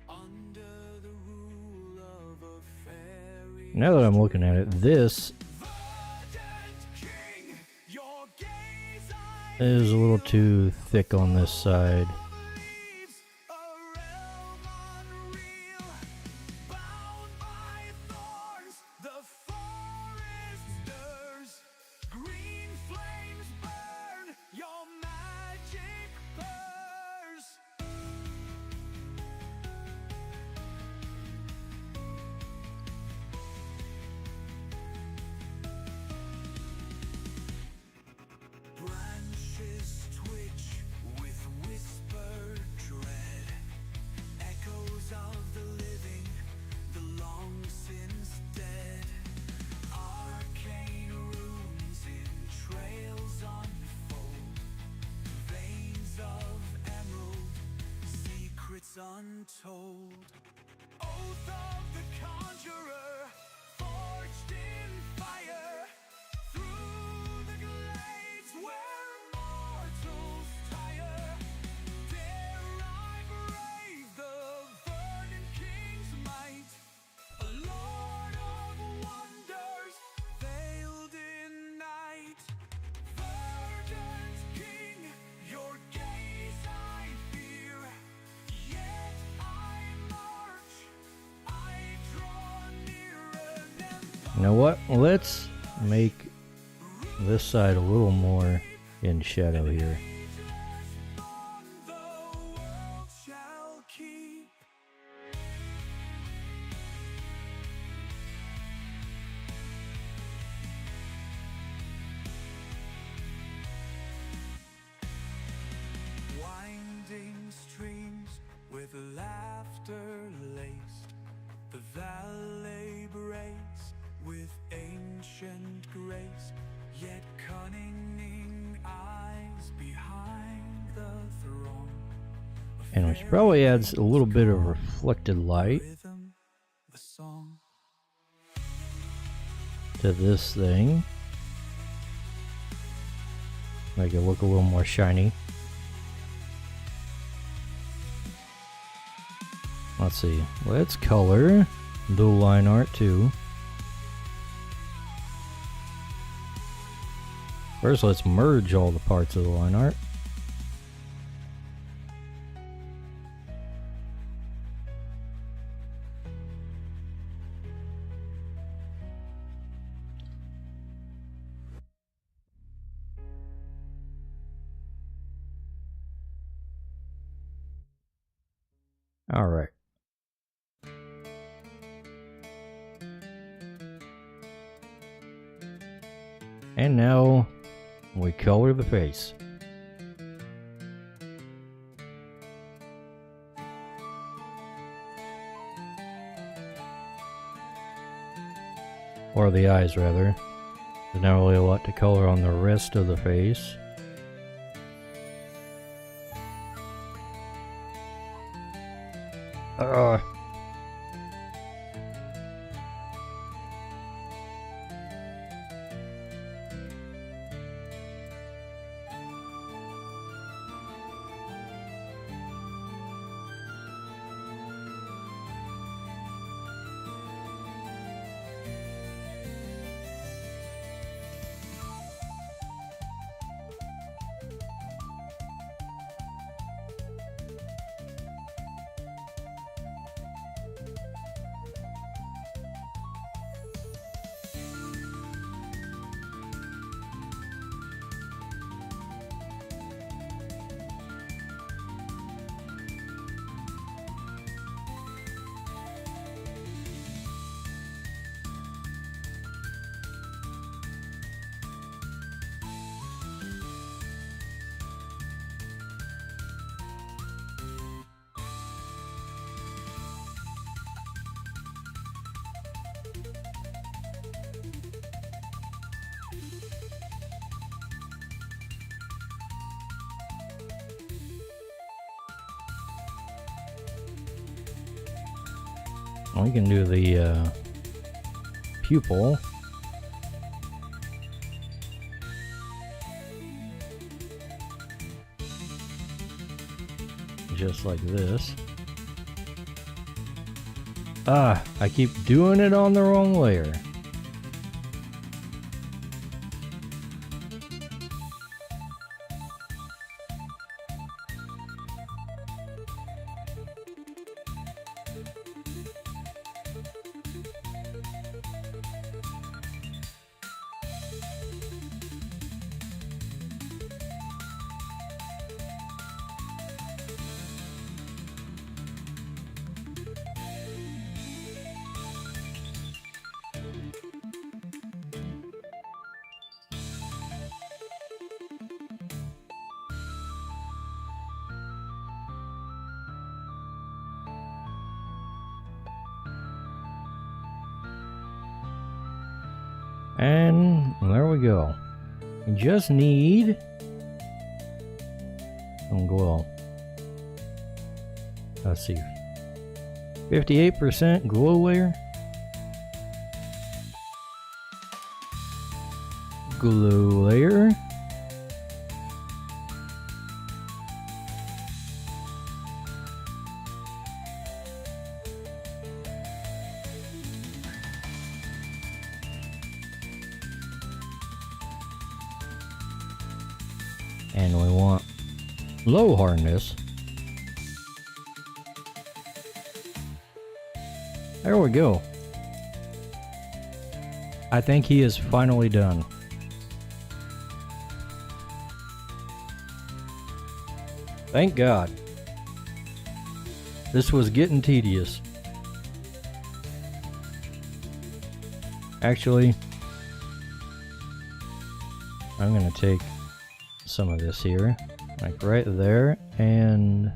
Under the rule of a fairy. Now that I'm looking at it, this Verdant king, your gaze I is a little too thick on this side. believes a realm unreal, bound by thorns, the forest stirs, green flames burn, your magic burrs. Branches twitch with whispered dread, echoes of the living, the long since dead. Arcane runes in trails unfold, veins of emerald, secrets untold. Oath of the conjurer, forged in fire, through the glades where mortals tire. Dare I brave the verdant king's might, a lord of wonders, veiled in night. Verdant king, your gaze I fear, yet I march, I draw nearer than You know what? Let's make this side a little more in shadow here. the world shall keep. Winding streams with laughter laced, the valley braced with ancient grace, yet cunning eyes behind the throne. And which probably adds a little bit of reflected light Rhythm, the song. to this thing. Make it look a little more shiny. Let's see. Let's color the line art too. First, let's merge all the parts of the line art. All right. And now we color the face. Or the eyes, rather. There's not really a lot to color on the rest of the face. We can do the pupil. Just like this. Ah, I keep doing it on the wrong layer. And there we go. We just need some glow. Let's see. 58% glow layer. Glow layer. And we want low hardness. There we go. I think he is finally done. Thank God. This was getting tedious. Actually, I'm gonna take some of this here, like right there, and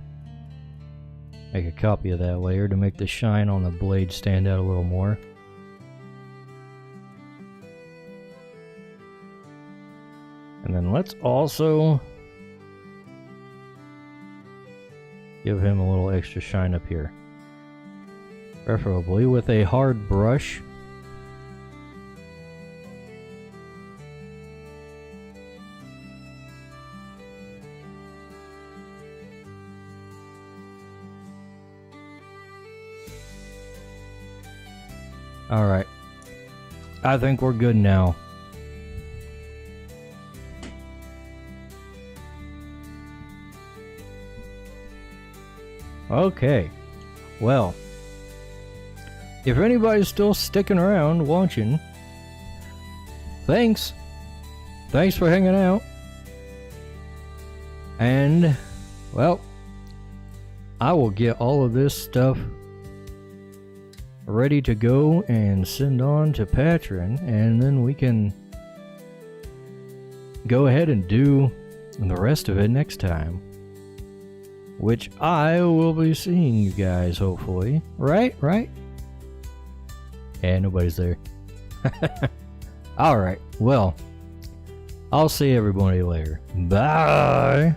make a copy of that layer to make the shine on the blade stand out a little more. And then let's also give him a little extra shine up here, preferably with a hard brush. Alright, I think we're good now. Okay, well, if anybody's still sticking around watching, thanks for hanging out. And, well, I will get all of this stuff ready to go and send on to Patron, and then we can go ahead and do the rest of it next time. Which I will be seeing you guys, hopefully. Right? Yeah, nobody's there. Alright, well, I'll see everybody later. Bye!